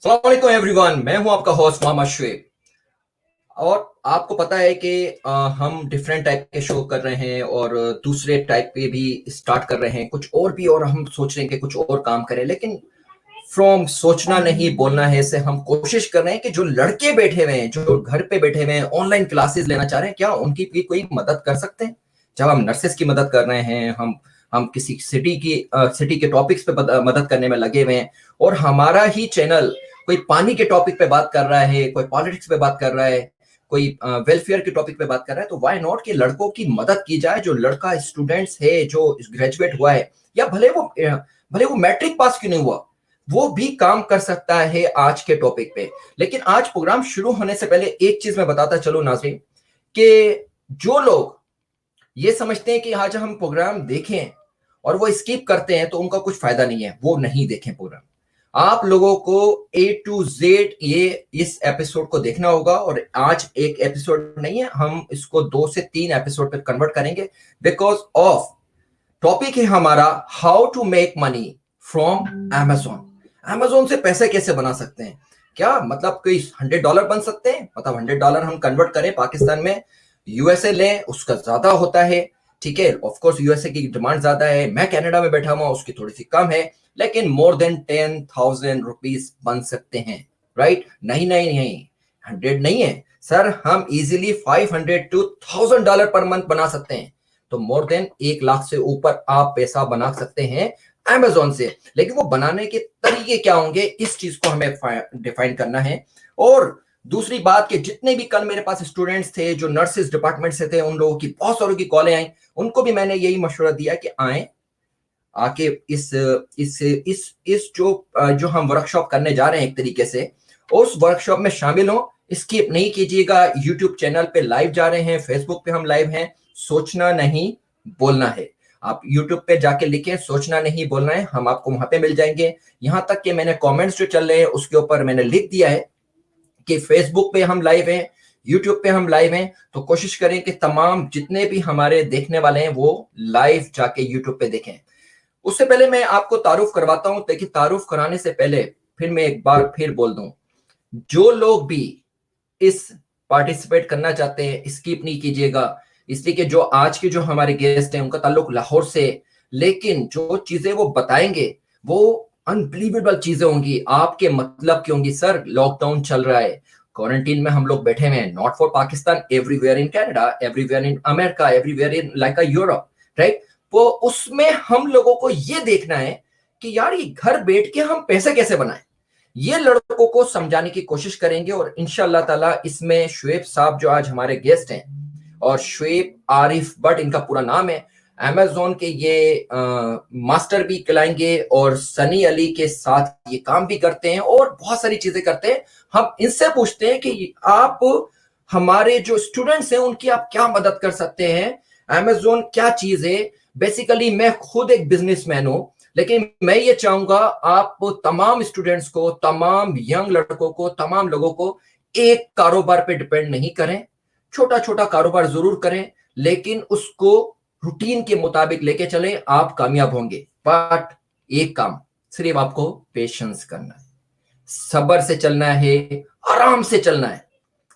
अस्सलाम वालेकुम एवरीवन, मैं हूं आपका होस्ट मोहम्मद शुएब। और आपको पता है कि हम डिफरेंट टाइप के शो कर रहे हैं और दूसरे टाइप के भी स्टार्ट कर रहे हैं कुछ और भी, और हम सोच रहे हैं कि कुछ और काम करें। लेकिन फ्रॉम सोचना नहीं बोलना है से हम कोशिश कर रहे हैं कि जो लड़के बैठे हुए हैं, जो घर पे बैठे हुए हैं, ऑनलाइन क्लासेस लेना चाह रहे हैं, क्या उनकी भी कोई मदद कर सकते हैं। जब हम नर्सेस की मदद कर रहे हैं, हम किसी सिटी के टॉपिक्स पे मदद करने में लगे हुए हैं, और हमारा ही चैनल कोई पानी के टॉपिक पे बात कर रहा है, कोई पॉलिटिक्स पे बात कर रहा है, कोई वेलफेयर के टॉपिक पे बात कर रहा है, तो व्हाई नॉट कि लड़कों की मदद की जाए। जो लड़का स्टूडेंट्स है, जो ग्रेजुएट हुआ है, या भले वो मैट्रिक पास क्यों नहीं हुआ, वो भी काम कर सकता है आज के टॉपिक पे। लेकिन आज प्रोग्राम शुरू होने से पहले एक चीज मैं बताता चलूं नाज़रीन, कि जो लोग ये समझते हैं कि आज हम प्रोग्राम देखें और वो स्किप करते हैं तो उनका कुछ फायदा नहीं है, वो नहीं देखें प्रोग्राम। आप लोगों को ए टू जेड ये इस एपिसोड को देखना होगा। और आज एक एपिसोड नहीं है, हम इसको 2 से 3 एपिसोड पे कन्वर्ट करेंगे, बिकॉज ऑफ टॉपिक है हमारा how to make money from Amazon। Amazon से पैसे कैसे बना सकते हैं। क्या मतलब कोई $100 बन सकते हैं, मतलब $100 हम कन्वर्ट करें पाकिस्तान में, यूएसए लें उसका ज्यादा होता है। ठीक है, ऑफ कोर्स यूएसए की डिमांड ज्यादा है, मैं कनाडा में बैठा हुआ, उसकी थोड़ी सी कम है, लेकिन मोर देन 10,000 रुपीज बन सकते हैं। राइट? नहीं नहीं नहीं, 100 नहीं है सर, हम इजीली 500 to $1,000 पर मंथ बना सकते हैं। तो मोर देन 1 लाख से ऊपर आप पैसा बना सकते हैं Amazon से। लेकिन वो बनाने के तरीके क्या होंगे, इस चीज को हमें डिफाइन करना है। और दूसरी बात कि जितने भी कल मेरे पास स्टूडेंट्स थे जो नर्सिस डिपार्टमेंट से थे, उन लोगों की बहुत सारों की कॉलें आई, उनको भी मैंने यही मशवरा दिया कि आए, आके इस जो हम वर्कशॉप करने जा रहे हैं एक तरीके से, उस वर्कशॉप में शामिल हो। स्किप नहीं कीजिएगा। यूट्यूब चैनल पे लाइव जा रहे हैं, फेसबुक पे हम लाइव हैं। सोचना नहीं बोलना है। आप यूट्यूब पे जाके लिखें सोचना नहीं बोलना है, हम आपको वहां पे मिल जाएंगे। यहां तक कि मैंने कमेंट्स जो चल रहे हैं उसके ऊपर मैंने लिख दिया है कि फेसबुक पे हम लाइव हैं, यूट्यूब पे हम लाइव हैं। तो कोशिश करें कि तमाम जितने भी हमारे देखने वाले हैं वो लाइव जाके यूट्यूब पे देखें। उससे पहले मैं आपको तारुफ करवाता हूं, ताकि तारुफ कराने से पहले फिर मैं एक बार फिर बोल दूं, जो लोग भी इस पार्टिसिपेट करना चाहते हैं स्किप नहीं कीजिएगा। इसलिए कि जो आज के जो हमारे गेस्ट हैं उनका ताल्लुक लाहौर से, लेकिन जो चीजें वो बताएंगे वो अनबिलीवेबल चीजें होंगी, आपके मतलब की होंगी। सर लॉकडाउन चल रहा है, क्वारंटीन में हम लोग बैठे हुए हैं, not for Pakistan, everywhere in Canada, everywhere in America, everywhere in like Europe, right? वो उसमें हम लोगों को ये देखना है कि यार ये घर बैठ के हम पैसे कैसे बनाएं। ये लड़कों को समझाने की कोशिश करेंगे। और इंशाल्लाह ताला इसमें शुएब साहब जो आज हमारे गेस्ट हैं, और शुएब आरिफ बट इनका पूरा नाम है, अमेजोन के ये मास्टर भी कहलाएंगे, और सनी अली के साथ ये काम भी करते हैं और बहुत सारी चीजें करते हैं। हम इनसे पूछते हैं कि आप हमारे जो स्टूडेंट्स हैं उनकी आप क्या मदद कर सकते हैं, अमेजोन क्या चीज है। बेसिकली मैं खुद एक बिजनेसमैन हूं, लेकिन मैं ये चाहूंगा आप तमाम स्टूडेंट्स को, तमाम यंग लड़कों को, तमाम लोगों को एक कारोबार पे डिपेंड नहीं करें। छोटा छोटा कारोबार जरूर करें, लेकिन उसको रूटीन के मुताबिक लेके चलें, आप कामयाब होंगे। बट एक काम, सिर्फ आपको पेशेंस करना है, सब्र से चलना है, आराम से चलना है।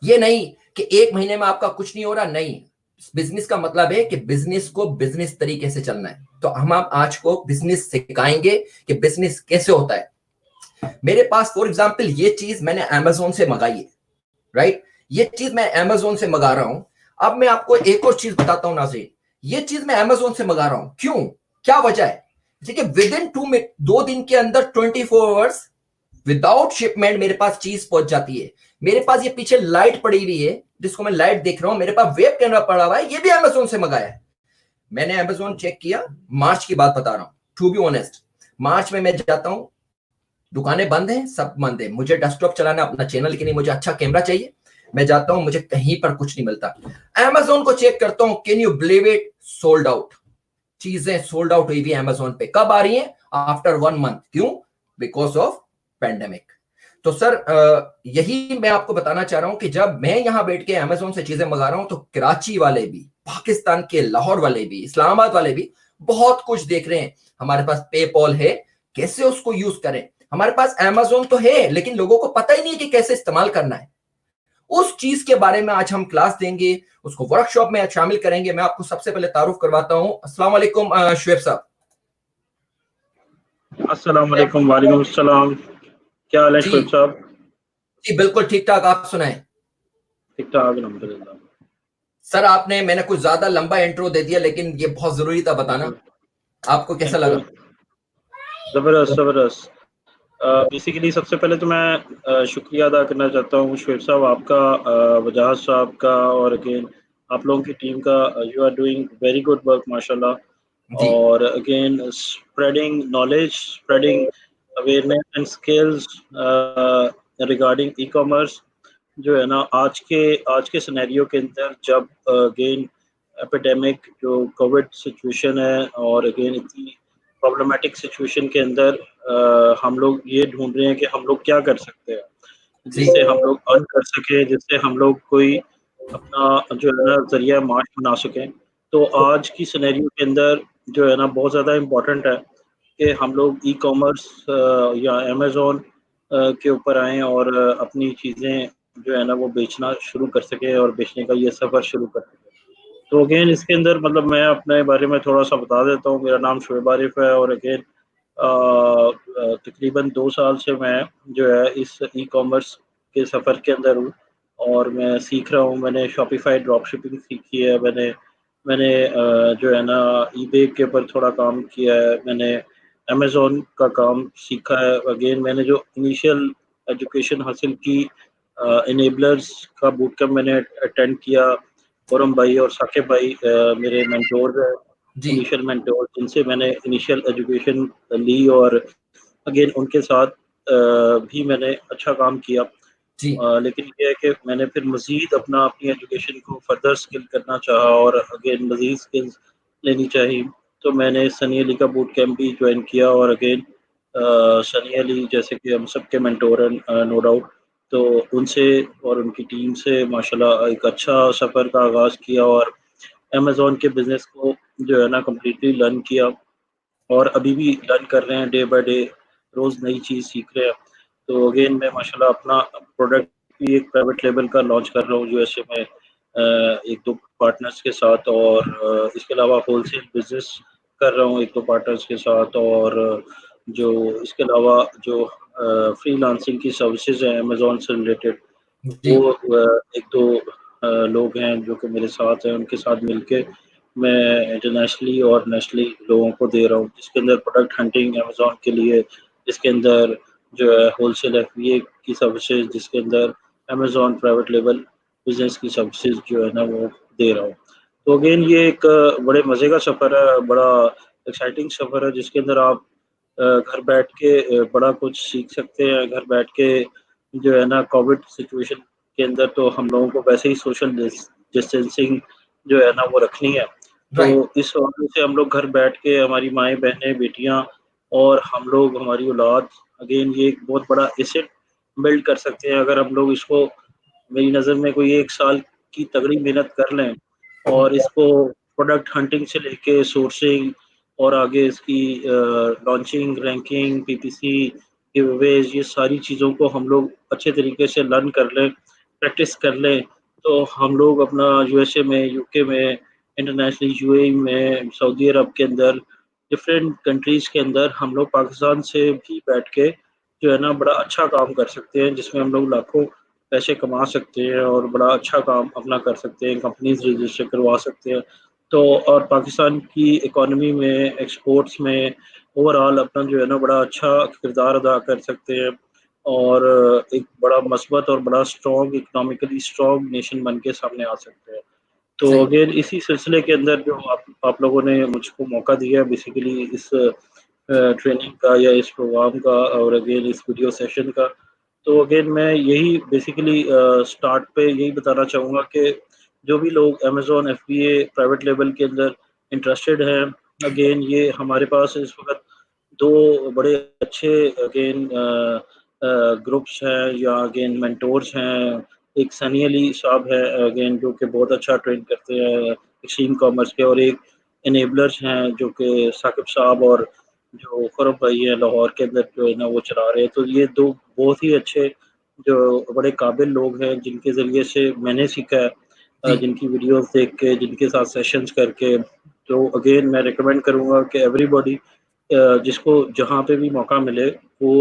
ये नहीं कि 1 महीने में आपका कुछ नहीं हो रहा, नहीं। बिजनेस का मतलब है कि बिजनेस को बिजनेस तरीके से चलना है। तो हम आप आज को बिजनेस सिखाएंगे कि बिजनेस कैसे होता है। मेरे पास फॉर एग्जांपल ये चीज मैंने अमेजोन से मंगाई है, राइट? ये चीज मैं अमेजोन से मंगा रहा हूं। अब मैं आपको एक और चीज बताता हूं नाज़रीन, ये चीज मैं अमेजोन से मंगा रहा हूं, क्यों, क्या वजह है। ठीक है, विद इन 2 दिन के अंदर 24 आवर्स विदाउट शिपमेंट मेरे पास चीज पहुंच जाती है। मेरे पास ये पीछे लाइट पड़ी हुई है, जिसको मैं लाइट देख रहा हूं, मेरे पास वेब कैमरा पड़ा हुआ है, ये भी अमेजोन से मंगाया है। मैंने अमेजोन चेक किया, मार्च की बात बता रहा हूं, टू बी ऑनेस्ट। मार्च में मैं जाता हूं, दुकानें बंद हैं, सब बंद है, मुझे डेस्कटॉप चलाना अपना चैनल के लिए मुझे अच्छा कैमरा चाहिए। मैं जाता हूं, मुझे कहीं पर कुछ नहीं मिलता। अमेजोन को चेक करता हूं, can you believe it, sold out. चीजें सोल्ड आउट हुई भी अमेजोन पे। कब आ रही हैं? After 1 month. क्यों? Because of pandemic. तो सर यही मैं आपको बताना चाह रहा हूं कि जब मैं यहां बैठ के अमेजोन से चीजें मंगा रहा हूं, तो कराची वाले भी, पाकिस्तान के लाहौर वाले भी, इस्लामाबाद वाले भी बहुत कुछ देख रहे हैं। हमारे पास पेपॉल है, कैसे उसको यूज करें। हमारे पास अमेज़न तो है, लेकिन लोगों को पता ही नहीं है कि कैसे इस्तेमाल करना है। उस चीज़ के बारे में आज हम क्लास देंगे, उसको वर्कशॉप में शामिल करेंगे। मैं आपको सबसे पहले तारुफ करवाता हूँ। अस्सलाम वालेकुम शुएब साहब। अस्सलाम वालेकुम। वालेकुम अस्सलाम। क्या हाल है जी, शुएब साहब? जी बिल्कुल ठीक-ठाक, आप सुनाएँ? ठीक-ठाक अल्हम्दुलिल्लाह। सर मैंने कुछ ज़्यादा लंबा इंट्रो दे दिया, लेकिन ये बहुत ज़रूरी था बताना। आपको कैसा थैंक यू। लगा? ज़बरदस्त, ज़बरदस्त। बेसिकली सबसे पहले तो मैं शुक्रिया अदा करना चाहता हूँ शुएब साहब आपका, वजाहत साहब का और अगेन आप लोगों की टीम का। You are doing very good work माशाल्लाह। जी, और again spreading knowledge, spreading awareness and skills regarding e-commerce, जो है ना आज के सिनेरियो के अंदर जब अगेन एपिडेमिक जो कोविड सिचुएशन है और अगेन इतनी प्रॉब्लमेटिक सिचुएशन के अंदर हम लोग ये ढूंढ रहे हैं कि हम लोग क्या कर सकते हैं जी, जिससे हम लोग अर्न कर सकें, जिससे हम लोग कोई अपना जो है ना ज़रिया माश बना सकें। तो आज की सिनेरियो के अंदर जो है ना बहुत ज़्यादा इम्पोर्टेंट है कि हम लोग ई-कॉमर्स या अमेज़न के ऊपर आएँ और अपनी चीज़ें जो है ना वो बेचना शुरू कर सकें और बेचने का ये सफ़र शुरू कर सकें। तो अगेन इसके अंदर मतलब मैं अपने बारे में थोड़ा-सा बता देता हूँ। मेरा नाम शुएब आरिफ़ है और अगेन तकरीबन 2 साल से मैं जो है इस ई-कॉमर्स के सफ़र के अंदर हूँ और मैं सीख रहा हूँ। मैंने शॉपिफ़ाई ड्रॉपशिपिंग सीखी है, मैंने मैंने जो है ना ईबे के ऊपर थोड़ा काम किया है, मैंने अमेज़न का काम सीखा है। अगेन मैंने जो इनिशियल एजुकेशन हासिल की इनेबलर्स का बूट कैंप मैंने अटेंड किया। खुरम भाई और साकिब भाई मेरे मेंटोर्स हैं, जी, इनिशियल मेंटोर जिनसे मैंने इनिशियल एजुकेशन ली और अगेन उनके साथ भी मैंने अच्छा काम किया। जी, लेकिन ये है कि मैंने फिर मज़ीद अपनी एजुकेशन को फर्दर स्किल करना चाहा और अगेन मज़ीद स्किल्स लेनी चाहिए। तो मैंने सनी अली का बूट कैंप भी जॉइन किया और अगेन सनी अली जैसे कि हम सबके मेंटोर हैं नो डाउट। तो उनसे और उनकी टीम से माशाल्लाह एक अच्छा सफ़र का आगाज़ किया और अमेज़न के बिज़नेस को जो है ना कंप्लीटली लर्न किया और अभी भी लर्न कर रहे हैं डे बाय डे, रोज़ नई चीज़ सीख रहे हैं। तो अगेन मैं माशाल्लाह अपना प्रोडक्ट भी एक प्राइवेट लेवल का लॉन्च कर रहा हूँ यूएसए में 1-2 पार्टनर्स के साथ और इसके अलावा होलसेल बिज़नेस कर रहा हूँ 1-2 पार्टनर्स के साथ और जो इसके अलावा जो फ्रीलांसिंग की सर्विसेज़ हैं अमेज़न से रिलेटेड जी, वो 1-2 लोग हैं जो कि मेरे साथ हैं, उनके साथ मिलके मैं इंटरनेशनली और नेशनली लोगों को दे रहा हूँ, जिसके अंदर प्रोडक्ट हंटिंग अमेज़न के लिए, जिसके अंदर जो है होलसेल एफबीए की सर्विसेज़, जिसके अंदर अमेज़न प्राइवेट लेवल बिज़नेस की सर्विसेज़ जो है ना वो दे रहा हूँ। तो अगेन ये एक बड़े मज़े का सफ़र है, बड़ा एक्साइटिंग सफ़र है जिसके अंदर आप घर बैठ के बड़ा कुछ सीख सकते हैं। घर बैठ के जो है ना कोविड सिचुएशन के अंदर तो हम लोगों को वैसे ही सोशल डिस्टेंसिंग जो है ना वो रखनी है। तो राइट, इस वजह से हम लोग घर बैठ के हमारी माएँ, बहनें, बेटियाँ और हम लोग हमारी औलाद अगेन ये एक बहुत बड़ा एसेट बिल्ड कर सकते हैं अगर हम लोग इसको मेरी नज़र में कोई 1 साल की तगड़ी मेहनत कर लें और इसको प्रोडक्ट हंटिंग से लेके सोर्सिंग और आगे इसकी लॉन्चिंग, रैंकिंग, पीपीसी, गिवअवेज़ ये सारी चीज़ों को हम लोग अच्छे तरीके से लर्न कर लें, प्रैक्टिस कर लें, तो हम लोग अपना यूएसए में, यूके में, इंटरनेशनली यूएई में, सऊदी अरब के अंदर, डिफरेंट कंट्रीज़ के अंदर हम लोग पाकिस्तान से भी बैठ के जो है ना बड़ा अच्छा काम कर सकते हैं, जिसमें हम लोग लाखों पैसे कमा सकते हैं और बड़ा अच्छा काम अपना कर सकते हैं, कंपनीज़ रजिस्टर करवा सकते हैं। तो और पाकिस्तान की इकॉनमी में, एक्सपोर्ट्स में ओवरऑल अपना जो है ना बड़ा अच्छा किरदार अदा कर सकते हैं और एक बड़ा मस्बत और बड़ा स्ट्रॉन्ग इकोनॉमिकली स्ट्रॉन्ग नेशन बन के सामने आ सकते हैं। तो सही, अगेन इसी सिलसिले के अंदर जो आप लोगों ने मुझको मौका दिया बेसिकली इस ट्रेनिंग का या इस प्रोग्राम का और अगेन इस वीडियो सेशन का। तो अगेन मैं यही बेसिकली स्टार्ट पे यही बताना चाहूँगा कि जो भी लोग अमेज़न एफबीए प्राइवेट लेवल के अंदर इंटरेस्टेड हैं, अगेन ये हमारे पास इस वक़्त 2 बड़े अच्छे अगेन ग्रुप्स हैं या अगेन मेंटोर्स हैं। एक सनी अली साहब है अगेन जो कि बहुत अच्छा ट्रेन करते हैं एक्सट्रीम कॉमर्स के और एक इनेबलर्स हैं जो कि साकिब साहब और जो खुरम भाई है लाहौर के अंदर जो है ना वो चला रहे हैं। तो ये दो बहुत ही अच्छे जो बड़े काबिल लोग हैं जिनके ज़रिए से मैंने सीखा है, जी, जिनकी वीडियोस देख के, जिनके साथ सेशंस करके। तो अगेन मैं रिकमेंड करूँगा कि एवरीबॉडी जिसको जहाँ पे भी मौका मिले वो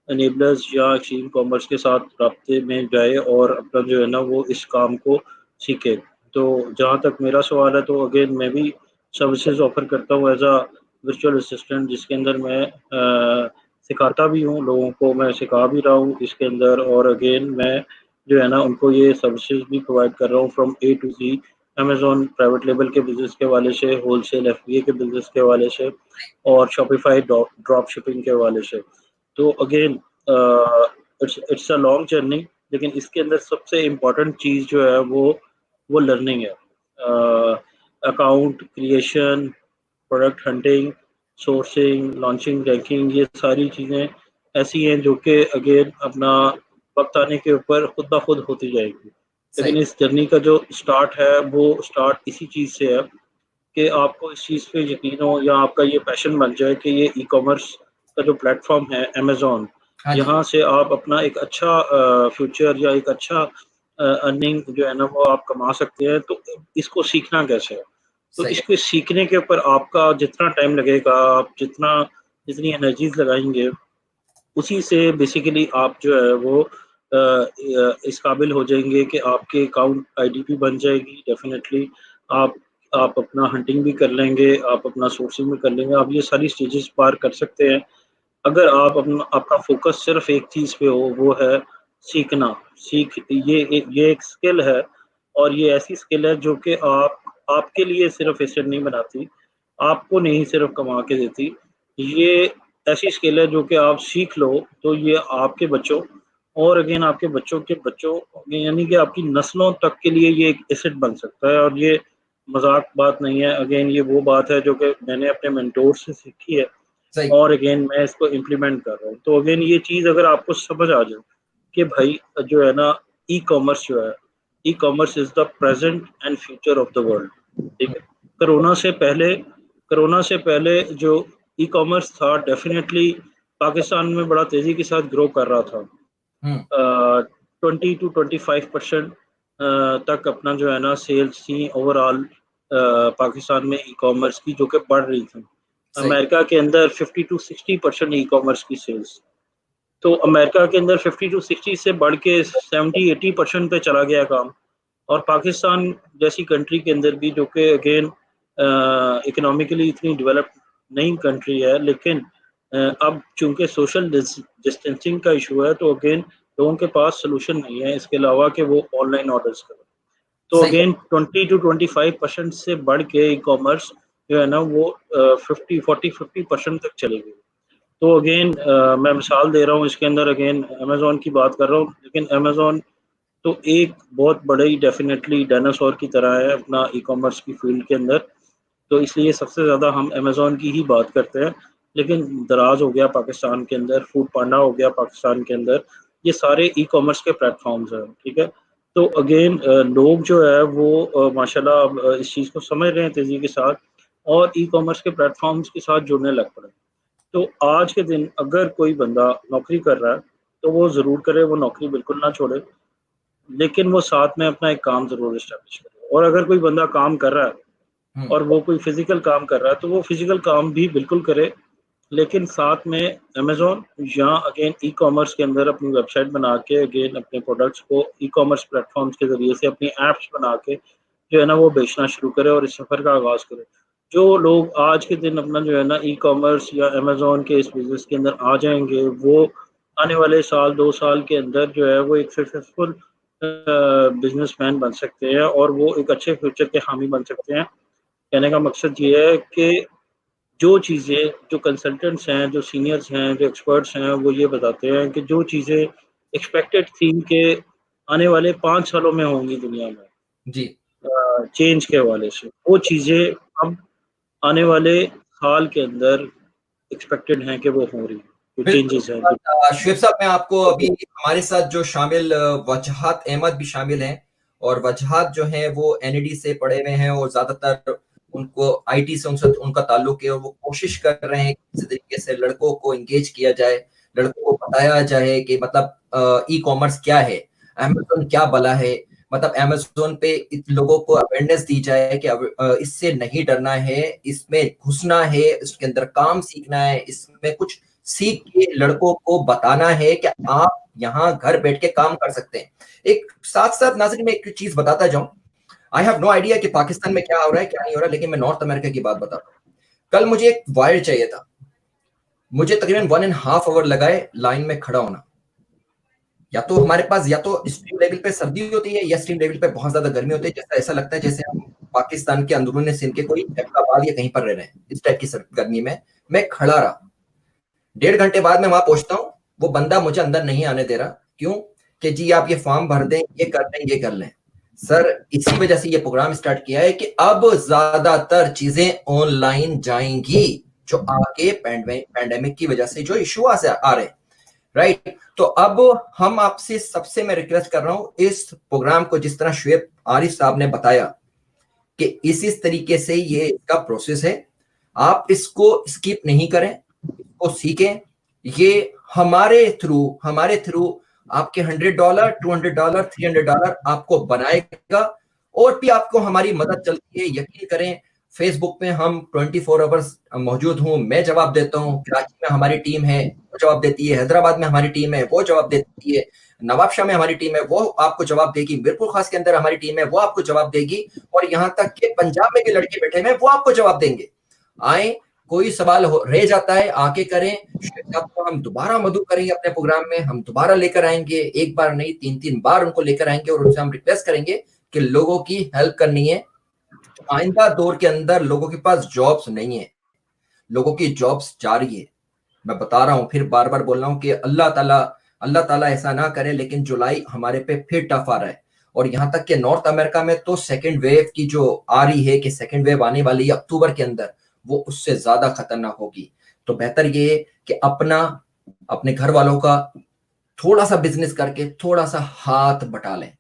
एनेबलर्स या एक्सट्रीम कॉमर्स के साथ राब्ते में जाए और अपना जो है ना वो इस काम को सीखे। तो जहाँ तक मेरा सवाल है तो अगेन मैं भी सर्विसेज ऑफर करता हूँ एज अ वर्चुअल असिस्टेंट, जिसके अंदर मैं सिखाता भी हूँ लोगों को, मैं सिखा भी रहा हूँ इसके अंदर। और अगेन मैं जो है ना उनको ये सर्विसेज भी प्रोवाइड कर रहा हूँ from A to Z. Amazon private label के बिज़नेस के हवाले से, होलसेल एफबीए के बिज़नेस के हवाले से और शॉपिफाई ड्रॉप शिपिंग के हवाले से। तो again it's it's a long journey, लेकिन इसके अंदर सबसे इम्पोर्टेंट चीज़ जो है वो लर्निंग है। Account creation, product hunting, sourcing, launching, ranking, ये सारी चीज़ें ऐसी हैं जो कि अगेन अपना वक्त आने के ऊपर खुद ब खुद होती जाएगी। सही, लेकिन इस जर्नी का जो स्टार्ट है वो स्टार्ट इसी चीज़ से है कि आपको इस चीज़ पे यकीन हो या आपका ये पैशन बन जाए कि ये ई कॉमर्स का जो प्लेटफॉर्म है अमेज़न, हाँ जी, यहाँ से आप अपना एक अच्छा फ्यूचर या एक अच्छा अर्निंग जो है ना वो आप कमा सकते हैं। तो इसको सीखना कैसे है? तो सही है, इसको सीखने के ऊपर आपका जितना टाइम लगेगा, आप जितनी एनर्जीज़ लगाएँगे, उसी से बेसिकली आप जो है वो इस काबिल हो जाएँगे कि आपके अकाउंट आईडी भी बन जाएगी डेफ़िनेटली। आप आप अपना हंटिंग भी कर लेंगे, आप अपना सोर्सिंग भी कर लेंगे, आप ये सारी स्टेजेस पार कर सकते हैं। अगर आप अपना आपका फ़ोकस सिर्फ़ एक चीज़ पे हो, वो है सीखना। ये एक स्किल है और ये ऐसी स्किल है जो कि आपके लिए सिर्फ़ एसेट नहीं बनाती, आपको नहीं सिर्फ़ कमा के देती। ये ऐसी स्किल है जो कि आप सीख लो, तो ये आपके बच्चों और अगेन आपके बच्चों के बच्चों, यानी कि आपकी नस्लों तक के लिए ये एक एसेट बन सकता है। और ये मज़ाक बात नहीं है, अगेन ये वो बात है जो कि मैंने अपने मेंटोर से सीखी है सही, और अगेन मैं इसको इम्प्लीमेंट कर रहा हूँ। तो अगेन ये चीज़ अगर आपको समझ आ जाए कि भाई जो है ना ई-कॉमर्स जो है, e-commerce is the present and future of the world, ठीक हुँ, है? कोरोना से पहले जो ई-कॉमर्स था डेफ़िनेटली पाकिस्तान में बड़ा तेज़ी के साथ ग्रो कर रहा था। हुँ, 20 टू 25% तक अपना जो है ना सेल्स थी ओवरऑल पाकिस्तान में ई-कॉमर्स की, जो कि बढ़ रही थी। सही, अमेरिका के अंदर 50 टू 60% ई-कॉमर्स की सेल्स। तो अमेरिका के अंदर 50 टू 60 से बढ़ के 70-80% पे चला गया काम। और पाकिस्तान जैसी कंट्री के अंदर भी, जो कि अगेन इकोनॉमिकली इतनी डेवलप्ड नहीं कंट्री है, लेकिन अब चूँकि सोशल डिस्टेंसिंग का इशू है, तो अगेन लोगों के पास सॉल्यूशन नहीं है इसके अलावा कि वो ऑनलाइन ऑर्डर्स करें। तो सही अगेन 20 टू 25% से बढ़ के ई-कॉमर्स जो है ना वो 50 तक चली गई। तो अगेन मैं मिसाल दे रहा हूँ इसके अंदर, अगेन अमेज़न की बात कर रहा हूँ, लेकिन अमेज़न तो एक बहुत बड़ी डेफ़िनेटली डायनासोर की तरह है अपना ई-कॉमर्स की फ़ील्ड के अंदर। तो इसलिए सबसे ज़्यादा हम अमेज़न की ही बात करते हैं। लेकिन दराज़ हो गया पाकिस्तान के अंदर, फूड पांडा हो गया पाकिस्तान के अंदर, ये सारे ई-कॉमर्स के प्लेटफ़ॉर्म्स हैं, ठीक है? तो अगेन लोग जो है वो माशाल्लाह अब इस चीज़ को समझ रहे हैं तेज़ी के साथ और ई-कॉमर्स के प्लेटफ़ॉर्म्स के साथ जुड़ने लग पड़े। तो आज के दिन अगर कोई बंदा नौकरी कर रहा है, तो वो ज़रूर करे, वो नौकरी बिल्कुल ना छोड़े, लेकिन वो साथ में अपना एक काम ज़रूर एस्टेब्लिश करे। और अगर कोई बंदा काम कर रहा है हुँ, और वो कोई फ़िज़िकल काम कर रहा है, तो वो फ़िज़िकल काम भी बिल्कुल करे, लेकिन साथ में अमेज़न या अगेन ई-कॉमर्स के अंदर अपनी वेबसाइट बना के अगेन अपने प्रोडक्ट्स को ई-कॉमर्स प्लेटफ़ॉर्म्स के ज़रिए से अपनी ऐप्स बना के जो है ना वो बेचना शुरू करे और इस सफ़र का आगाज़ करे। जो लोग आज के दिन अपना जो है ना ई-कॉमर्स या अमेज़न के इस बिज़नेस के अंदर आ जाएँगे, वो आने वाले साल 2 साल के अंदर जो है वो एक सक्सेसफुल बिज़नेसमैन बन सकते हैं और वो एक अच्छे फ्यूचर के हामी बन सकते हैं। कहने का मकसद ये है कि जो चीज़ें जो कंसल्टेंट्स हैं, जो सीनियर्स हैं, जो एक्सपर्ट्स हैं, वो ये बताते हैं कि जो चीज़ें एक्सपेक्टेड थी कि आने वाले 5 सालों में होंगी दुनिया में जी। चेंज के हवाले से, वो चीज़ें अब आने वाले साल के अंदर एक्सपेक्टेड हैं कि वो हो रही हैं, जो बिल्कुल, चेंजेज़ हैं। शुएब साहब मैं आपको अभी हमारे साथ जो शामिल वजहात अहमद भी शामिल हैं और वजहात जो हैं वो एनईडी से पढ़े हुए हैं और ज़्यादातर उनको आईटी से उनसे उनका ताल्लुक है और वो कोशिश कर रहे हैं कि किसी तरीके से लड़कों को एंगेज किया जाए, लड़कों को बताया जाए कि मतलब ई कॉमर्स क्या है, अमेज़न क्या भला है, मतलब अमेज़न पे लोगों को अवेयरनेस दी जाए कि इससे नहीं डरना है, इसमें घुसना है, इसके अंदर काम सीखना है, इसमें कुछ सीख के लड़कों को बताना है कि आप यहाँ घर बैठ के काम कर सकते हैं। एक साथ-साथ नाज़रीन मैं एक चीज़ बताता जाऊँ, आई हैव नो आइडिया कि पाकिस्तान में क्या हो रहा है, क्या नहीं हो रहा है, लेकिन मैं नॉर्थ अमेरिका की बात बताता हूँ। कल मुझे एक वायर चाहिए था। मुझे तकरीबन 1 एंड हाफ ऑवर लगा है लाइन में खड़ा होना। या तो हमारे पास या तो स्ट्रीम लेवल पे सर्दी होती है या स्ट्रीम लेवल पे बहुत ज़्यादा गर्मी होती है, जैसा ऐसा लगता है जैसे हम पाकिस्तान के अंदरूनी सिंध के कोई ऐबटाबाद या कहीं पर रह रहे हैं। इस टाइप की गर्मी में मैं खड़ा रहा। 1.5 घंटे बाद मैं वहां पहुंचता हूँ, वो बंदा मुझे अंदर नहीं आने दे रहा। क्यों? कि जी आप ये फॉर्म भर दें, ये कर लें, ये कर लें। सर इसी वजह से ये प्रोग्राम स्टार्ट किया है कि अब ज्यादातर चीजें ऑनलाइन जाएंगी, जो आगे पैंडेमिक की वजह से जो इशू आ रहे हैं, राइट। तो अब हम आपसे सबसे मैं रिक्वेस्ट कर रहा हूं, इस प्रोग्राम को जिस तरह शुएब आरिफ साहब ने बताया कि इस तरीके से ये इसका प्रोसेस है, आप इसको स्किप नहीं करें, इसको सीखें। ये हमारे थ्रू आपके $100, $200, $300 आपको बनाएगा। और भी आपको हमारी मदद चलती है, यकीन करें। फेसबुक पे हम 24 आवर्स मौजूद हूँ, मैं जवाब देता हूँ। कराची में हमारी टीम है, वो जवाब देती है। हैदराबाद में हमारी टीम है, वो जवाब देती है। नवाबशाह में हमारी टीम है, वो आपको जवाब देगी। मीरपुर खास के अंदर हमारी टीम है, वो आपको जवाब देगी। और यहाँ तक कि पंजाब में भी लड़के बैठे हैं, वो आपको जवाब देंगे। आए, कोई सवाल रह जाता है आके करें। आपको हम दोबारा मदू करेंगे अपने प्रोग्राम में, हम दोबारा लेकर आएंगे, एक बार नहीं 3-3 बार उनको लेकर आएंगे और उनसे हम रिक्वेस्ट करेंगे कि लोगों की हेल्प करनी है। आइंदा दौर के अंदर लोगों के पास जॉब्स नहीं है, लोगों की जॉब्स जा रही है। मैं बता रहा हूं, फिर बार बार बोल रहा हूं कि अल्लाह ताला ऐसा ना करे, लेकिन जुलाई हमारे पे फिर टफ आ रहा है। और यहां तक कि नॉर्थ अमेरिका में तो सेकेंड वेव की जो आ रही है कि सेकेंड वेव आने वाली है अक्टूबर के अंदर, वो उससे ज्यादा खतरनाक होगी। तो बेहतर ये कि अपने घर वालों का थोड़ा सा बिजनेस करके थोड़ा सा हाथ बटा लें।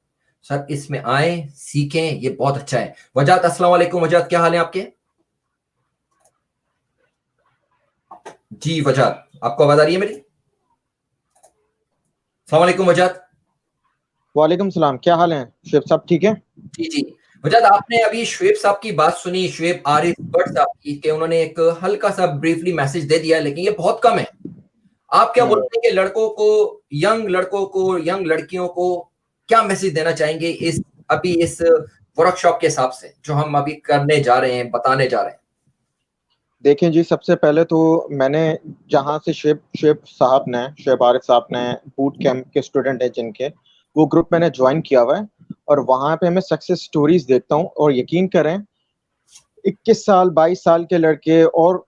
सर इसमें आए, सीखें, ये बहुत अच्छा है। वजात, अस्सलाम वालेकुम। वजात, क्या हाल है आपके? जी वजात, आपको आवाज आ रही है मेरी? अस्सलाम वालेकुम वजात। वालेकुम सलाम, क्या हाल है शुएब साहब, ठीक है? जी जी। वजात, आपने अभी शुएब साहब की बात सुनी, शुएब आरिफ भट्ट साहब की, कि उन्होंने एक हल्का सा ब्रीफली मैसेज दे दिया, लेकिन ये बहुत कम है। आप क्या बोलते हैं कि यंग लड़कों को, यंग लड़कियों को क्या मैसेज देना चाहेंगे इस वर्कशॉप के हिसाब से जो हम अभी करने जा रहे हैं, बताने जा रहे हैं? देखें जी, सबसे पहले तो मैंने जहाँ से शुएब आरिफ साहब ने बूट कैंप के स्टूडेंट है जिनके, वो ग्रुप मैंने ज्वाइन किया हुआ है और वहाँ पे मैं सक्सेस स्टोरीज देखता हूँ। और यकीन करें 21 साल 22 साल के लड़के और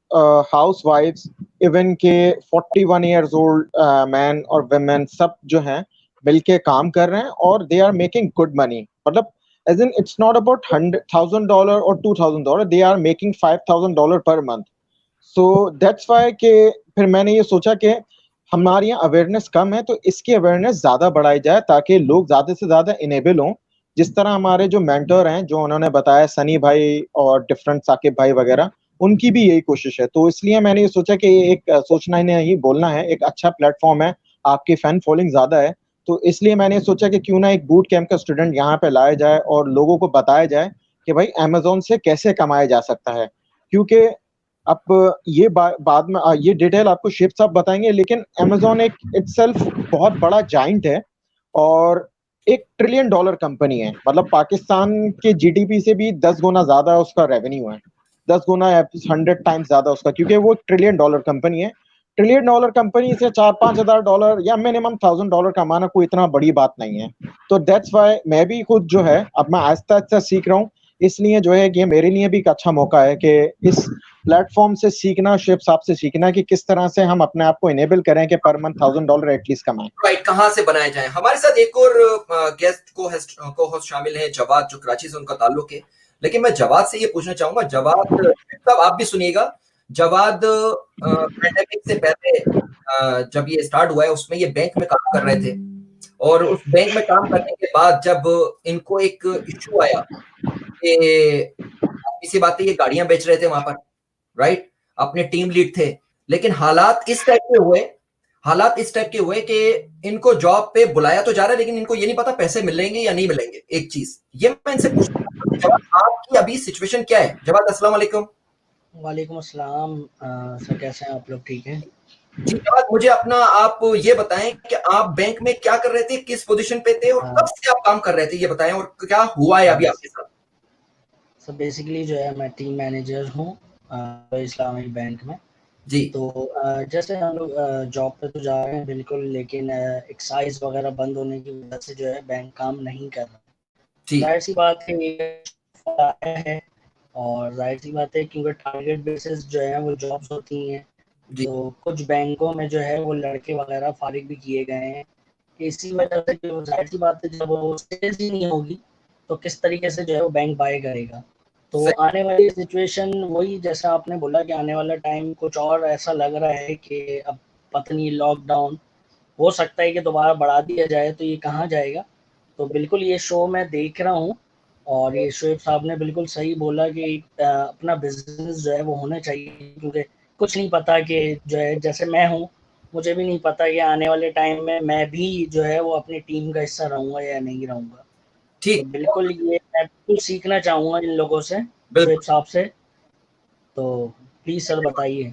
हाउस वाइफ्स, इवन के 41 ईयर्स ओल्ड मैन और वुमेन, सब जो हैं मिलके काम कर रहे हैं और they are making good money. मतलब as in it's not about $100,000 और $2,000, दे are making $5,000 per month. So that's why के फिर मैंने ये सोचा कि हमारे यहाँ अवेयरनेस कम है, तो इसकी अवेयरनेस ज़्यादा बढ़ाई जाए ताकि लोग ज़्यादा से ज़्यादा इनेबल हों। जिस तरह हमारे जो मेंटर हैं, जो उन्होंने बताया, सनी भाई और डिफरेंट साकिब भाई वगैरह, उनकी भी यही कोशिश है। तो इसलिए मैंने ये सोचा कि एक सोचना ही नहीं बोलना है, एक अच्छा प्लेटफॉर्म है, आपकी फैन फॉलोइंग ज़्यादा है, तो इसलिए मैंने सोचा कि क्यों ना एक बूट कैंप का स्टूडेंट यहाँ पे लाया जाए और लोगों को बताया जाए कि भाई अमेजोन से कैसे कमाया जा सकता है। क्योंकि अब ये बाद में ये डिटेल आपको शुएब साहब बताएंगे, लेकिन अमेजोन एक इटसेल्फ बहुत बड़ा जाइंट है और $1 ट्रिलियन कंपनी है। मतलब पाकिस्तान के जीडीपी से भी 10 गुना ज्यादा उसका रेवेन्यू है, 10 गुना, 100 टाइम्स ज्यादा उसका, क्योंकि वो $1 ट्रिलियन कंपनी है। $1 ट्रिलियन कंपनी से $4-5 हजार या मिनिमम $1,000 कमाना कोई इतना बड़ी बात नहीं है। तो दैट्स वाई मैं भी खुद जो है, अब मैं आहिस्ता आहिस्ता सीख रहा हूँ, इसलिए जो है कि मेरे लिए भी एक अच्छा मौका है कि इस प्लेटफॉर्म से सीखना, शुएब साहब से सीखना कि किस तरह से हम अपने आप को इनेबल करें कि पर मंथ $1,000 एटलीस्ट कमाएं। राइट, कहाँ से बनाया जाए। हमारे साथ एक और गेस्ट को होस्ट शामिल है, जवाद, जो कराची से उनका ताल्लुक है। लेकिन मैं जवाद से ये पूछना चाहूंगा, जवाद साहब आप भी सुनिएगा। जवाद पैंडेमिक से पहले जब ये स्टार्ट हुआ है, उसमें ये बैंक में काम कर रहे थे। और उस बैंक में काम करने के बाद जब इनको एक इशू आया कि इसी बात है, ये गाड़ियां बेच रहे थे वहां पर, राइट, अपने टीम लीड थे, लेकिन हालात इस टाइप के हुए कि इनको जॉब पे बुलाया तो जा रहा है, लेकिन इनको ये नहीं पता पैसे मिलेंगे या नहीं मिलेंगे। एक चीज ये मैं इनसे पूछना चाहता हूं, जवाब आपकी अभी सिचुएशन क्या है? जवाब, अस्सलाम वालेकुम। वालेकुम अस्सलाम। सर कैसे हैं आप लोग? ठीक हैं जी जवाब, मुझे अपना आप ये बताएं कि आप बैंक में क्या कर रहे थे, किस पोजीशन पे थे और कब से आप काम कर रहे थे, ये बताएं, और क्या हुआ है अभी आपके साथ? सर बेसिकली जो है मैं टीम मैनेजर हूँ इस्लामी बैंक में। जी तो जैसे हम लोग जॉब पे तो जा रहे हैं बिल्कुल, लेकिन एक्साइज वगैरह बंद होने की वजह से जो है बैंक काम नहीं कर रहा। जी जाहिर सी बात है ये आया है, और जाहिर सी बात है क्योंकि टारगेट बेसिस जो है वो जॉब्स होती हैं, जी तो कुछ बैंकों में जो है वो लड़के वगैरह फारिग भी किए गए हैं। इसी वजह से जो जाहिर सी बात है जब वो सेल्स ही नहीं होगी तो किस तरीके से जो है वो बैंक बाय करेगा। तो सही, आने वाली सिचुएशन वही जैसा आपने बोला कि आने वाला टाइम कुछ और ऐसा लग रहा है कि अब पता नहीं लॉकडाउन हो सकता है कि दोबारा बढ़ा दिया जाए, तो ये कहाँ जाएगा। तो बिल्कुल ये शो मैं देख रहा हूँ, और ये शोएब साहब ने बिल्कुल सही बोला कि अपना बिजनेस जो है वो होना चाहिए, क्योंकि कुछ नहीं पता कि जो है जैसे मैं हूँ, मुझे भी नहीं पता कि आने वाले टाइम में मैं भी जो है वो अपनी टीम का हिस्सा रहूँगा या नहीं रहूँगा। तो ठीक, बिल्कुल ये मैं बिल्कुल सीखना चाहूँगा इन लोगों से, शोएब बिल्कुल साहब से। तो प्लीज़ सर बताइए।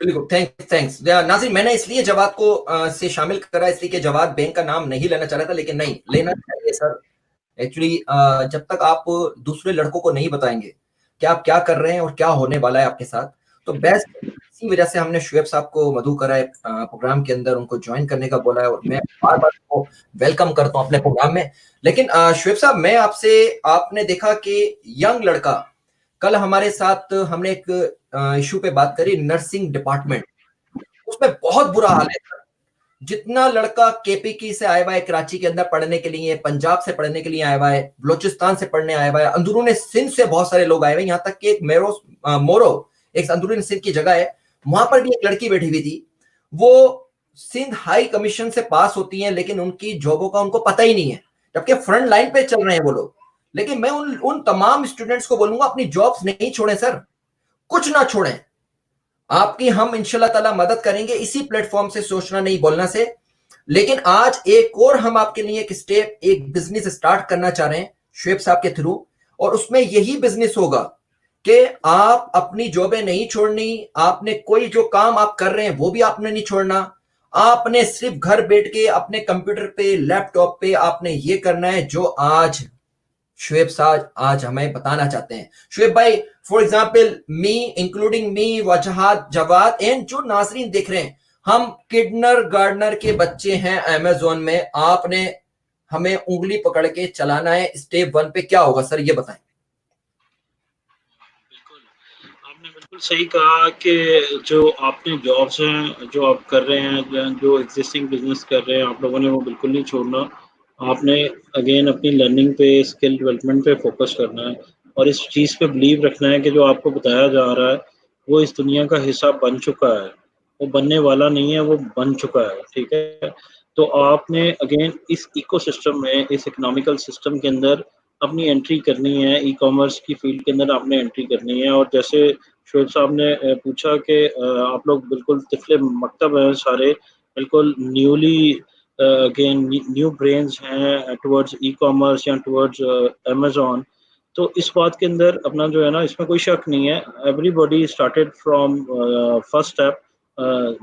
बिल्कुल, थैंक्स नाज़रीन, मैंने इसलिए जवाब को से शामिल करा, इसलिए कि जवाब बैंक का नाम नहीं लेना चाह रहा था, लेकिन नहीं लेना चाहिए सर। एक्चुअली जब तक आप दूसरे लड़कों को नहीं बताएंगे कि आप क्या कर रहे हैं और क्या होने वाला है आपके साथ, तो बेस्ट, इसी वजह से हमने शुएब साहब को मधु करा है प्रोग्राम के अंदर, उनको ज्वाइन करने का बोला है, और मैं बार बार उनको वेलकम करता हूँ अपने प्रोग्राम में। लेकिन शुएब साहब, मैं आपसे, आपने देखा कि यंग लड़का, कल हमारे साथ हमने एक इशू पे बात करी, नर्सिंग डिपार्टमेंट, उसमें बहुत बुरा हाल है सर। जितना लड़का केपीकी से आया हुआ है कराची के अंदर पढ़ने के लिए, पंजाब से पढ़ने के लिए आया हुआ है, बलोचिस्तान से पढ़ने आया हुआ है, अंदरून सिंध से बहुत सारे लोग आए हुए हैं, यहाँ तक कि एक मोरो एक अंदरून सिंध की जगह है, वहां पर भी एक लड़की बैठी हुई थी। वो सिंध हाई कमीशन से पास होती है, लेकिन उनकी जॉबों का उनको पता ही नहीं है, जबकि फ्रंट लाइन पे चल रहे हैं वो लोग। लेकिन मैं उन तमाम स्टूडेंट्स को बोलूंगा, अपनी जॉब्स नहीं छोड़ें सर, कुछ ना छोड़ें। आपकी हम इंशाल्लाह ताला मदद करेंगे इसी प्लेटफॉर्म से, सोचना नहीं बोलना से। लेकिन आज एक और हम आपके लिए एक स्टेप, एक बिजनेस स्टार्ट करना चाह रहे हैं शुएब साहब के थ्रू, और उसमें यही बिजनेस होगा कि आप अपनी जॉबें नहीं छोड़नी, आपने कोई जो काम आप कर रहे हैं वो भी आपने नहीं छोड़ना, आपने सिर्फ घर बैठ के अपने कंप्यूटर पे, लैपटॉप पे आपने ये करना है जो आज शुएब साहब आज हमें बताना चाहते हैं। शुएब भाई, for example me, including me, Wajahad, Jawad and जो नाजरीन देख रहे हैं, हम किडनर गार्डनर के बच्चे हैं अमेजोन में, आपने हमें उंगली पकड़ के चलाना है, स्टेप 1 पे क्या होगा सर, ये बताएं। बिल्कुल, आपने बिल्कुल सही कहा कि जो आपने जॉब्स हैं, जो आप कर रहे हैं, जो एग्जिस्टिंग बिजनेस कर रहे हैं, आप लोगों ने वो बिल्कुल नहीं छोड़ना। आपने अगेन अपनी लर्निंग पे, स्किल डेवलपमेंट पे फोकस करना है, और इस चीज़ पे बिलीव रखना है कि जो आपको बताया जा रहा है वो इस दुनिया का हिस्सा बन चुका है, वो बनने वाला नहीं है, वो बन चुका है, ठीक है। तो आपने अगेन इस इकोसिस्टम में, इस इकोनॉमिकल सिस्टम के अंदर अपनी एंट्री करनी है, ई कॉमर्स की फील्ड के अंदर आपने एंट्री करनी है। और जैसे शुएब साहब ने पूछा कि आप लोग बिल्कुल तिफले मकतब हैं सारे, बिल्कुल न्यूली अगेन न्यू ब्रेन्स हैं टुवर्ड्स ई कॉमर्स या टुवर्ड्स अमेजोन। तो इस बात के अंदर अपना जो है ना, इसमें कोई शक नहीं है, everybody started from first step,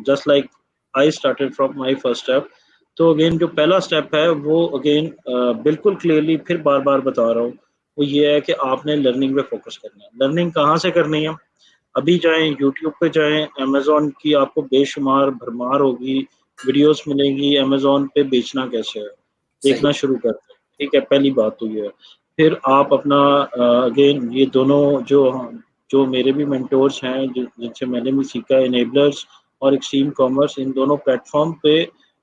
just like I started from my first step. तो अगेन जो पहला स्टेप है वो अगेन बिल्कुल क्लियरली फिर बार बार बता रहा हूँ, वो ये है कि आपने लर्निंग पे फोकस करना है। लर्निंग कहाँ से करनी है? अभी जाएं, यूट्यूब पे जाएं, अमेजोन की आपको बेशुमार भरमार होगी, वीडियोस मिलेंगी अमेजोन पे बेचना कैसे है, सही, देखना शुरू करते हैं, ठीक है। पहली बात तो ये है। फिर आप अपना अगेन ये दोनों जो जो मेरे भी मेंटोर्स हैं, जिनसे मैंने भी सीखा, इनेबलर्स और एक्सट्रीम कॉमर्स, इन दोनों प्लेटफॉर्म पे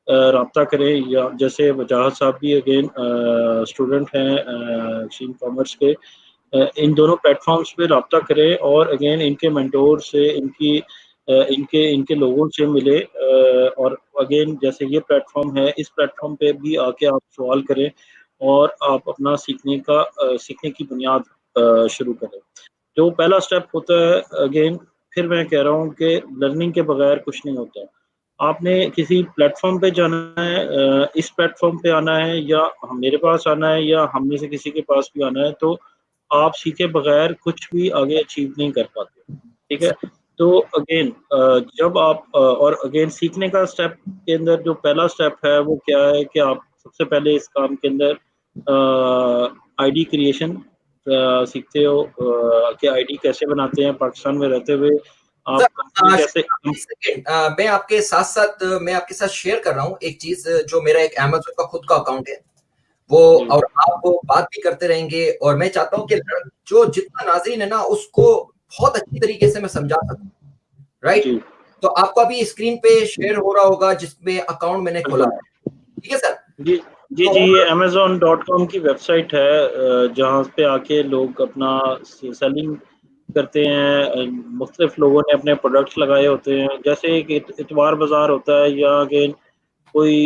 रब्ता करें। या जैसे वजाहत साहब भी अगेन स्टूडेंट हैं एक्सट्रीम कॉमर्स के, इन दोनों प्लेटफॉर्म्स पे रब्ता करें, और अगेन इनके मेंटोर से, इनके इनके लोगों से मिले। और अगेन जैसे ये प्लेटफॉर्म है, इस प्लेटफॉर्म पे भी आके आप सवाल करें और आप अपना सीखने की बुनियाद शुरू करें। जो पहला स्टेप होता है, अगेन फिर मैं कह रहा हूँ कि लर्निंग के बगैर कुछ नहीं होता। आपने किसी प्लेटफॉर्म पे जाना है, इस प्लेटफॉर्म पे आना है या मेरे पास आना है या हम में से किसी के पास भी आना है, तो आप सीखे बगैर कुछ भी आगे अचीव नहीं कर पाते, ठीक है। तो अगेन जब आप और अगेन सीखने का स्टेप के अंदर जो पहला स्टेप है वो क्या है कि आप सबसे पहले इस काम के अंदर आईडी क्रिएशन सीखते हो, कि आईडी कैसे बनाते हैं पाकिस्तान में रहते हुए, आप कंपनी कैसे। एक सेकंड, मैं आपके साथ मैं आपके साथ शेयर कर रहा हूँ एक चीज, जो मेरा एक अमेज़न का खुद का अकाउंट है वो, और आप वो बात भी करते रहेंगे, और मैं चाहता हूँ कि जो जितना नाज़रीन है ना उसको बहुत अच्छी तरीके से मैं समझा सकूँ, राइट? जी तो आपको अभी स्क्रीन पे शेयर हो रहा होगा जिसमें अकाउंट मैंने खोला बिल्कुल। है, ठीक है सर? जी जी जी, तो ये amazon.com की वेबसाइट है, जहाँ पे आके लोग अपना सेलिंग करते हैं। मुख्तलिफ लोगों ने अपने प्रोडक्ट्स लगाए होते हैं, जैसे एक इतवार बाजार होता है या अगेन कोई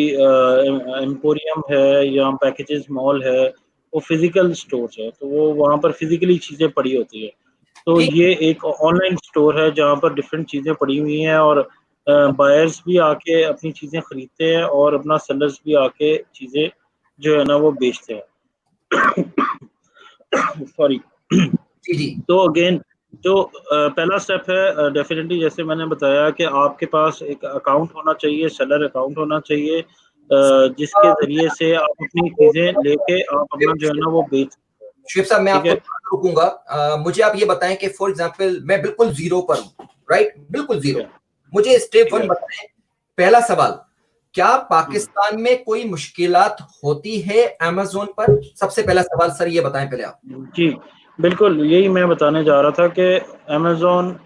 एम्पोरियम है या पैकेजेस मॉल है, वो फिजिकल स्टोर्स है, तो वो वहाँ पर फिजिकली चीज़ें पड़ी होती है। तो ठीक, ये एक ऑनलाइन स्टोर है जहाँ पर डिफरेंट चीज़ें पड़ी हुई हैं, और बायर्स भी आके अपनी चीज़ें खरीदते हैं और अपना सेलर्स भी आके चीज़ें जो है ना वो बेचते हैं। सॉरी। जी, जी। तो अगेन जो पहला स्टेप है, डेफिनेटली जैसे मैंने बताया कि आपके पास एक अकाउंट होना चाहिए, सेलर अकाउंट होना चाहिए, जिसके ज़रिए से आप अपनी चीज़ें लेके आप अपना जो है ना वो बेच सकते हैं, शुएब साहब, मैं ठीक आपको है? थोड़ा रुकूँगा। मुझे आप ये बताएँ कि फॉर एग्ज़ाम्पल मैं बिल्कुल ज़ीरो पर हूँ, राइट? बिल्कुल ठीक ज़ीरो। है, मुझे स्टेप ठीक 1 है। बताएँ। पहला सवाल, क्या हुँ। पाकिस्तान में कोई मुश्किलात होती है अमेज़न पर? सबसे पहला सवाल सर ये बताएँ पहले आप। जी, बिल्कुल, यही मैं बताने जा रहा था कि अमेज़न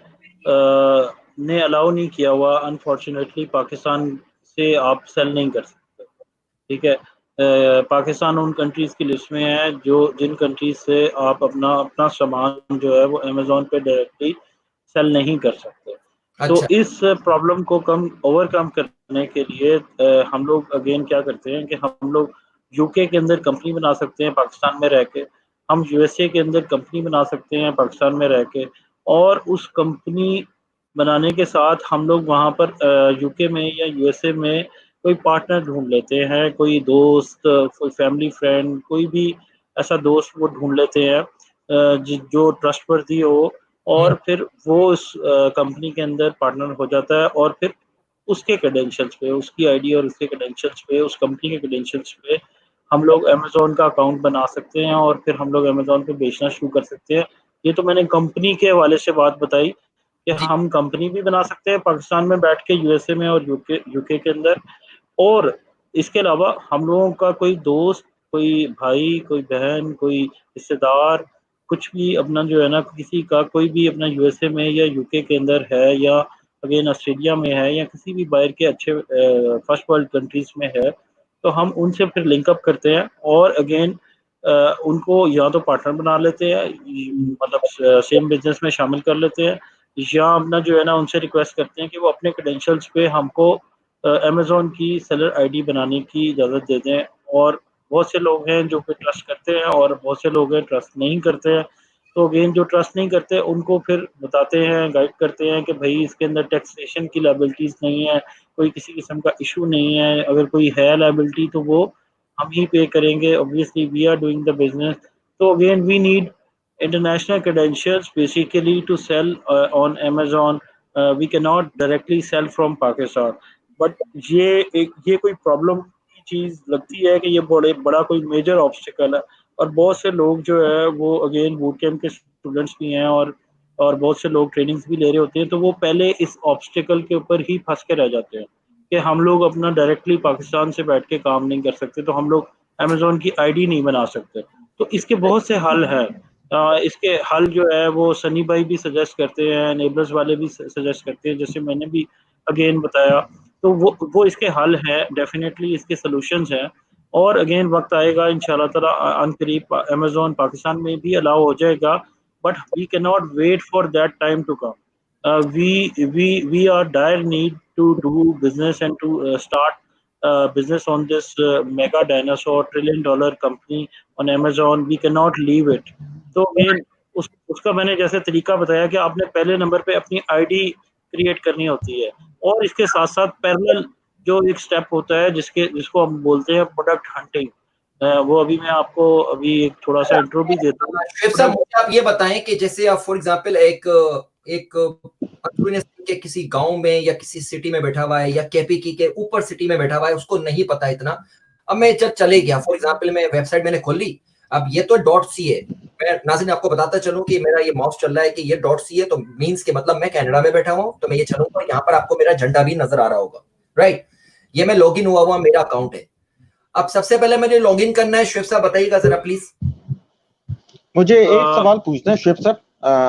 ने अलाउ नहीं किया हुआ, अनफॉर्च्यूनेटली पाकिस्तान से आप सेल नहीं कर सकते, ठीक है? पाकिस्तान उन कंट्रीज़ की लिस्ट में है जो जिन कंट्रीज़ से आप अपना अपना सामान जो है वो अमेज़न पे डायरेक्टली सेल नहीं कर सकते। तो अच्छा, इस प्रॉब्लम को ओवरकम करने के लिए हम लोग अगेन क्या करते हैं कि हम लोग यूके के अंदर कंपनी बना सकते हैं पाकिस्तान में रह के, हम यूएसए के अंदर कंपनी बना सकते हैं पाकिस्तान में रह के, और उस कंपनी बनाने के साथ हम लोग वहाँ पर यूके में या यूएसए में कोई पार्टनर ढूँढ लेते हैं, कोई दोस्त, कोई फैमिली फ्रेंड, कोई भी ऐसा दोस्त वो ढूँढ लेते हैं जो ट्रस्टवर्दी हो, हुँ, और फिर वो उस कंपनी के अंदर पार्टनर हो जाता है, और फिर उसके क्रेडेंशियल्स पे, उसकी आईडी और उसके क्रेडेंशियल्स पे, उस कंपनी के क्रेडेंशियल्स पे हम लोग अमेज़न का अकाउंट बना सकते हैं और फिर हम लोग अमेज़न पे बेचना शुरू कर सकते हैं। ये तो मैंने कंपनी के हवाले से बात बताई कि जी, हम कंपनी भी बना सकते हैं पाकिस्तान में बैठ के, यूएसए में और यूके यूके के अंदर, और इसके अलावा हम लोगों का कोई दोस्त, कोई भाई, कोई बहन, कोई रिश्तेदार, कुछ भी अपना जो है ना किसी का कोई भी अपना यूएसए में या यूके के अंदर है या अगेन ऑस्ट्रेलिया में है या किसी भी बाहर के अच्छे फर्स्ट वर्ल्ड कंट्रीज़ में है, तो हम उनसे फिर लिंक अप करते हैं और अगेन उनको या तो पार्टनर बना लेते हैं, मतलब सेम बिज़नेस में शामिल कर लेते हैं, या अपना जो है ना उनसे रिक्वेस्ट करते हैं कि वो अपने क्रेडेंशियल्स पे हमको अमेज़न की सेलर आईडी बनाने की इजाज़त दे दें। और बहुत से लोग हैं जो कि ट्रस्ट करते हैं और बहुत से लोग हैं ट्रस्ट नहीं करते हैं। तो अगेन जो ट्रस्ट नहीं करते उनको फिर बताते हैं, गाइड करते हैं कि भई इसके अंदर टैक्सेशन की लायबिलिटीज़ नहीं है, कोई किसी किस्म का इश्यू नहीं है, अगर कोई है लायबिलिटी तो वो हम ही पे करेंगे, obviously we are doing the business. तो again we need international credentials basically to sell on Amazon. We cannot directly sell from Pakistan. But ये कोई प्रॉब्लम की चीज़ लगती है कि ये बड़ा कोई मेजर ऑब्स्टिकल है, और बहुत से लोग जो है वो अगेन बूट कैंप के स्टूडेंट्स भी हैं, और बहुत से लोग ट्रेनिंग्स भी ले रहे होते हैं, तो वो पहले इस ऑब्स्टिकल के ऊपर ही फंस के रह जाते हैं कि हम लोग अपना डायरेक्टली पाकिस्तान से बैठ के काम नहीं कर सकते, तो हम लोग अमेज़न की आईडी नहीं बना सकते। तो इसके बहुत से हल हैं। इसके हल जो है वो सनी भाई भी सजेस्ट करते हैं, नेबर्स वाले भी सजेस्ट करते हैं, जैसे मैंने भी अगेन बताया। तो वो इसके हल हैं, डेफिनेटली इसके सॉल्यूशंस हैं, और अगेन वक्त आएगा इंशाल्लाह ताला अनकरीब अमेज़न पाकिस्तान में भी अलाउ हो जाएगा, but we can not wait for that time to come. We are dire need to do business and to start business on this mega dinosaur $1 trillion company on Amazon. We cannot leave it. So again, उसका मैंने जैसे तरीका बताया कि आपने पहले नंबर पे अपनी आईडी क्रिएट करनी होती है, और इसके साथ-साथ पैरेलल जो एक स्टेप होता है जिसको हम बोलते हैं प्रोडक्ट हंटिंग, वो अभी मैं आपको अभी एक थोड़ा-सा इंट्रो भी देता हूँ। शुएब साहब, मुझे आप ये बताएं कि जैसे आप फॉर एग्जांपल एक अंदरूनी के किसी गांव में या किसी सिटी में बैठा हुआ है, या केपीकी के ऊपर सिटी में बैठा हुआ है, उसको नहीं पता इतना। अब मैं जब चले गया, फॉर एग्जांपल मैं वेबसाइट मैंने खोली, अब ये तो .c है, मैं नाज़रीन आपको बताता चलूं कि मेरा ये माउस चल रहा है कि ये .c है, तो मींस के मतलब मैं कनाडा में बैठा हूं, तो मैं ये चलूंगा, यहाँ पर आपको मेरा झंडा भी नजर आ रहा होगा, राइट। ये मैं लॉगिन हुआ मेरा अकाउंट है। अब सबसे पहले मुझे लॉगिन करना है, शुएब साहब बताइएगा जरा प्लीज। मुझे एक सवाल पूछना है Shoaib sir,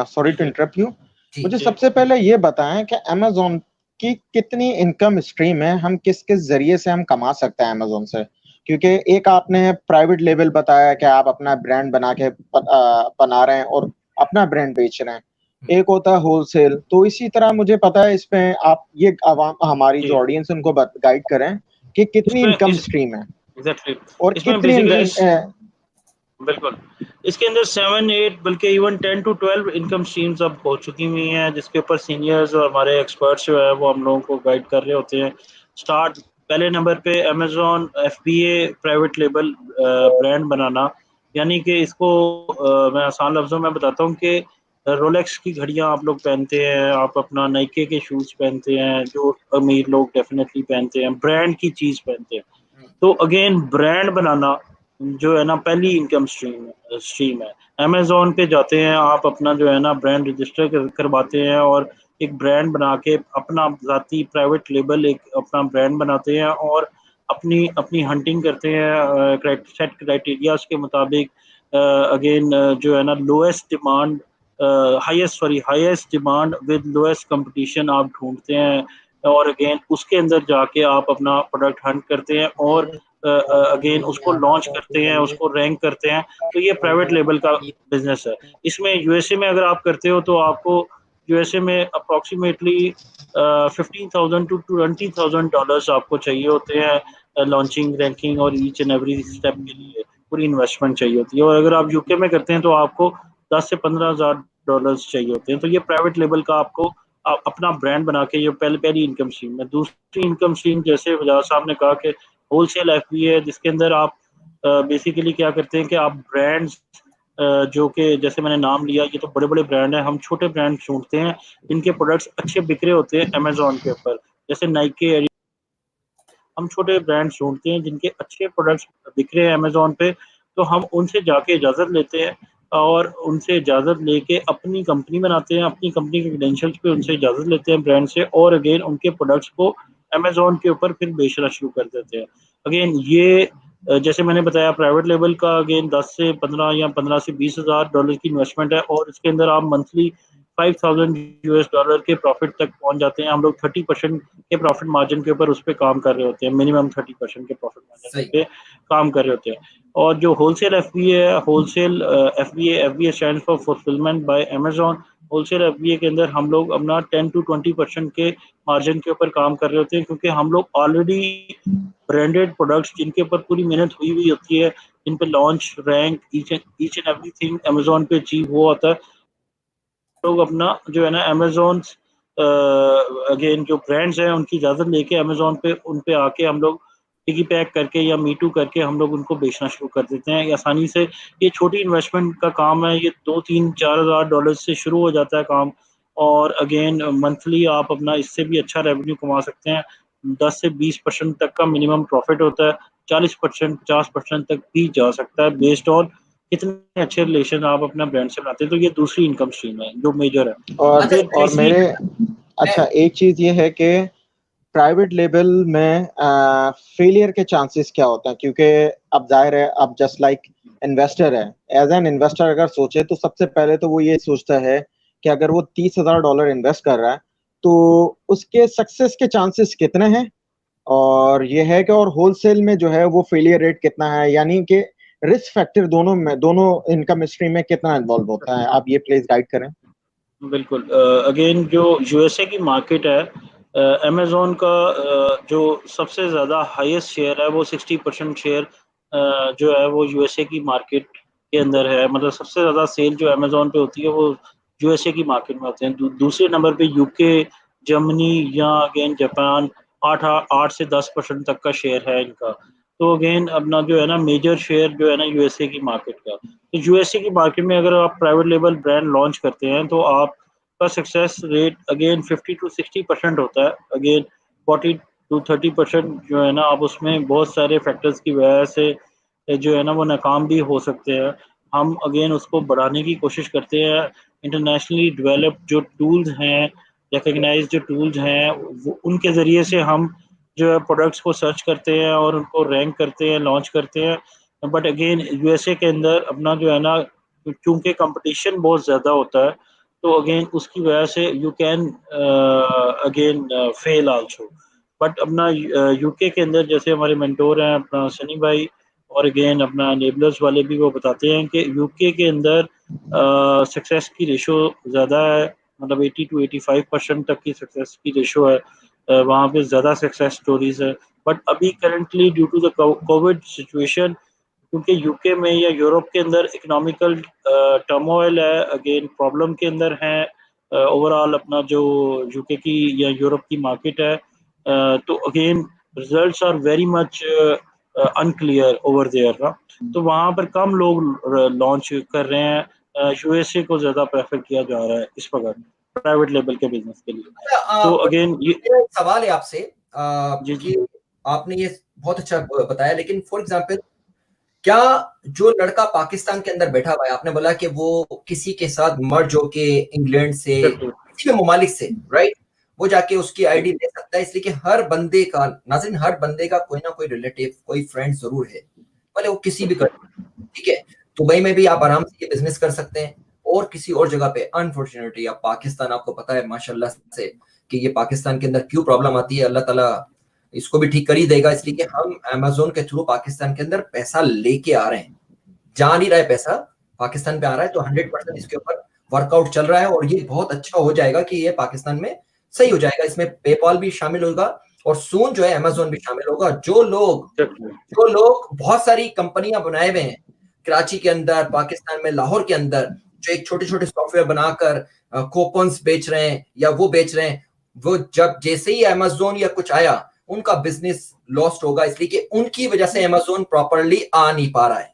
sorry to interrupt you. मुझे सबसे पहले ये बताएं कि अमेज़न की कितनी इनकम स्ट्रीम है, हम किस किस जरिए से हम कमा सकते हैं अमेज़न से? क्योंकि एक आपने प्राइवेट लेवल बताया कि आप अपना ब्रांड बना के बना रहे हैं और अपना ब्रांड बेच रहे हैं, एक होता है होलसेल। तो इसी तरह मुझे पता है, इसमें आप ये हमारी जो ऑडियंस है उनको गाइड करें कि कितनी इनकम स्ट्रीम है एग्जैक्टली और इसमें कितनी बिल्कुल इसके अंदर 7-8 बल्कि इवन 10 to 12 इनकम स्ट्रीम्स अब हो चुकी हुई हैं, जिसके ऊपर सीनियर्स और हमारे एक्सपर्ट्स जो है वो हम लोगों को गाइड कर रहे होते हैं। स्टार्ट पहले नंबर पे Amazon FBA private label brand बनाना, यानी कि इसको मैं आसान लफ्ज़ों में बताता हूँ कि रोलेक्स की घड़ियाँ आप लोग पहनते हैं, आप अपना नाइके के शूज़ पहनते हैं, जो अमीर लोग डेफिनेटली पहनते हैं, ब्रांड की चीज़ पहनते हैं। तो अगेन ब्रांड बनाना जो है ना पहली इनकम स्ट्रीम है। अमेज़न पे जाते हैं, आप अपना जो है ना ब्रांड रजिस्टर करवाते हैं और एक ब्रांड बना के अपना ज़ाती प्राइवेट लेबल एक अपना ब्रांड बनाते हैं और अपनी अपनी हंटिंग करते हैं सेट क्राइटेरियाज के मुताबिक। अगेन जो है ना lowest demand highest demand with lowest competition आप ढूंढते हैं, और अगेन उसके अंदर जाके आप अपना प्रोडक्ट हंट करते हैं और अगेन उसको लॉन्च करते हैं, उसको रैंक करते हैं। तो ये प्राइवेट लेबल का बिजनेस है। इसमें यूएसए में अगर आप करते हो तो आपको यूएसए में अप्रॉक्सीमेटली 15,000 to $20,000 आपको चाहिए होते हैं लॉन्चिंग, रैंकिंग और ईच एंड एवरी स्टेप के लिए पूरी इन्वेस्टमेंट चाहिए होती है। और अगर आप यूके में करते हैं तो आपको 10 से $15,000 चाहिए होते हैं। तो ये प्राइवेट लेबल का आपको अपना ब्रांड बना के ये पहली इनकम स्ट्रीम है। दूसरी इनकम स्ट्रीम जैसे वजाद साहब ने कहा कि होलसेल FBA है, जिसके अंदर आप बेसिकली क्या करते हैं कि आप ब्रांड्स जो कि जैसे मैंने नाम लिया, ये तो बड़े बड़े ब्रांड हैं, हम छोटे ब्रांड ढूंढते हैं जिनके प्रोडक्ट्स अच्छे बिक रहे होते हैं अमेज़न के ऊपर, जैसे नाइके। हम छोटे ब्रांड ढूंढते हैं जिनके अच्छे प्रोडक्ट्स बिक रहे हैं अमेज़न पे, तो हम उनसे जाके इजाज़त लेते हैं और उनसे इजाज़त लेके अपनी कंपनी बनाते हैं, अपनी कंपनी के क्रेडेंशियल्स पे उनसे इजाज़त लेते हैं ब्रांड से, और अगेन उनके प्रोडक्ट्स को अमेज़न के ऊपर फिर बेचना शुरू कर देते हैं। अगेन ये जैसे मैंने बताया प्राइवेट लेवल का अगेन 10 से 15 या 15 से $20,000 की इन्वेस्टमेंट है, और इसके अंदर आप मंथली $5,000 के प्रॉफिट तक पहुंच जाते हैं। हम लोग 30% के प्रॉफिट मार्जिन के ऊपर उस पर काम कर रहे होते हैं, मिनिमम 30% के प्रॉफिट मार्जिन पे काम कर रहे होते हैं। और जो होलसेल FBA है, wholesale FBA stand for fulfilment bye Amazon. Wholesale FBA के अंदर हम लोग अपना 10 to 20% के मार्जिन के ऊपर काम कर रहे होते हैं, क्योंकि हम लोग ऑलरेडी ब्रांडेड प्रोडक्ट्स जिनके ऊपर पूरी मेहनत हुई हुई होती है, जिन पे launch, rank, each and everything Amazon पे अचीव हुआ होता है, लोग अपना जो है ना अमेज़न अगेन जो ब्रांड्स हैं उनकी इजाज़त लेके अमेज़न पे उन पे आके हम लोग पिगी पैक करके या मीटू करके हम लोग उनको बेचना शुरू कर देते हैं आसानी से। ये छोटी इन्वेस्टमेंट का काम है, ये 2-3-4 हज़ार डॉलर से शुरू हो जाता है काम, और अगेन मंथली आप अपना इससे भी अच्छा रेवेन्यू कमा सकते हैं। 10 से 20% तक का मिनिमम प्रॉफिट होता है, 40% 50% तक भी जा सकता है बेस्ड ऑन कितने अच्छे रिलेशन आप अपना ब्रांड से बनाते हैं। तो ये दूसरी इनकम स्ट्रीम है जो मेजर है। और मेरे अच्छा एक चीज ये है कि प्राइवेट लेवल में फेलियर के चांसेस क्या होते हैं? क्योंकि अब जाहिर है, अब जस्ट लाइक इन्वेस्टर है, एज एन इन्वेस्टर अगर सोचे तो सबसे पहले तो वो ये सोचता है कि अगर वो $30,000 इन्वेस्ट कर रहा है तो उसके सक्सेस के चांसेस कितने हैं, और ये है कि और होलसेल में जो है वो फेलियर रेट कितना है, यानी कि रिस्क फैक्टर दोनों में, दोनों इनकम स्ट्रीम में कितना इन्वॉल्व होता है? आप ये प्लीज गाइड करें। बिल्कुल अगेन जो यूएसए की मार्केट है, अमेज़न का जो सबसे ज़्यादा हाईएस्ट शेयर है वो 60% शेयर जो है वो यूएसए की मार्केट के अंदर है, मतलब सबसे ज़्यादा सेल जो अमेज़न पे होती है वो यूएसए की मार्केट में होते हैं। दूसरे नंबर पे यूके, जर्मनी या अगेन जापान 8 से 10% तक का शेयर है इनका। तो अगेन अपना जो है ना मेजर शेयर जो है ना यूएसए की मार्केट का। तो यूएसए की मार्केट में अगर आप प्राइवेट लेबल ब्रांड लॉन्च करते हैं तो आपका सक्सेस रेट अगेन 50 to 60% होता है। अगेन 40 to 30% जो है ना आप उसमें बहुत सारे फैक्टर्स की वजह से जो है ना वो नाकाम भी हो सकते हैं। हम अगेन उसको बढ़ाने की कोशिश करते हैं। इंटरनेशनली डेवलप्ड जो टूल्स हैं, रिकग्नाइज्ड जो टूल्स हैं, वो उनके ज़रिए से हम जो है प्रोडक्ट्स को सर्च करते हैं और उनको रैंक करते हैं, लॉन्च करते हैं। बट अगेन यूएसए के अंदर अपना जो है ना क्योंकि कंपटीशन बहुत ज़्यादा होता है, तो अगेन उसकी वजह से you can again fail also. But अपना यूके के अंदर जैसे हमारे मेंटोर हैं अपना सनी भाई और अगेन अपना एनेबलर्स वाले भी वो बताते हैं कि यूके के अंदर सक्सेस की रेशो ज़्यादा है, मतलब 80 to 85% तक की सक्सेस की रेशो है। वहाँ पे ज़्यादा सक्सेस स्टोरीज है। बट अभी currently due to the covid situation, क्योंकि यूके में या यूरोप के अंदर इकोनॉमिकल टर्मोइल है, अगेन प्रॉब्लम के अंदर है ओवरऑल अपना जो यूके की या यूरोप की मार्केट है, तो again results are very much unclear over there ना। तो वहाँ पर कम लोग लॉन्च कर रहे हैं। यूएसए को ज़्यादा प्रेफर किया जा रहा है इस वक्त प्राइवेट लेवल के बिजनेस के लिए। अच्छा, तो अगेन ये मेरा एक सवाल है आपसे जी कि आपने ये बहुत अच्छा बताया, लेकिन फॉर एग्जांपल क्या जो लड़का पाकिस्तान के अंदर बैठा हुआ है, आपने बोला कि वो किसी के साथ मर्ज होके इंग्लैंड से किसी भी ममालिक से, राइट, वो जाके उसकी आईडी ले सकता है, इसलिए कि हर बंदे का, नाज़रीन, हर बंदे का कोई ना कोई रिलेटिव, कोई फ्रेंड जरूर है, भले वो किसी भी कंट्री, ठीक है। दुबई में भी आप आराम से ये बिजनेस कर सकते हैं और किसी और जगह पे। अनफॉर्चुनेटली अब पाकिस्तान, आपको पता है माशाल्लाह से कि ये पाकिस्तान के अंदर क्यों प्रॉब्लम आती है, अल्लाह ताला इसको भी ठीक कर ही देगा, इसलिए कि हम अमेज़न के थ्रू पाकिस्तान के अंदर पैसा लेके आ रहे हैं। जा नहीं रहा है पैसा, पाकिस्तान पे आ रहा है, तो 100% इसके ऊपर वर्कआउट चल रहा है और ये बहुत अच्छा हो जाएगा कि ये पाकिस्तान में सही हो जाएगा। इसमें पेपाल भी शामिल होगा और सून जो है अमेज़न भी शामिल होगा। जो लोग बहुत सारी कंपनियां बनाए हुए हैं कराची के अंदर, पाकिस्तान में, लाहौर के अंदर, जो एक छोटे-छोटे सॉफ्टवेयर बनाकर कूपन्स बेच रहे हैं या वो बेच रहे हैं, वो जब जैसे ही अमेज़न या कुछ आया, उनका बिजनेस लॉस्ट होगा, इसलिए कि उनकी वजह से अमेज़न प्रॉपर्ली आ नहीं पा रहा है।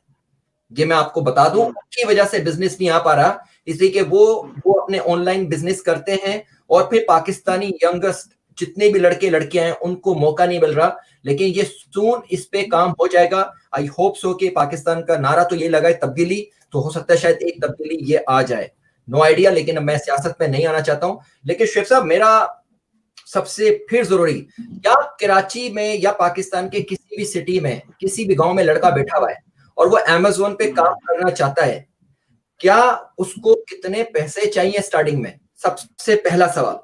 ये मैं आपको बता दूं, उनकी वजह से बिजनेस नहीं आ पा रहा, इसलिए कि वो अपने ऑनलाइन बिजनेस करते हैं और फिर पाकिस्तानी यंगेस्ट जितने भी लड़के लड़कियां हैं उनको मौका नहीं मिल रहा। लेकिन ये सून इस पे काम हो जाएगा। आई होप सो कि पाकिस्तान का नारा तो ये लगा है तब्दीली, तो हो सकता है शायद एक तब्दीली ये आ जाए, नो आइडिया। लेकिन मैं सियासत में नहीं आना चाहता हूं। लेकिन शेख साहब, मेरा सबसे फिर जरूरी, क्या कराची में या पाकिस्तान के किसी भी सिटी में, किसी भी गांव में लड़का बैठा हुआ है और वो अमेज़न पे काम करना चाहता है, क्या उसको कितने पैसे चाहिए स्टार्टिंग में? सबसे पहला सवाल,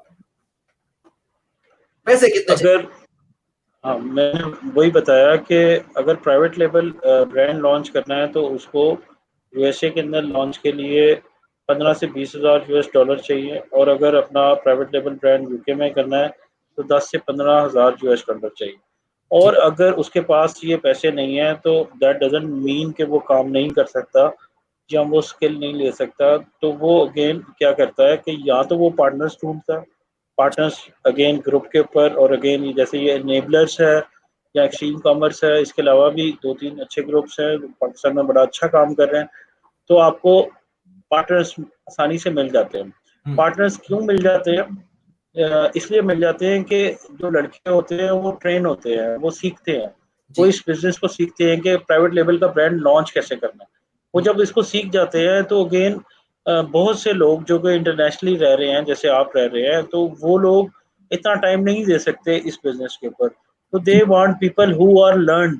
पैसे कितने चाहिए? अगर हाँ, मैंने वही बताया कि अगर प्राइवेट लेवल ब्रांड लॉन्च करना है तो उसको यूएसए के अंदर लॉन्च के लिए 15 से 20,000 यूएस डॉलर चाहिए, और अगर अपना प्राइवेट लेवल ब्रांड यूके में करना है तो 10 से 15,000 यूएस डॉलर चाहिए। ठीक और अगर उसके पास ये पैसे नहीं है तो दैट डजंट मीन कि वो काम नहीं कर सकता या वो स्किल नहीं ले सकता। तो वो अगेन क्या करता है कि या तो वो पार्टनर्स ढूंढता है, पार्टनर्स अगेन ग्रुप के ऊपर, और अगेन जैसे ये एनेबलर्स है या एक्सट्रीम कॉमर्स है, इसके अलावा भी 2-3 अच्छे ग्रुप्स हैं जो पाकिस्तान में बड़ा अच्छा काम कर रहे हैं। तो आपको पार्टनर्स आसानी से मिल जाते हैं। पार्टनर्स क्यों मिल जाते हैं? इसलिए मिल जाते हैं कि जो लड़के होते हैं वो ट्रेन होते हैं, वो सीखते हैं, वो इस बिजनेस को सीखते हैं कि प्राइवेट लेवल का ब्रांड लॉन्च कैसे करना है। वो जब इसको सीख जाते हैं तो अगेन बहुत से लोग जो कि इंटरनेशनली रह रहे हैं, जैसे आप रह रहे हैं, तो वो लोग इतना टाइम नहीं दे सकते इस बिजनेस के ऊपर, तो they want people who are learn.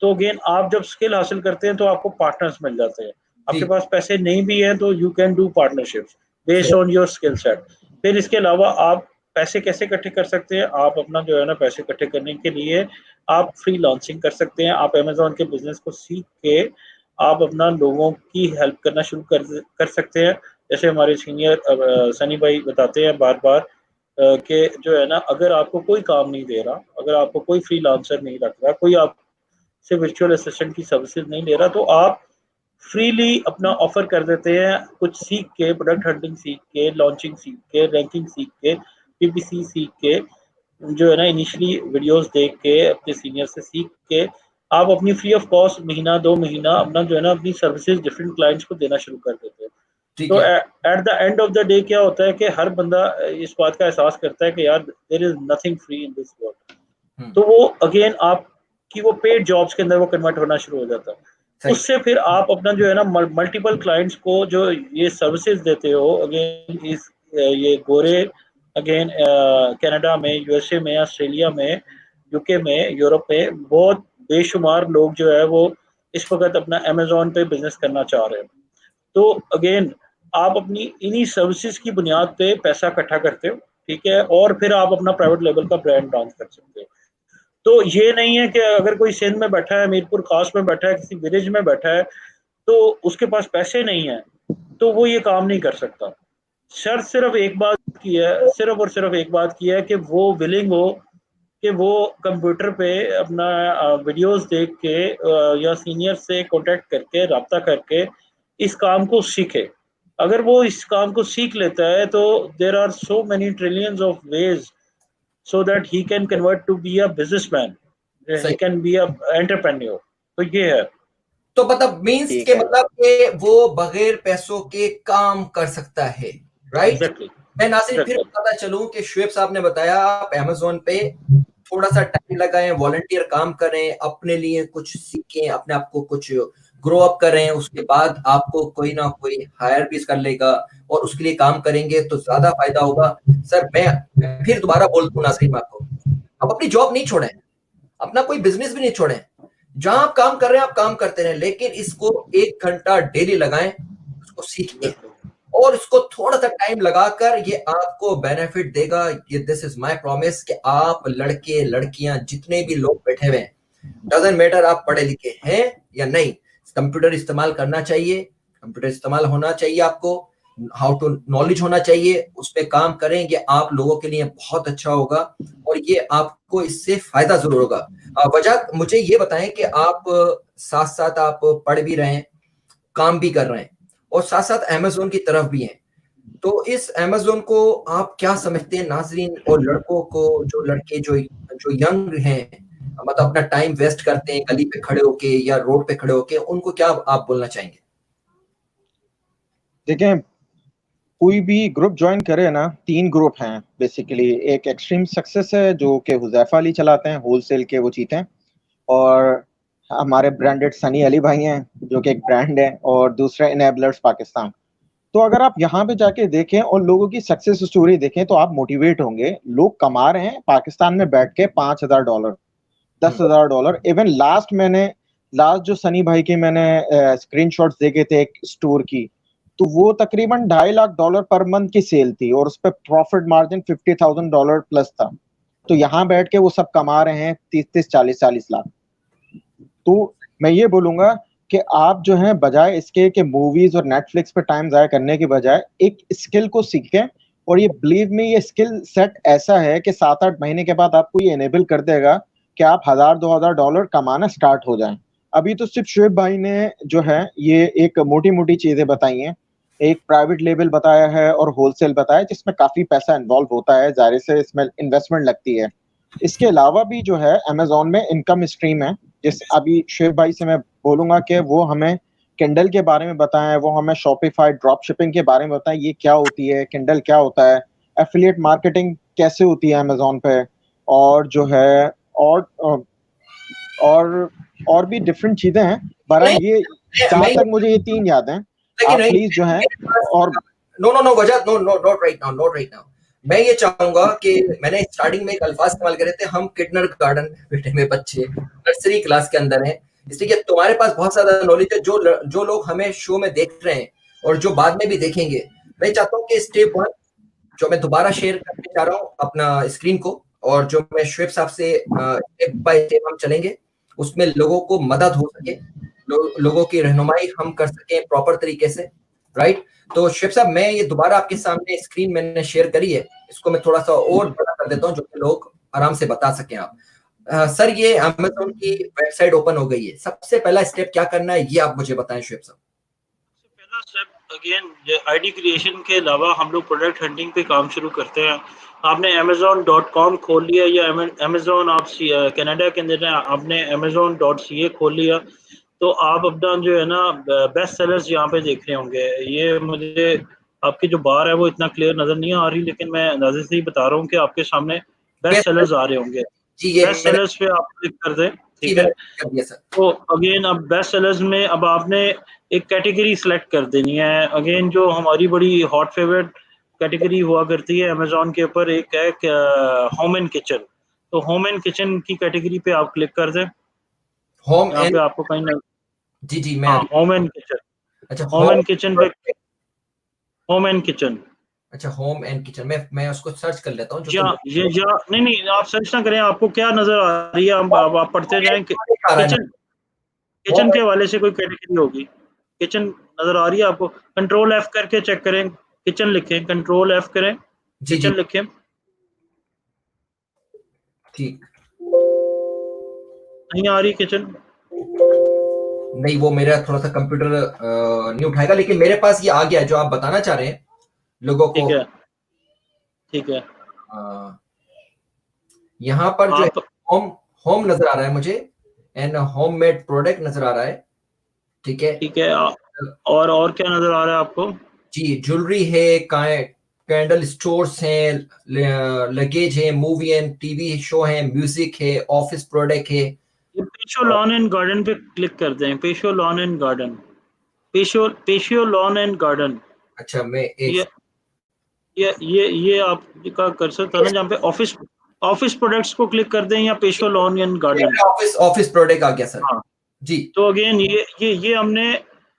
तो अगेन आप जब स्किल हासिल करते हैं तो आपको पार्टनर्स मिल जाते हैं। आपके पास पैसे नहीं भी हैं तो you can do partnerships based on your skill set. फिर इसके अलावा आप पैसे कैसे इकट्ठे कर सकते हैं? आप अपना जो है ना पैसे इकट्ठे करने के लिए आप फ्री लॉन्चिंग कर सकते हैं। आप अमेज़न के बिजनेस को सीख के आप अपना लोगों की हेल्प करना शुरू कर सकते हैं। जैसे हमारे सीनियर सनी भाई बताते हैं बार-बार कि जो है ना, अगर आपको कोई काम नहीं दे रहा, अगर आपको कोई फ्रीलांसर नहीं रख रहा, कोई आपसे वर्चुअल असिस्टेंट की सर्विसेज नहीं ले रहा, तो आप फ्रीली अपना ऑफर कर देते हैं, कुछ सीख के, प्रोडक्ट हंटिंग सीख के, लॉन्चिंग सीख के, रैंकिंग सीख के, पीपीसी सीख के, जो है ना इनिशियली वीडियोस देख के अपने सीनियर से सीख के आप अपनी फ्री ऑफ कॉस्ट महीना 2 महीना अपना जो है ना अपनी सर्विसेज डिफरेंट क्लाइंट्स को देना शुरू कर देते हैं। ठीक तो है। At the end of the day क्या होता है कि हर बंदा इस बात का एहसास करता है कि यार there is nothing free in this world. तो वो अगेन आपकी वो पेड जॉब्स के अंदर वो कन्वर्ट होना शुरू हो जाता है। सही। उससे फिर आप अपना जो है ना मल्टीपल क्लाइंट्स को जो ये सर्विसेज देते हो, अगेन इस ये गोरे अगेन कनाडा में, यूएसए में, ऑस्ट्रेलिया में, यूके में, यूरोप में बहुत बेशुमार लोग जो है वो इस वक्त अपना अमेजोन पे बिजनेस करना चाह रहे हैं। तो अगेन आप अपनी इन्हीं सर्विसेज की बुनियाद पे पैसा इकट्ठा करते हो, ठीक है, और फिर आप अपना प्राइवेट लेवल का ब्रांड लॉन्च कर सकते हो। तो ये नहीं है कि अगर कोई सिंध में बैठा है, मीरपुर खास में बैठा है, किसी विलेज में बैठा है, तो उसके पास पैसे नहीं है तो वो ये काम नहीं कर सकता। शर्त सिर्फ एक बात की है, सिर्फ और सिर्फ एक बात की है कि वो विलिंग हो कि वो कंप्यूटर पे अपना वीडियोस देख के या सीनियर से कांटेक्ट करके राब्ता करके इस काम को सीखे। अगर वो इस काम को सीख लेता है तो there are so many trillions of ways so that he can convert to be a businessman, he सही। can be a entrepreneur। तो ये है। तो मतलब मीन्स ठीक के है। मतलब कि वो बगैर पैसों के काम कर सकता है, राइट? एग्जैक्टली मैं नासिर फिर एग्जैक्टली बताता चलूं कि शुएब साहब ने बताया आप अमेजोन पे थोड़ा सा टाइम लगाएं, वॉलंटियर काम करें, अपने लिए कुछ सीखें, अपने आप को कुछ ग्रो अप करें, उसके बाद आपको कोई ना कोई हायर भी कर लेगा और उसके लिए काम करेंगे तो ज्यादा फायदा होगा। सर मैं फिर दोबारा बोल दूं नासिर आपको, आप अपनी जॉब नहीं छोड़ें, अपना कोई बिजनेस भी नहीं छोड़ें, जहां आप काम कर रहे हैं आप काम करते रहें, लेकिन इसको 1 घंटा डेली लगाएं, उसको सीखिए और इसको थोड़ा सा टाइम लगाकर ये आपको बेनिफिट देगा। ये दिस इज माय प्रॉमिस कि आप लड़के लड़कियां जितने भी लोग बैठे हुए हैं, डजंट मैटर आप पढ़े लिखे हैं या नहीं, कंप्यूटर इस्तेमाल करना चाहिए, कंप्यूटर इस्तेमाल होना चाहिए, आपको हाउ टू नॉलेज होना चाहिए, उस पर काम करें, ये आप लोगों के लिए बहुत अच्छा होगा और ये आपको इससे फायदा जरूर होगा। वजह मुझे ये बताएं कि आप साथ साथ आप पढ़ भी रहे हैं, काम भी कर रहे हैं और साथ साथ अमेज़न की तरफ भी हैं, तो इस अमेज़न को आप क्या समझते हैं नाज़रीन और लड़कों को, जो लड़के जो जो यंग हैं, मतलब अपना टाइम वेस्ट करते हैं गली पे खड़े होके या रोड पे खड़े होके, उनको क्या आप बोलना चाहेंगे? देखें, कोई भी ग्रुप ज्वाइन करे ना, 3 ग्रुप हैं बेसिकली। एक एक्सट्रीम सक्सेस है जो कि हुज़ैफा अली चलाते हैं, होलसेल के वो चीते हैं, और हमारे ब्रांडेड सनी अली भाई हैं जो कि एक ब्रांड है, और दूसरा इनेबलर्स पाकिस्तान। तो अगर आप यहाँ पे जाके देखें और लोगों की सक्सेस स्टोरी देखें तो आप मोटिवेट होंगे। लोग कमा रहे हैं पाकिस्तान में बैठ के $5,000, $10,000। इवन लास्ट जो सनी भाई की मैंने स्क्रीनशॉट्स देखे थे एक स्टोर की, तो वो तकरीबन $2.5 लाख पर मंथ की सेल थी और उस पर प्रॉफिट मार्जिन $50,000 प्लस था। तो यहाँ बैठ के वो सब कमा रहे हैं 30-30, 40-40 लाख। तो मैं ये बोलूंगा कि आप जो है बजाय इसके कि मूवीज और नेटफ्लिक्स पे टाइम जाया करने के बजाय एक स्किल को सीखें, और ये बिलीव में ये स्किल सेट ऐसा है कि 7-8 महीने के बाद आपको ये एनेबल कर देगा कि आप $1,000-2,000 कमाना स्टार्ट हो जाएं। अभी तो सिर्फ शुएब भाई ने जो है ये एक मोटी मोटी चीजें बताई हैं, एक प्राइवेट लेबल बताया है और होलसेल बताया, जिसमें काफी पैसा इन्वॉल्व होता है, जाहिर से इसमें इन्वेस्टमेंट लगती है। इसके अलावा भी जो है अमेजोन में इनकम स्ट्रीम है, जिस अभी शुएब भाई से मैं बोलूंगा कि वो हमें किंडल के बारे में बताएं, वो हमें शॉपिफाई ड्रॉप शिपिंग के बारे में बताएं, ये क्या होती है, किंडल क्या होता है, एफिलिएट मार्केटिंग कैसे होती है अमेजोन पे, और जो है और भी डिफरेंट चीजें हैं। बहरहाल ये जहां तक मुझे ये 3 याद हैं, आप प्लीज जो है। और नो वजह no no not right now. मैं ये चाहूंगा कि मैंने स्टार्टिंग में एक अल्फाज इस्तेमाल करे थे, हम किडनर गार्डन बेटे में बच्चे नर्सरी क्लास के अंदर हैं, इसलिए कि तुम्हारे पास बहुत ज्यादा नॉलेज है। जो लोग हमें शो में देख रहे हैं और जो बाद में भी देखेंगे, मैं चाहता हूँ कि स्टेप 1 जो मैं दोबारा शेयर करने जा रहा हूँ अपना स्क्रीन को, और जो मैं शुएब साहब से स्टेप बाय स्टेप हम चलेंगे, उसमें लोगों को मदद हो सके, लोगों की रहनुमाई हम कर सकें प्रॉपर तरीके से, राइट? तो शुएब साहब, मैं ये दोबारा आपके सामने स्क्रीन मैंने शेयर करी है, इसको मैं थोड़ा सा और बड़ा कर देता हूँ जो कि लोग आराम से बता सकें आप। सर ये अमेज़न की वेबसाइट ओपन हो गई है, सबसे पहला स्टेप क्या करना है ये आप मुझे बताएं शुएब साहब। स्टेप अगेन आईडी क्रिएशन के अलावा हम लोग प्रोडक्ट हंटिंग पे काम शुरू करते हैं। आपने amazon.com खोल लिया या अमेजोन आप कनाडा के अंदर आपने amazon.ca खोल लिया, तो आप अपना जो है ना बेस्ट सेलर्स यहाँ पे देख रहे होंगे। ये मुझे आपकी जो बार है वो इतना क्लियर नजर नहीं आ रही, लेकिन मैं अंदाजे से ही बता रहा हूँ कि आपके सामने बेस्ट सेलर्स आ रहे होंगे। जी ये बेस्ट सेलर्स पे आप क्लिक कर दें, जी ठीक है। मैंने कर दिया सर। तो अगेन अब बेस्ट सेलर्स में अब आपने एक कैटेगरी सिलेक्ट कर देनी है। अगेन जो हमारी बड़ी हॉट फेवरेट कैटेगरी हुआ करती है अमेजोन के ऊपर, एक है होम एंड किचन। तो होम एंड किचन की कैटेगरी पे आप क्लिक कर दें। होम यहाँ एंड पे आपको कहीं ना, जी जी मैं हाँ होम एंड किचन, अच्छा होम एंड किचन पे, होम एंड किचन अच्छा होम एंड किचन मैं उसको सर्च कर लेता हूँ जो या तो ये या नहीं नहीं आप सर्च ना करें, आपको क्या नजर आ रही है आप पढ़ते जाएं। आ रहा है ना किचन, किचन के हवाले से कोई कैटेगरी होगी, किचन नजर आ रही है आपको? कंट्रोल एफ करके चेक करें, किचन लिखें, कंट्रोल एफ करें, जी जी किचन लिखें। ठीक नहीं आ रही किचन? नहीं वो मेरा थोड़ा सा कंप्यूटर नहीं उठाएगा, लेकिन मेरे पास ये आ गया है जो आप बताना चाह रहे हैं लोगों को। ठीक है, ठीक है। अ, यहाँ पर जो है आप होम होम नजर आ रहा है मुझे एंड होम मेड प्रोडक्ट नजर आ रहा है। ठीक है ठीक है और क्या नजर आ रहा है आपको? जी, ज्वेलरी है, कैंडल स्टोर्स हैं, लगेज है, मूवी एंड टीवी शो है, म्यूजिक है, ऑफिस प्रोडक्ट है। ये पेशो लॉन एंड गार्डन पे क्लिक कर दें, patio lawn and garden, patio lawn and garden. अच्छा मैं एक ये ये आपका कर्सर था ना जहाँ पे ऑफिस ऑफिस प्रोडक्ट्स को क्लिक कर दें या patio lawn and garden. Office office product आ गया सर। हाँ, जी तो अगेन ये हमने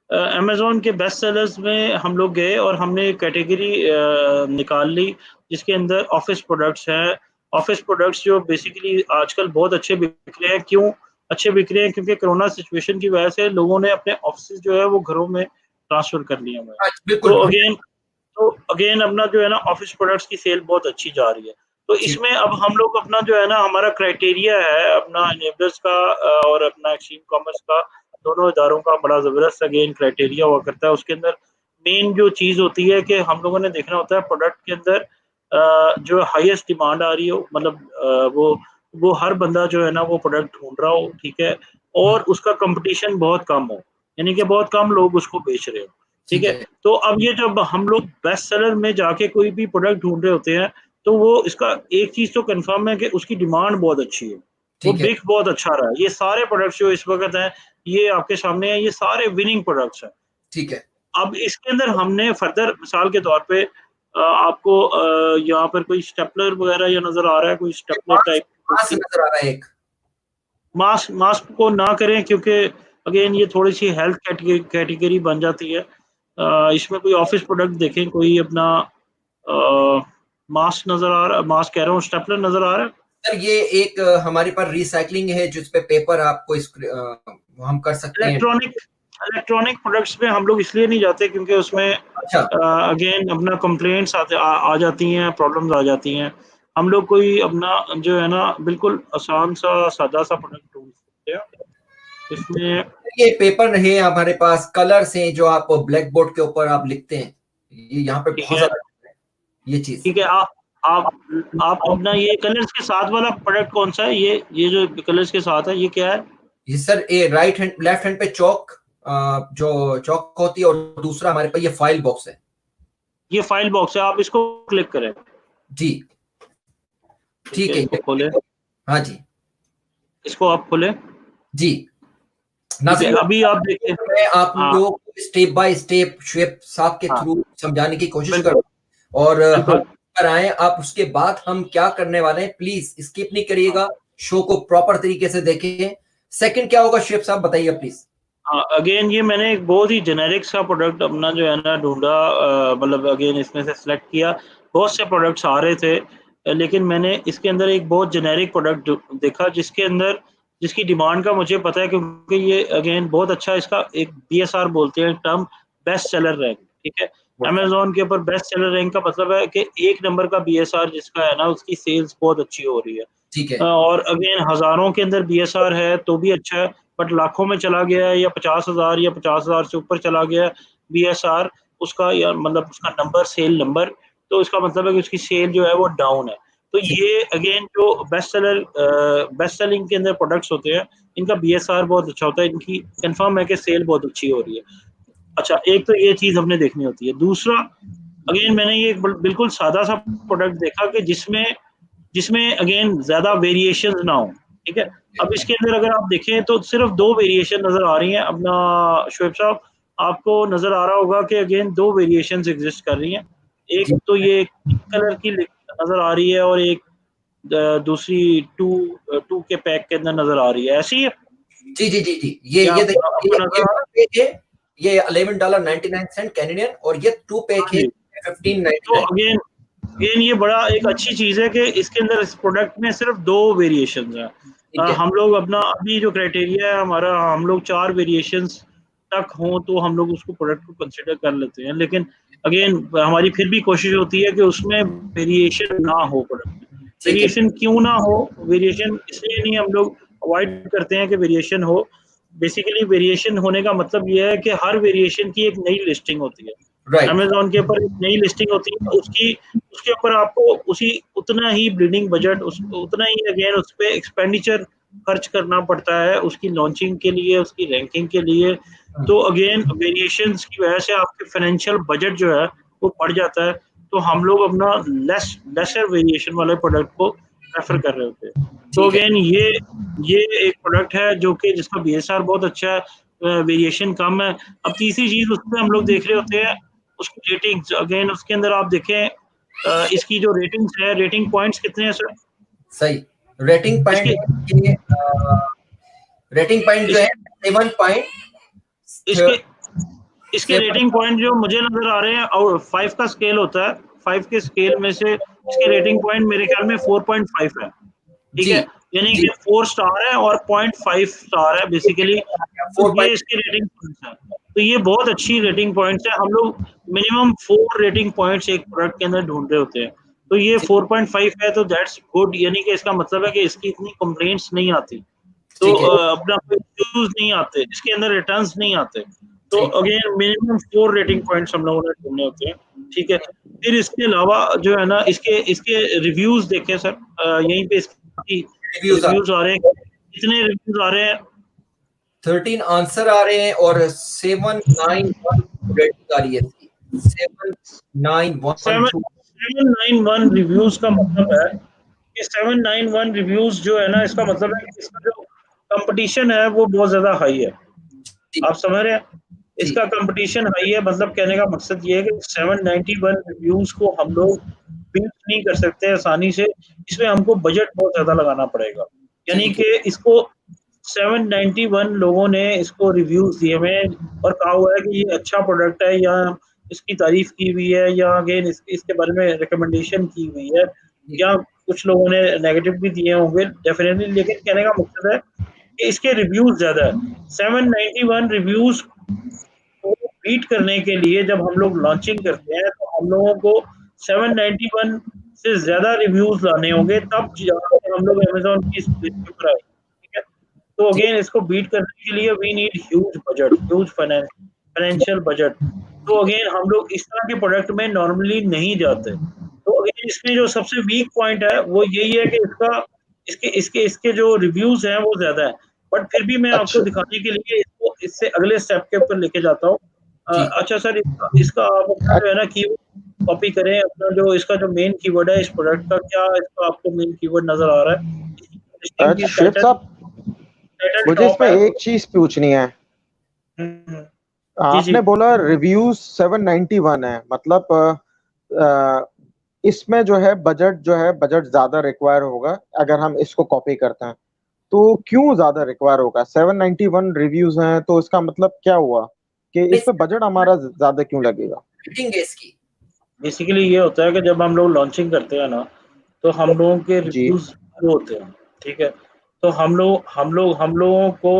अमेजोन के बेस्ट सेलर्स में हम लोग गए और हमने कैटेगरी निकाल ली जिसके अंदर ऑफिस प्रोडक्ट्स हैं। ऑफिस प्रोडक्ट्स जो बेसिकली आजकल बहुत अच्छे बिक रहे हैं। क्यों अच्छे बिक रहे हैं? क्योंकि कोरोना सिचुएशन की वजह से लोगों ने अपने ऑफिस जो है वो घरों में ट्रांसफर कर लिए हुए हैं। हाँ, बिल्कुल तो अगेन अपना जो है ना ऑफिस प्रोडक्ट्स की सेल बहुत अच्छी जा रही है। तो जी इसमें अब हम लोग अपना जो है ना हमारा क्राइटेरिया है अपना एनेबलर्स का और अपना एक्सट्रीम कॉमर्स का, दोनों इदारों का बड़ा ज़बरदस्त अगेन क्राइटेरिया हुआ करता है। उसके अंदर मेन जो चीज़ होती है कि हम लोगों ने देखना होता है प्रोडक्ट के अंदर जो हाईएस्ट डिमांड आ रही हो, मतलब वो हर बंदा जो है ना वो प्रोडक्ट ढूँढ रहा हो, ठीक है? और उसका कॉम्पिटिशन बहुत कम हो, यानी कि बहुत कम लोग उसको बेच रहे हो, ठीक ठीक है? है तो अब ये जब हम लोग बेस्ट सेलर में जाके कोई भी प्रोडक्ट ढूँढ रहे होते हैं, तो वो इसका एक चीज़ तो कन्फर्म है कि उसकी डिमांड बहुत अच्छी है, वो ठीक है बिक बहुत अच्छा रहा है। ये सारे प्रोडक्ट्स जो इस वक़्त हैं, ये आपके सामने हैं, ये सारे विनिंग प्रोडक्ट्स हैं। ठीक है। अब इसके अंदर हमने फर्दर मिसाल के तौर पे आपको यहाँ पर कोई स्टेपलर वग़ैरह या नज़र आ रहा है, कोई स्टेपलर मास्क टाइप मास्क नजर आ रहा है एक। मास्क मास्क को ना करें क्योंकि अगेन ये थोड़ी-सी हेल्थ कैटेगरी बन जाती है। इसमें कोई ऑफ़िस प्रोडक्ट देखें, कोई अपना अ, मास्क नज़र आ रहा है, मास्क कह रहा हूँ, स्टेपलर नज़र आ रहा है? सर ये एक हमारे पास रिसाइकलिंग है जिस पे पेपर आपको हम कर सकते हैं। इलेक्ट्रॉनिक इलेक्ट्रॉनिक प्रोडक्ट्स में हम लोग इसलिए नहीं जाते क्योंकि उसमें अच्छा अगेन अपना कंप्लेंट्स आ जाती हैं, प्रॉब्लम्स आ जाती हैं। हम लोग कोई अपना जो है ना बिल्कुल आसान सा, सादा सा प्रोडक्ट ढूँढ सकते हैं। इसमें ये पेपर है हमारे पास, कलर्स हैं जो आप ब्लैक बोर्ड के ऊपर आप लिखते हैं, ये यहाँ पे ठीक बहुत है, ज्यादा है, ये चीज। ठीक है। आप आप अपना ये कलर्स के साथ वाला प्रोडक्ट कौन-सा है? ये जो कलर्स के साथ है, ये क्या है? ये सर ये राइट हैंड लेफ्ट हैंड पे चौक जो चौक होती है और दूसरा हमारे पास ये फाइल बॉक्स है। ये फाइल बॉक्स है, आप इसको क्लिक करें। जी ठीक ठीक है, है इसको खोलें, हाँ जी इसको आप खोलें। जी। ठीक है, नाज़रीन अभी आप देखिए। मैं आप हाँ, लोगों को स्टेप बाय स्टेप शुएब साहब के हाँ, थ्रू समझाने की कोशिश बिल्कुल, करूँ और हम बिल्कुल। पर आए आप उसके बाद हम क्या करने वाले हैं, प्लीज स्किप नहीं करिएगा, शो को प्रॉपर तरीके से देखें। सेकंड क्या होगा शुएब साहब बताइए प्लीज। हाँ, अगेन ये मैंने एक बहुत ही जेनेरिक सा प्रोडक्ट अपना जो है ना ढूँढा, मतलब अगेन इसमें से सिलेक्ट किया। बहुत से प्रोडक्ट्स आ रहे थे, लेकिन मैंने इसके अंदर एक बहुत जेनेरिक प्रोडक्ट देखा जिसके अंदर जिसकी डिमांड का मुझे पता है क्योंकि ये अगेन बहुत अच्छा इसका एक बीएसआर बोलते हैं टर्म, बेस्ट सेलर रैंक, ठीक है? अमेज़न के ऊपर बेस्ट सेलर रैंक का मतलब है कि 1 नंबर का बीएसआर जिसका है ना उसकी सेल्स बहुत अच्छी हो रही है। ठीक है और अगेन हज़ारों के अंदर बीएसआर है तो भी अच्छा है, बट लाखों में चला गया है या 50,000 या 50,000 से ऊपर चला गया है, BSR उसका, या मतलब उसका नंबर, सेल नंबर, तो इसका मतलब है कि उसकी सेल जो है वो डाउन है। तो ये अगेन जो बेस्ट सेलिंग के अंदर प्रोडक्ट्स होते हैं, इनका BSR बहुत अच्छा होता है, इनकी कंफर्म है कि सेल बहुत अच्छी हो रही है। अच्छा, एक तो ये चीज़ हमने देखनी होती है। दूसरा, अगेन मैंने ये बिल्कुल सादा सा प्रोडक्ट देखा कि जिसमें अगेन ज़्यादा वेरिएशंस ना हो, ठीक है? अब इसके अंदर अगर आप देखें तो सिर्फ़ 2 वेरिएशन नज़र आ रही हैं। अपना शोएब साहब, आपको नज़र आ रहा होगा कि अगेन 2 वेरिएशंस एग्ज़िस्ट कर रही हैं। एक जी तो ये पिंक कलर की नज़र आ रही है और एक दूसरी 2 के पैक के अंदर नज़र आ रही है। ऐसी है? जी जी जी जी, ये क्या ये आपको देखिए, आपको नज़र ये आ रहा 1 पैक है, ये $11.99 कैनेडियन, और ये 2 है? पैक हाँ है जी। तो 15.99। अगेन अगेन ये बड़ा एक अच्छी चीज़ है कि इसके अंदर इस प्रोडक्ट में सिर्फ़ 2 वेरिएशंस हैं। ठीक है, हम लोग अपना अभी जो क्राइटेरिया है हमारा, हम लोग 4 वेरिएशंस तक हों तो हम लोग उसको प्रोडक्ट को कंसिडर कर लेते हैं। लेकिन अगेन हमारी फिर भी कोशिश होती है कि उसमें वेरिएशन ना हो प्रोडक्ट में। ठीक है, वेरिएशन क्यों ना हो? वेरिएशन इसलिए नहीं हम लोग अवॉइड करते हैं कि वेरिएशन हो। बेसिकली वेरिएशन होने का मतलब ये है कि हर वेरिएशन की एक नई लिस्टिंग होती है। राइट, अमेज़न के ऊपर एक नई लिस्टिंग होती है, उसके ऊपर आपको उसी उतना ही ब्रीडिंग बजट, उतना ही अगेन उस पे एक्सपेंडिचर खर्च करना पड़ता है, उसकी लॉन्चिंग के लिए, उसकी रैंकिंग के लिए। हुँ, तो अगेन वेरिएशंस की वजह से आपके फाइनेंशियल बजट जो है वो बढ़ जाता है। तो हम लोग अपना लेसर वेरिएशन वाले प्रोडक्ट को प्रेफ़र कर रहे होते हैं। तो ठीक है, अगेन ये एक प्रोडक्ट है जो कि जिसका BSR बहुत अच्छा है, वेरिएशन कम है। अब तीसरी चीज़ उसमें हम लोग देख रहे होते हैं उसकी रेटिंग्स। अगेन उसके अंदर आप देखें, इसकी जो रेटिंग्स है, रेटिंग पॉइंट्स कितने हैं सर? सही। रेटिंग पॉइंट इसके ये रेटिंग पॉइंट जो इस है 7 पॉइंट इसके इसके 7 रेटिंग पॉइंट जो मुझे नज़र आ रहे हैं, और 5 का स्केल होता है, 5 के स्केल में से इसके रेटिंग पॉइंट मेरे ख्याल में 4.5 है, ठीक जी, है? यानी जी, कि 4 स्टार है और 0.5 स्टार है बेसिकली। तो 4 ये पॉइंट इसके रेटिंग पॉइंट्स हैं। तो ये बहुत अच्छी रेटिंग पॉइंट्स हैं। हम लोग मिनिमम 4 रेटिंग पॉइंट्स एक प्रोडक्ट के अंदर ढूँढ रहे होते हैं। तो ये जी, 4.5 है तो दैट्स गुड, यानी कि इसका मतलब है कि इसकी इतनी कंप्लेंट्स नहीं आती। तो ठीक है, अपना कोई इश्यूज़ नहीं आते, इसके अंदर रिटर्न्स नहीं आते। तो ठीक, अगेन मिनिमम 4 रेटिंग पॉइंट्स हम लोगों ने ढूँढने होते हैं, ठीक है? फिर इसके अलावा जो है ना, इसके इसके रिव्यूज़ देखें सर, यहीं पे इसकी रिव्यूज़ आ रिव्यूज़ आ रहे हैं। कितने रिव्यूज़ आ रहे हैं? 13 आंसर आ रहे हैं और 791 रेटिंग आ रही है इसकी। 791 791 रिव्यूज़ का मतलब है कि 791 रिव्यूज़ जो है ना, इसका मतलब है कि इसका जो कॉम्पिटिशन है वो बहुत ज़्यादा हाई है। जी, आप समझ रहे हैं? जी, इसका कॉम्पिटिशन हाई है, मतलब कहने का मकसद ये है कि 791 रिव्यूज़ को हम लोग बीट नहीं कर सकते आसानी से, इसमें हमको बजट बहुत ज़्यादा लगाना पड़ेगा। यानी ठीक है, कि इसको 791 लोगों ने इसको रिव्यूज़ दिए हुए हैं और कहा हुआ है कि ये अच्छा प्रोडक्ट है, या इसकी तारीफ़ की हुई है, या अगेन इसके बारे में रिकमेंडेशन की हुई है, जी, या कुछ लोगों ने नेगेटिव भी दिए होंगे डेफ़िनिटली। लेकिन कहने का मकसद है कि इसके रिव्यूज़ ज़्यादा है। 791 रिव्यूज़ को बीट करने के लिए जब हम लोग लॉन्चिंग करते हैं, तो हम लोगों को 791 से ज़्यादा रिव्यूज़ लाने होंगे, तब जाके हम लोग अमेज़न की इस लिस्ट पर आएँगे, ठीक है? तो ठीक, अगेन इसको बीट करने के लिए we need huge budget, huge financial budget. तो अगेन हम लोग इस तरह के प्रोडक्ट में नॉर्मली नहीं जाते। तो अगेन इसमें जो सबसे वीक पॉइंट है वो यही है कि इसके जो रिव्यूज़ हैं वो ज़्यादा है। बट फिर भी मैं आपको अच्छा दिखाने के लिए इसको इससे अगले स्टेप के ऊपर लेके जाता हूँ। जी। अच्छा सर, इसका इसका आप अपना जो है ना कीवर्ड कॉपी करें, अपना जो इसका जो मेन कीवर्ड है इस प्रोडक्ट का, क्या इसका आपको मेन कीवर्ड नज़र आ रहा है? लिस्टिंग की अच्छा शुएब साहब, टाइटल मुझे टॉप इसमें है। एक चीज पूछनी है। हुँ, हुँ। जी, आपने जी। बोला रिव्यूज 791 है, मतलब इसमें जो है बजट ज्यादा रिक्वायर होगा अगर हम इसको कॉपी करते हैं, तो क्यों ज्यादा रिक्वायर होगा? 791 रिव्यूज हैं तो इसका मतलब क्या हुआ कि इस पे बजट हमारा ज्यादा क्यों लगेगा? रेटिंग है इसकी। बेसिकली ये होता है कि जब हम लोग लॉन्चिंग करते हैं ना, तो हम लोगों के जी रिव्यूज़ वो होते हैं, ठीक है? तो हम लोगों को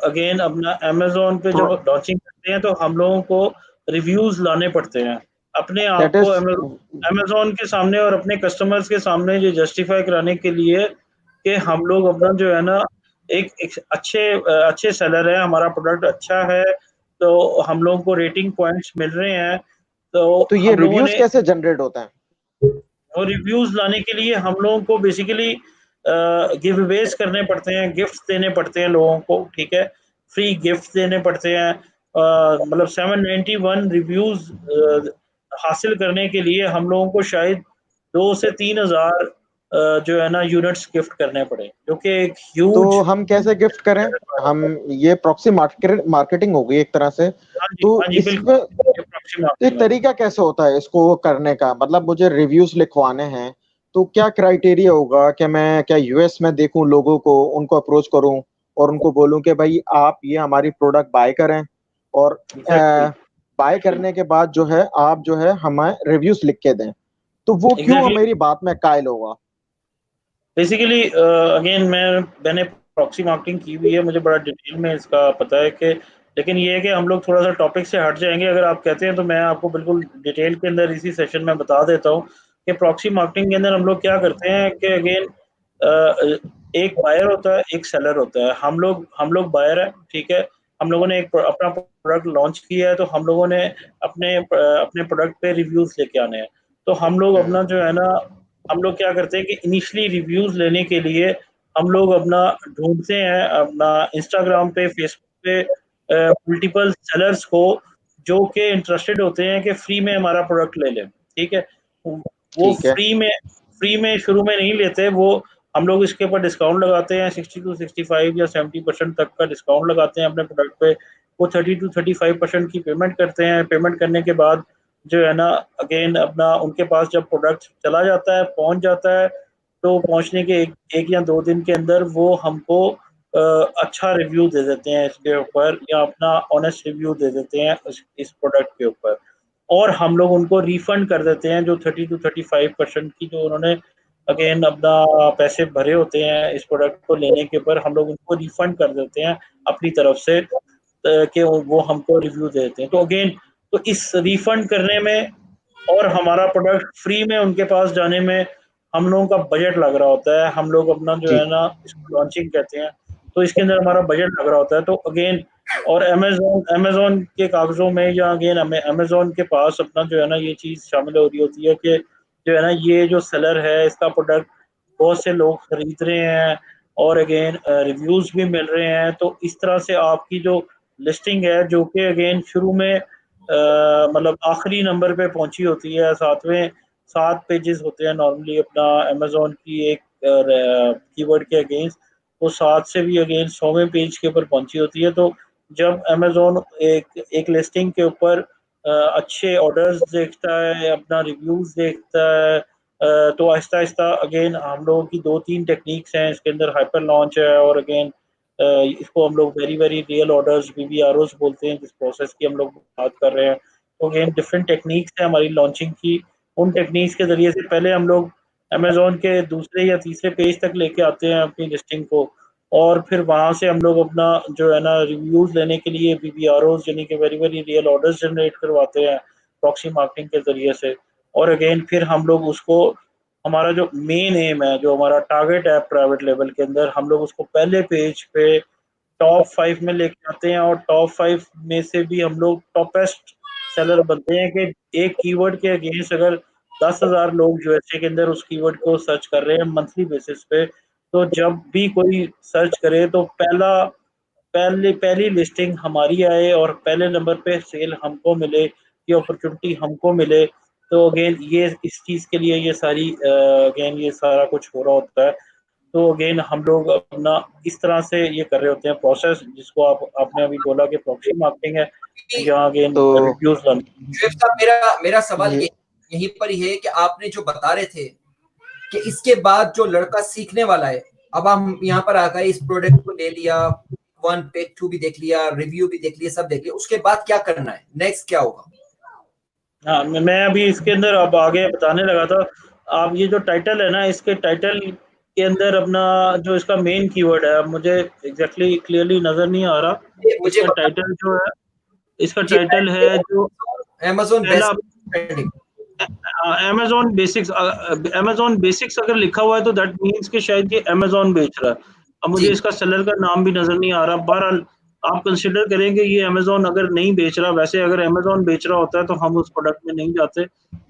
अगेन अपना अमेज़न पे जब लॉन्चिंग करते हैं, तो हम लोगों को रिव्यूज़ लाने पड़ते हैं। अपने आप दैट को इज अमेज़न के सामने और अपने कस्टमर्स के सामने ये जस्टिफ़ाई कराने के लिए कि हम लोग अपना जो है ना, एक एक अच्छे सेलर है, हमारा प्रोडक्ट अच्छा है, तो हम लोगों को रेटिंग पॉइंट्स मिल रहे हैं। तो ये हम लोगों रिव्यूज ने कैसे जनरेट होते हैं? और रिव्यूज लाने के लिए हम लोगों को बेसिकली गिव अवेज करने पड़ते हैं, गिफ्ट्स देने पड़ते हैं लोगों को, ठीक है, फ्री गिफ्ट्स देने पड़ते हैं। मतलब 791 रिव्यूज हासिल करने के लिए हम लोगों को शायद 2 से 3,000 जो है ना यूनिट्स गिफ्ट करने पड़े, जो कि एक तो ह्यूज। हम कैसे गिफ्ट करें? हम ये प्रॉक्सी मार्केटिंग हो गई एक तरह से। हाँ जी, तो हाँ जी, इसमें बिल्कुल, ये प्रॉक्सी एक मार्केटिंग है। तरीका कैसे होता है इसको करने का? मतलब मुझे रिव्यूज लिखवाने हैं, तो क्या क्राइटेरिया होगा? कि मैं क्या यूएस में देखूं लोगों को, उनको अप्रोच करूं और उनको बोलूं कि भाई आप ये हमारी प्रोडक्ट बाय करें, और एग्जैक्टली, बाय करने के बाद जो है आप जो है हमें रिव्यूज लिख के दें, तो वो क्यों एग्जैक्टली। मेरी बात में कायल होगा? बेसिकली अगेन मैंने प्रॉक्सी मार्केटिंग की हुई है, मुझे बड़ा डिटेल में इसका पता है कि, लेकिन ये है कि हम लोग थोड़ा-सा टॉपिक से हट जाएँगे। अगर आप कहते हैं तो मैं आपको बिल्कुल डिटेल के अंदर इसी सेशन में बता देता हूँ कि प्रॉक्सी मार्केटिंग के अंदर हम लोग क्या करते हैं कि अगेन एक बायर होता है, एक सेलर होता है। हम लोग बायर हैं, ठीक है? हम लोगों ने एक अपना प्रोडक्ट लॉन्च किया है, तो हम लोगों ने अपने प्रोडक्ट पे रिव्यूज़ लेके आने हैं। तो हम लोग अपना जो है ना, हम लोग क्या करते हैं कि इनिशियली रिव्यूज़ लेने के लिए हम लोग अपना ढूँढते हैं, अपना इंस्टाग्राम पे, फेसबुक पे मल्टीपल सेलर्स को, जो कि इंटरेस्टेड होते हैं कि फ्री में हमारा प्रोडक्ट ले लें, ठीक है? वो ठीक है। फ्री में शुरू में नहीं लेते, वो हम लोग इसके ऊपर डिस्काउंट लगाते हैं, 60 टू 65 या 70% तक का डिस्काउंट लगाते हैं अपने प्रोडक्ट पे। वो 30 टू 35% की पेमेंट करते हैं। पेमेंट करने के बाद जो है ना, अगेन अपना उनके पास जब प्रोडक्ट चला जाता है, पहुँच जाता है, तो पहुँचने के 1 या 2 दिन के अंदर वो हमको अच्छा रिव्यू दे देते हैं इसके ऊपर, या अपना ऑनेस्ट रिव्यू दे देते हैं इस प्रोडक्ट के ऊपर। और हम लोग उनको रिफंड कर देते हैं जो 30 टू 35% की जो उन्होंने अगेन अपना पैसे भरे होते हैं इस प्रोडक्ट को लेने के ऊपर, हम लोग उनको रिफंड कर देते हैं अपनी तरफ से, कि वो हमको रिव्यू दे देते हैं। तो अगेन, तो इस रिफंड करने में और हमारा प्रोडक्ट फ्री में उनके पास जाने में हम लोगों का बजट लग रहा होता है। हम लोग अपना जो जी। है ना, इसको लॉन्चिंग कहते हैं, तो इसके अंदर हमारा बजट लग रहा होता है। तो अगेन, और अमेज़न के कागज़ों में, या अगेन हमें अमेज़न के पास अपना जो है ना, ये चीज़ शामिल हो रही होती है कि जो है ना, ये जो सेलर है, इसका प्रोडक्ट बहुत से लोग खरीद रहे हैं, और अगेन रिव्यूज़ भी मिल रहे हैं। तो इस तरह से आपकी जो लिस्टिंग है, जो कि अगेन शुरू में मतलब आखिरी नंबर पे पहुंची होती है, 7 पेजेस होते हैं नॉर्मली अपना अमेज़न की एक कीवर्ड के अगेंस्ट, वो 7 से भी अगेन 100वें पेज के ऊपर पहुंची होती है। तो जब अमेज़न एक लिस्टिंग के ऊपर अच्छे ऑर्डर्स देखता है, अपना रिव्यूज़ देखता है, तो आहिस्ता-आहिस्ता अगेन हम लोगों की 2-3 टेक्निक्स हैं इसके अंदर, हाइपर लॉन्च है, और अगेन इसको हम लोग वेरी वेरी रियल ऑर्डर्स, वीवीआरओज़ बोलते हैं, जिस प्रोसेस की हम लोग बात कर रहे हैं। तो अगेन डिफरेंट टेक्निक्स है हमारी लॉन्चिंग की। उन टेक्निक्स के ज़रिए से पहले हम लोग अमेज़न के दूसरे या तीसरे पेज तक लेके आते हैं अपनी लिस्टिंग को, और फिर वहाँ से हम लोग अपना जो है ना, रिव्यूज़ लेने के लिए वीवीआरओज़, यानी कि very very real orders generate करवाते हैं प्रॉक्सी मार्केटिंग के ज़रिए से। और अगेन फिर हम लोग उसको, हमारा जो मेन एम है, जो हमारा टारगेट है प्राइवेट लेवल के अंदर, हम लोग उसको पहले पेज पे टॉप 5 में लेके आते हैं, और टॉप 5 में से भी हम लोग टॉपेस्ट सेलर बनते हैं कि एक कीवर्ड के अगेंस्ट अगर 10,000 लोग यूएसए के अंदर उस कीवर्ड को सर्च कर रहे हैं मंथली बेसिस पे, तो जब भी कोई सर्च करे तो पहली लिस्टिंग हमारी आए, और पहले नंबर पे सेल हमको मिले, ये अपॉर्चुनिटी हमको मिले। तो अगेन ये इस चीज़ के लिए ये सारी अगेन ये सारा कुछ हो रहा होता है। तो अगेन हम लोग अपना इस तरह से ये कर रहे होते हैं प्रोसेस, जिसको आपने अभी बोला कि प्रॉक्सी मार्केटिंग है, या अगेन तो रिव्यूज़ लाना। शुएब साहब, मेरा मेरा सवाल ये यहीं पर ही है कि आपने जो बता रहे थे कि इसके बाद जो लड़का सीखने वाला है, अब हम यहाँ पर आ गए, इस प्रोडक्ट को ले लिया, 1 पेज 2 भी देख लिया, रिव्यू भी देख लिया, सब देख लिया, उसके बाद क्या करना है, नेक्स्ट क्या होगा? हाँ, मैं अभी इसके अंदर अब आगे बताने लगा था। आप ये जो टाइटल है ना, इसके टाइटल के अंदर अपना जो इसका मेन कीवर्ड है, अब मुझे एग्जैक्टली क्लियरली नजर नहीं आ रहा। मुझे इसका बता। टाइटल जो है, इसका जी, टाइटल है जो अमेज़न पहला, बेस्ट ट्रेंडिंग। अमेज़न बेसिक्स अगर लिखा हुआ है तो दैट मीन्स कि शायद ये अमेज़न बेच रहा है। अब मुझे जी, इसका सेलर का नाम भी नज़र नहीं आ रहा। बहरहाल आप कंसिडर करेंगे ये अमेज़न अगर नहीं बेच रहा, वैसे अगर अमेज़न बेच रहा होता है तो हम उस प्रोडक्ट में नहीं जाते।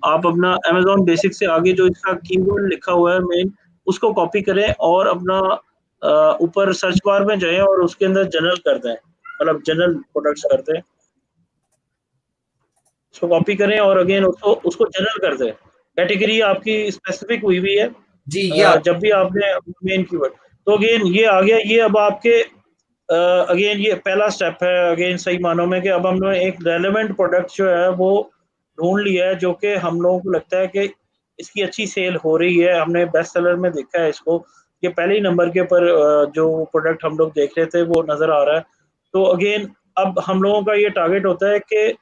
आप अपना अमेज़न बेसिक से आगे जो इसका कीवर्ड लिखा हुआ है मेन, उसको कॉपी करें और अपना ऊपर सर्च बार में जाएँ और उसके अंदर जनरल कर दें, मतलब जनरल प्रोडक्ट्स कर दें। उसको कॉपी करें और अगेन उसको जनरल कर दें। कैटेगरी आपकी स्पेसिफिक हुई हुई है। जी, ये आप जब भी आपने मेन कीवर्ड, तो अगेन ये आ गया, ये अब आपके अगेन ये पहला स्टेप है अगेन सही मानों में कि अब हमने एक रेलेवेंट प्रोडक्ट जो है वो ढूँढ लिया है, जो कि हम लोगों को लगता है कि इसकी अच्छी सेल हो रही है। हमने बेस्ट सेलर में देखा है इसको, ये पहले ही नंबर के ऊपर जो प्रोडक्ट हम लोग देख रहे थे वो नज़र आ रहा है। तो अगेन अब हम लोगों का ये टारगेट होता है कि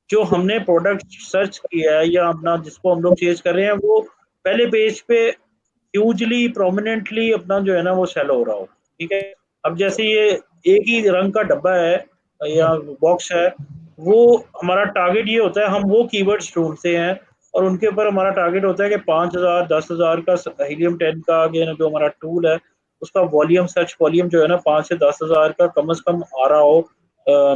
जो हमने प्रोडक्ट सर्च किया है या अपना जिसको हम लोग चेज़ कर रहे हैं, वो पहले पेज पे ह्यूजली प्रोमिनेंटली अपना जो है ना वो सेल हो रहा हो, ठीक है? अब जैसे ये एक ही रंग का डब्बा है या बॉक्स है, वो हमारा टारगेट ये होता है, हम वो कीवर्ड्स ढूँढते हैं और उनके ऊपर हमारा टारगेट होता है कि 5000 10,000 का हीलियम 10 का अगेन जो हमारा टूल है, उसका वॉल्यूम सर्च वॉल्यूम जो है ना 5 से 10,000 का कम से कम आ रहा हो,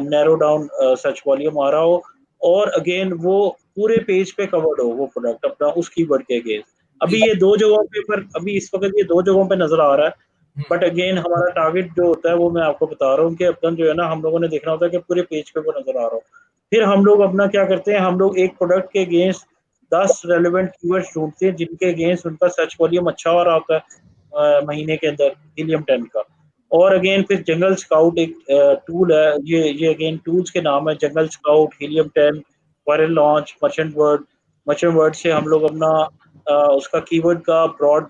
नैरो डाउन सर्च वॉल्यूम आ रहा हो और अगेन वो पूरे पेज पे कवर्ड हो वो प्रोडक्ट अपना उस कीवर्ड के अगेंस्ट। अभी ये 2 जगहों पे पर अभी इस वक़्त ये 2 जगहों पे नज़र आ रहा है। बट अगेन हमारा टारगेट जो होता है वो मैं आपको बता रहा हूँ कि अपना जो है ना हम लोगों ने देखना होता है कि पूरे पेज पे वो नज़र आ रहा हो। फिर हम लोग अपना क्या करते हैं, हम लोग एक प्रोडक्ट के अगेंस्ट 10 रेलेवेंट कीवर्ड्स ढूँढते हैं जिनके अगेंस्ट उनका सर्च वॉल्यूम अच्छा हो रहा होता है महीने के अंदर हीलियम 10 का। और अगेन फिर जंगल स्काउट एक टूल है, ये अगेन टूल्स के नाम है जंगल scout, helium 10, viral launch, merchant word से हम लोग अपना उसका कीवर्ड का ब्रॉड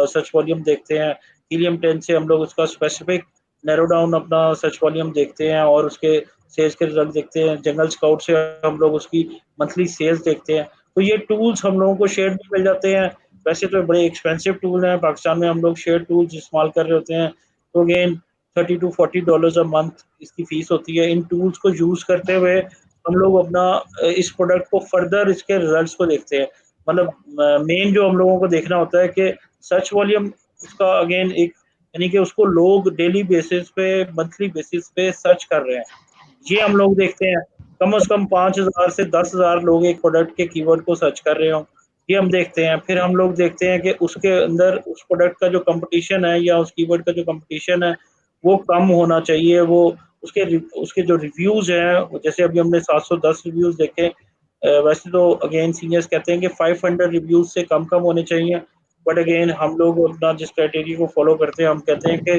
सर्च वॉल्यूम देखते हैं। हीलियम 10 से हम लोग उसका स्पेसिफिक नैरो डाउन अपना सर्च वॉल्यूम देखते हैं और उसके सेल्स के रिजल्ट देखते हैं। जंगल स्काउट से हम लोग उसकी मंथली सेल्स देखते हैं। तो ये टूल्स हम लोगों को शेयर भी मिल जाते हैं। वैसे तो बड़े एक्सपेंसिव टूल हैं, पाकिस्तान में हम लोग शेयर टूल्स इस्तेमाल कर रहे होते हैं। तो अगेन $30 to $40 अ मंथ इसकी फीस होती है। इन टूल्स को यूज़ करते हुए हम लोग अपना इस प्रोडक्ट को फर्दर इसके रिजल्ट्स को देखते हैं। मतलब मेन जो हम लोगों को देखना होता है कि सर्च वॉल्यूम उसका अगेन एक यानी कि उसको लोग डेली बेसिस पे, मंथली बेसिस पे सर्च कर रहे हैं। ये हम लोग देखते हैं। कम से कम 5,000 से 10,000 लोग एक प्रोडक्ट के कीवर्ड को सर्च कर रहे हों, ये हम देखते हैं। फिर हम लोग देखते हैं कि उसके अंदर उस प्रोडक्ट का जो कॉम्पिटिशन है या उस कीवर्ड का जो कॉम्पिटिशन है, वो कम होना चाहिए। वो उसके जो रिव्यूज़ हैं, जैसे अभी हमने 710 रिव्यूज़ देखे। वैसे तो अगेन सीनियर्स कहते हैं कि 500 रिव्यूज़ से कम-कम होने चाहिए। बट अगेन हम लोग अपना जिस क्राइटेरिया को फ़ॉलो करते हैं, हम कहते हैं कि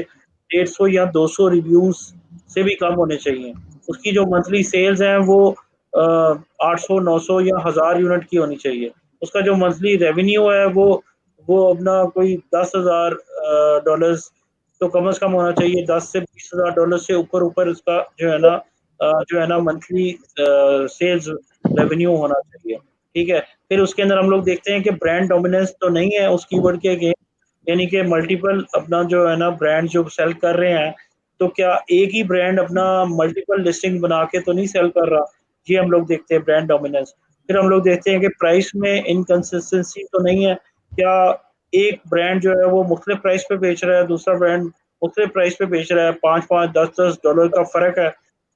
150 या 200 रिव्यूज़ से भी कम होने चाहिए। उसकी जो मंथली सेल्स हैं वो 800, 900 या 1000 यूनिट की होनी चाहिए। उसका जो मंथली रेवेन्यू है वो अपना कोई 10,000 डॉलर्स तो कम से कम होना चाहिए। 10 से 20,000 डॉलर से ऊपर उसका जो है ना मंथली सेल्स रेवेन्यू होना चाहिए, ठीक है? फिर उसके अंदर हम लोग देखते हैं कि ब्रांड डोमिनेंस तो नहीं है उस कीवर्ड के अगेंस्ट, यानी कि मल्टीपल अपना जो है ना ब्रांड जो सेल कर रहे हैं, तो क्या एक ही ब्रांड अपना मल्टीपल लिस्टिंग बना के तो नहीं सेल कर रहा? ये हम लोग देखते हैं ब्रांड डोमिनेंस। फिर हम लोग देखते हैं कि प्राइस में इनकंसिस्टेंसी तो नहीं है। क्या एक ब्रांड जो है वो मुख्तलिफ प्राइस पे बेच रहा है, दूसरा ब्रांड मुख्तलिफ प्राइस पे बेच रहा है, 5-5, 10-10 डॉलर का फ़र्क है।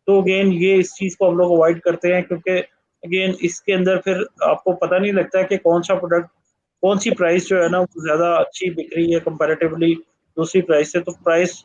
तो अगेन ये इस चीज़ को हम लोग अवॉइड करते हैं क्योंकि अगेन इसके अंदर फिर आपको पता नहीं लगता है कि कौन-सा प्रोडक्ट कौन-सी प्राइस जो है ना वो ज़्यादा अच्छी बिक रही है कंपैरेटिवली दूसरी प्राइस से। तो प्राइस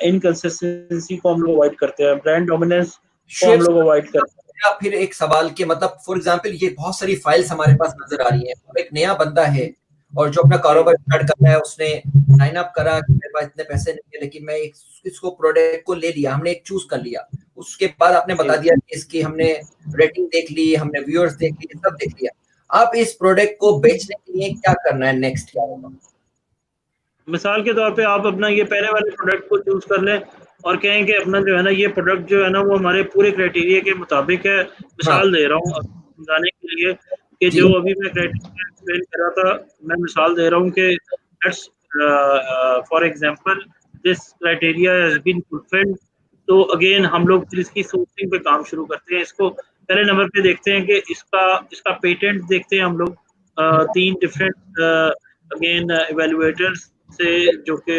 इनकंसिस्टेंसी को हम लोग अवॉइड करते हैं, ब्रांड डोमिनेंस को शुएब हम लोग अवॉइड करते हैं। मेरा फिर एक सवाल कि मतलब फॉर एग्जांपल ये बहुत सारी फाइल्स हमारे पास नज़र आ रही हैं। अब एक नया बंदा है और जो अपना कारोबार स्टार्ट कर रहा है, उसने साइन अप करा कि मेरे पास इतने पैसे नहीं है, लेकिन मैं इसको प्रोडक्ट को ले लिया, हमने एक चूज़ कर लिया। उसके बाद आपने जी। बता दिया कि इसकी हमने रेटिंग देख ली, हमने व्यूअर्स देख लिए, सब देख लिया। अब इस प्रोडक्ट को बेचने के लिए क्या करना है, नेक्स्ट क्या होगा? मिसाल के तौर पे आप अपना ये पहले वाले प्रोडक्ट को चूज़ कर लें और कहें कि अपना जो है ना ये प्रोडक्ट जो है ना वो हमारे पूरे क्राइटेरिया के मुताबिक है। हाँ, मिसाल दे रहा हूँ समझाने के लिए कि जी। जो अभी मैं क्राइटेरिया एक्सप्लेन कर रहा था, मैं मिसाल दे रहा हूँ कि let's for example this criteria has been fulfilled. तो अगेन हम लोग फिर इसकी सोर्सिंग पे काम शुरू करते हैं। इसको पहले नंबर पे देखते हैं कि इसका पेटेंट देखते हैं हम लोग 3 डिफरेंट अगेन इवैल्यूएटर्स से जो कि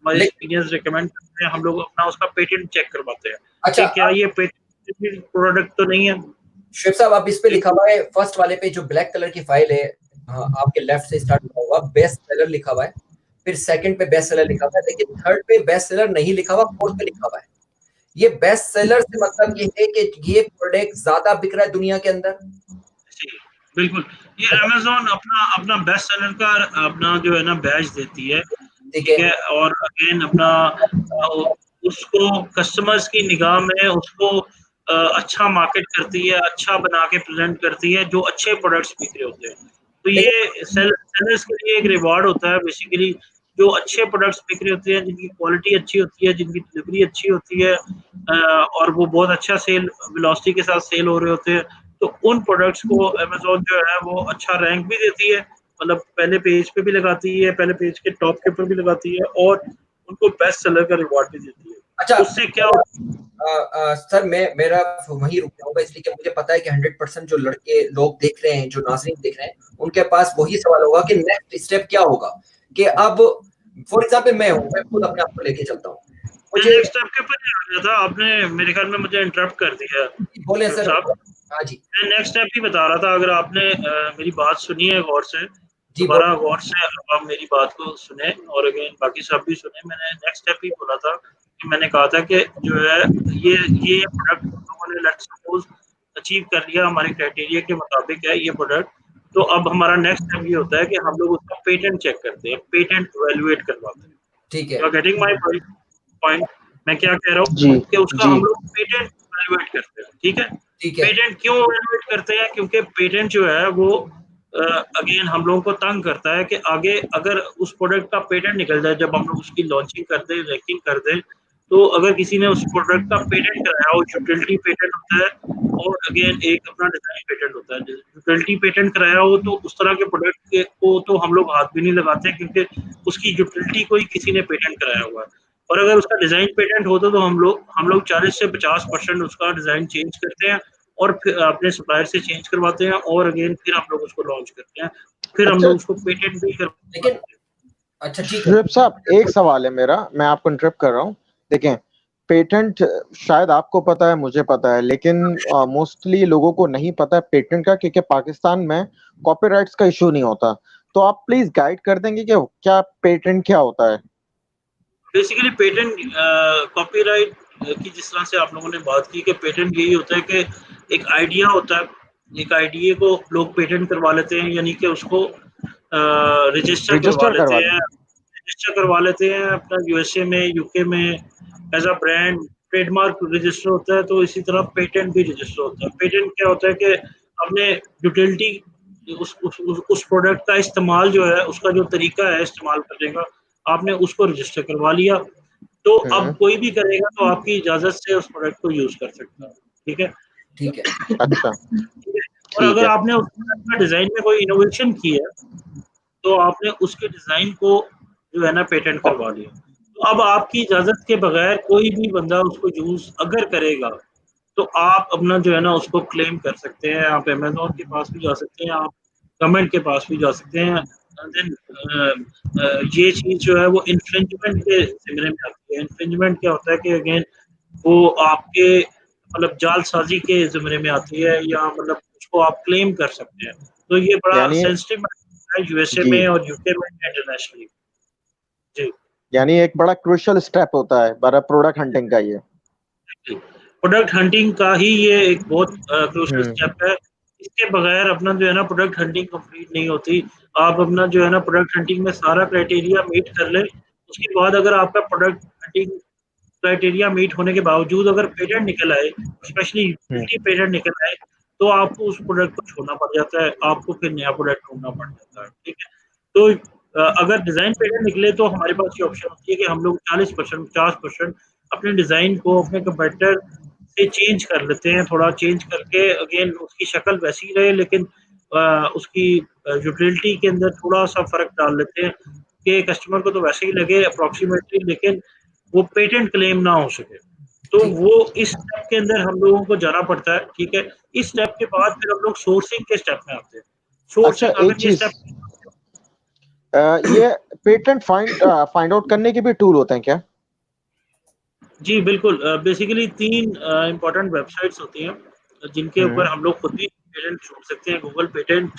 हमारे ले- एक्सपीरियंस रिकमेंड करते हैं, हम लोग अपना उसका पेटेंट चेक करवाते हैं अच्छा कि क्या ये पेटेंट प्रोडक्ट तो नहीं है। शिव साहब, आप इस पे लिखा हुआ है फर्स्ट वाले पे जो ब्लैक कलर की फाइल है, हाँ, आपके लेफ्ट से स्टार्ट हुआ हुआ बेस्ट सेलर लिखा हुआ है, फिर सेकंड पे बेस्ट सेलर लिखा हुआ है, लेकिन थर्ड पे बेस्ट सेलर नहीं लिखा हुआ, फोर्थ पे लिखा हुआ है। ये बेस्ट सेलर से मतलब ये है कि ये प्रोडक्ट ज्यादा बिक रहा है दुनिया के अंदर। जी बिल्कुल, ये अमेज़न अपना अपना बेस्ट सेलर का अपना जो है ना बैज देती है, ठीक ठीक है, है? और अगेन अपना उसको कस्टमर्स की निगाह में उसको अच्छा मार्केट करती है, अच्छा बना के प्रेज़ेंट करती है, जो अच्छे प्रोडक्ट्स बिक रहे होते हैं। तो लेकिन ये सेलर्स के लिए एक रिवार्ड होता है बेसिकली, जो अच्छे प्रोडक्ट्स बिक रहे होते हैं, जिनकी क्वालिटी अच्छी होती है, जिनकी डिलीवरी अच्छी होती है, और वो बहुत अच्छा सेल वेलोसिटी के साथ सेल हो रहे होते हैं, तो उन प्रोडक्ट्स को अमेज़न जो है वो अच्छा रैंक भी देती है, मतलब पहले पेज पे भी लगाती है, पहले पेज के टॉप के ऊपर भी लगाती है और उनको बेस्ट सेलर का रिवार्ड भी देती है। अच्छा, उससे क्या होता सर मेरा वहीं रुक जाऊंगा, इसलिए कि मुझे पता है कि 100% जो लड़के लोग देख रहे हैं, जो नाज़रीन देख रहे हैं, उनके पास वही सवाल होगा कि नेक्स्ट स्टेप क्या होगा। कि अब फॉर एग्जांपल मैं खुद अपने आप को लेके चलता हूँ, मैं मुझे नेक्स्ट स्टेप के ऊपर ही आ गया था, आपने मेरे ख्याल में मुझे इंटरप्ट कर दिया बोले शिव सर। साहब। हाँ जी मैं नेक्स्ट स्टेप ही बता रहा था, अगर आपने मेरी बात सुनी है गौर से, जी, दोबारा गौर से आप मेरी बात को सुने और अगेन बाकी सब भी सुने। मैंने नेक्स्ट स्टेप ही बोला था कि मैंने कहा था कि जो है ये प्रोडक्ट हम लोगों ने लेट्स सपोज अचीव कर लिया, हमारे क्राइटेरिया के मुताबिक है ये प्रोडक्ट, तो अब हमारा नेक्स्ट स्टेप ये होता है कि हम लोग उसका पेटेंट चेक करते हैं, पेटेंट इवैल्यूएट करवाते हैं। ठीक यू है, आर गेटिंग माय पॉइंट? मैं क्या कह रहा जी हूँ कि उसका जी हम लोग पेटेंट इवैल्यूएट करते हैं, ठीक है? ठीक है, पेटेंट क्यों इवैल्यूएट करते हैं? क्योंकि पेटेंट जो है वो अगेन हम लोगों को तंग करता है कि आगे अगर उस प्रोडक्ट का पेटेंट निकल जाए, जब हम लोग उसकी लॉन्चिंग कर दें, रैंकिंग कर दें, तो अगर किसी ने उस प्रोडक्ट का पेटेंट कराया हो, यूटिलिटी पेटेंट होता है और अगेन एक अपना डिजाइन पेटेंट होता है। यूटिलिटी पेटेंट कराया हो तो उस तरह के प्रोडक्ट को तो हम लोग हाथ भी नहीं लगाते, क्योंकि उसकी यूटिलिटी को ही किसी ने पेटेंट कराया हुआ है। और अगर उसका डिजाइन पेटेंट होता तो हम लोग 40 से 50% उसका डिजाइन चेंज करते हैं और फिर अपने सप्लायर से चेंज करवाते हैं और अगेन फिर हम लोग उसको लॉन्च करते हैं, फिर हम अच्छा लोग उसको पेटेंट भी करवाते लेकिन हैं। अच्छा ठीक है, शुएब साहब, एक सवाल है मेरा, मैं आपको इंटरप्ट कर रहा हूँ। देखें, पेटेंट शायद आपको पता है, मुझे पता है, लेकिन मोस्टली लोगों को नहीं पता है पेटेंट का, क्योंकि पाकिस्तान में कॉपीराइट्स का इशू नहीं होता। तो आप प्लीज गाइड कर देंगे कि क्या पेटेंट क्या होता है? बेसिकली पेटेंट कॉपीराइट की जिस तरह से आप लोगों ने बात की कि पेटेंट यही होता है कि एक आइडिया होता है, एक आइडिया को लोग पेटेंट करवा लेते हैं, यानी कि उसको रजिस्टर करवा रजिस्टर लेते करवा हैं, लें। रजिस्टर करवा लेते हैं अपना यूएसए में, यूके में as a brand. Trademark register होता है, तो इसी तरह पेटेंट भी रजिस्टर होता है। पेटेंट क्या होता है कि अपने यूटिलिटी उस प्रोडक्ट का इस्तेमाल जो है, उसका जो तरीका है इस्तेमाल करने का, आपने उसको रजिस्टर करवा लिया, तो अब हम्म। कोई भी करेगा तो आपकी इजाजत से उस प्रोडक्ट को यूज कर सकता है, ठीक है? ठीक है, अच्छा, ठीक है? और ठीक अगर है। आपने उस प्रोडक्ट का डिजाइन में कोई इनोवेशन की है, तो आपने उसके डिजाइन को जो है ना पेटेंट करवा लिया। तो अब आपकी इजाजत के बगैर कोई भी बंदा उसको यूज अगर करेगा, तो आप अपना जो है ना उसको क्लेम कर सकते हैं। आप अमेज़न के पास भी जा सकते हैं, आप गवर्नमेंट के पास भी जा सकते हैं। देन ये चीज़ जो है वो इन्फ्रिंजमेंट के ज़िम्मे में आती है। इन्फ्रिंजमेंट क्या होता है कि अगेन वो आपके मतलब जालसाज़ी के ज़िम्मे में आती है, या मतलब उसको आप क्लेम कर सकते हैं। तो ये बड़ा यानी सेंसिटिव मैटर है यूएसए जी, में और यूके में इंटरनेशनली। जी। यानी एक बड़ा क्रूशियल स्टेप होता है बड़ा प्रोडक्ट हंटिंग का ये। प्रोडक्ट हंटिंग का ही ये एक बहुत क्रूशियल हम्म। स्टेप है। इसके बगैर अपना जो है ना प्रोडक्ट हंटिंग कंप्लीट नहीं होती। आप अपना जो है ना प्रोडक्ट हंटिंग में सारा क्राइटेरिया मीट कर लें, उसके बाद अगर आपका प्रोडक्ट हंटिंग क्राइटेरिया मीट होने के बावजूद अगर पेटेंट निकल आए, स्पेशली हम्म। यूटिलिटी पेटेंट निकल आए, तो आपको उस प्रोडक्ट को छोड़ना पड़ जाता है, आपको फिर नया प्रोडक्ट ढूँढना पड़ जाता है, ठीक है? तो अगर डिज़ाइन पेटेंट निकले तो हमारे पास ये ऑप्शन होती है कि हम लोग 40% 50% अपने डिज़ाइन को अपने कंपैटिटर से चेंज कर लेते हैं, थोड़ा चेंज करके अगेन उसकी शक्ल वैसी ही रहे, लेकिन उसकी यूटिलिटी के अंदर थोड़ा-सा फ़र्क डाल लेते हैं कि कस्टमर को तो वैसे ही लगे अप्रॉक्सिमेटली, लेकिन वो पेटेंट क्लेम ना हो सके। तो ठीक, वो इस स्टेप के अंदर हम लोगों को जाना पड़ता है, ठीक है? इस स्टेप के बाद फिर हम लोग सोर्सिंग के स्टेप में आते हैं। अच्छा, सोर्सिंग एक अगर ये चीज, स्टेप ये पेटेंट फाइंड आउट करने के भी टूल होते हैं क्या? जी बिल्कुल, बेसिकली 3 इम्पोर्टेंट वेबसाइट्स होती हैं जिनके ऊपर हम लोग खुद भी पेटेंट ढूंढ सकते हैं। गूगल पेटेंट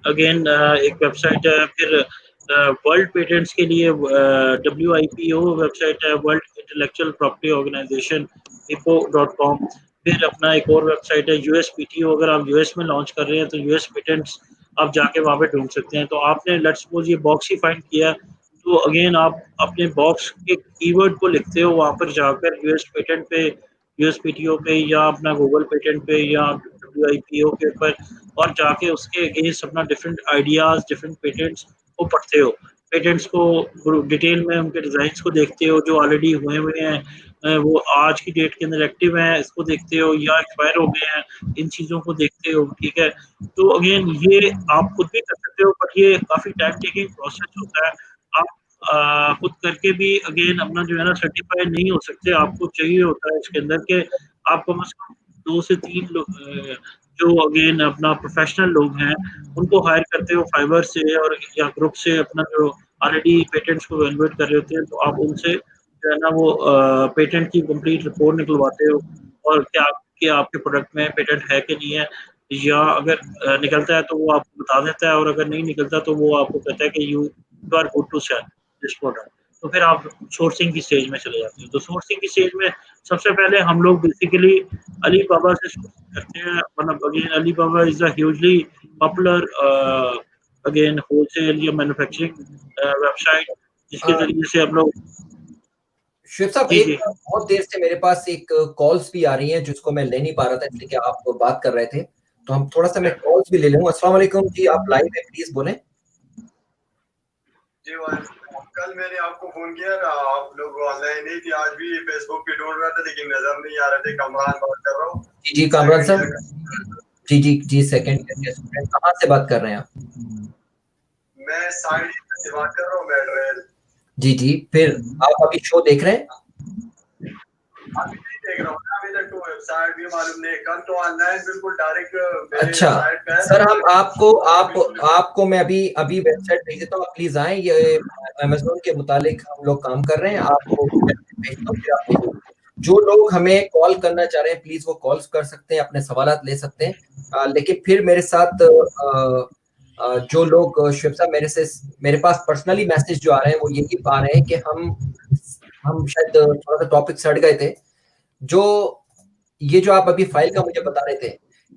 अगेन एक वेबसाइट है, फिर वर्ल्ड पेटेंट्स के लिए WIPO वेबसाइट है, world intellectual property organization IPO.com। फिर अपना एक और वेबसाइट है USPTO, अगर आप US में लॉन्च कर रहे हैं तो US पेटेंट्स आप जाके वहाँ पे ढूंढ सकते हैं। तो आपने लेट्स सपोज ये बॉक्स ही फाइंड किया, तो अगेन आप अपने बॉक्स के कीवर्ड को लिखते हो, वहाँ पर जाकर US पेटेंट पे, USPTO पे या अपना गूगल पेटेंट पे या WIPO के ऊपर, और जाके उसके अगेंस्ट अपना डिफरेंट आइडियाज, डिफरेंट पेटेंट्स को पढ़ते हो। पेटेंट्स को डिटेल में उनके डिज़ाइंस को देखते हो जो ऑलरेडी हुए हैं, वो आज की डेट के अंदर एक्टिव हैं, इसको देखते हो या एक्सपायर हो गए हैं, इन चीज़ों को देखते हो, ठीक है। तो अगेन ये आप खुद भी कर सकते हो, बट ये काफ़ी टाइम टेकिंग प्रोसेस होता है। आप खुद करके भी अगेन अपना जो है ना सर्टिफाइड नहीं हो सकते। आपको चाहिए होता है इसके अंदर के आप कम से कम 2 से 3 लोग जो अगेन अपना प्रोफेशनल लोग हैं, उनको हायर करते हो फाइवर से और या ग्रुप से, अपना जो ऑलरेडी पेटेंट्स को इवैल्यूएट कर रहे होते हैं, तो आप उनसे जो है ना वो पेटेंट की कंप्लीट रिपोर्ट निकलवाते हो, और क्या आपके प्रोडक्ट में पेटेंट है कि नहीं है, या अगर निकलता है तो वो आपको बता देता है, और अगर नहीं निकलता तो वो आपको कहता है कि you are good to sell this product. तो फिर आप सोर्सिंग की स्टेज में चले जाते हो। तो सोर्सिंग की स्टेज में सबसे पहले हम लोग बेसिकली अलीबाबा से सोर्सिंग करते हैं। मतलब again Alibaba is a hugely popular again wholesale या मैन्युफैक्चरिंग वेबसाइट, जिसके जरिए से हम लोग शुएब साहब, एक बहुत देर से मेरे पास एक कॉल्स भी आ रही हैं जिसको मैं ले नहीं पा रहा था, इसलिए कि आप बात कर रहे थे, तो हम थोड़ा सा मैं कॉल्स भी ले लूँ। अस्सलाम वालेकुम जी, आप लाइव है, प्लीज बोलें। जी कल मैंने आपको फोन किया था, आप लोग ऑनलाइन नहीं थे। आज भी फेसबुक पे ढूंढ रहा था लेकिन नजर नहीं आ रहे थे। कमरान बात कर रहा हूँ। जी कामरान साहब, जी सेकंड ईयर के स्टूडेंट, कहाँ से बात कर रहे हैं आप? मैं साइड से बात कर रहा हूँ, मेट्रेल। जी, फिर आप अभी शो देख रहे हैं? अभी नहीं देख रहा हूँ, अभी तक तो वेबसाइट भी मालूम नहीं। कल तो ऑनलाइन बिल्कुल डायरेक्ट। अच्छा सर, हम आपको मैं अभी वेबसाइट भेज देता हूँ, आप प्लीज आए। ये अमेज़न के मुतालिक हम लोग काम कर रहे हैं, आपको भेजता हूँ, फिर आप भेजिए। जो लोग हमें कॉल करना चाह रहे हैं प्लीज वो कॉल्स कर सकते हैं, अपने सवालात ले सकते हैं। लेकिन फिर मेरे साथ जो लोग शुएब साहब मेरे पास पर्सनली मैसेज जो आ रहे हैं वो यही आ रहे हैं कि हम शायद थोड़ा सा टॉपिक सड़ गए थे। ये जो आप अभी फाइल का मुझे बता रहे थे,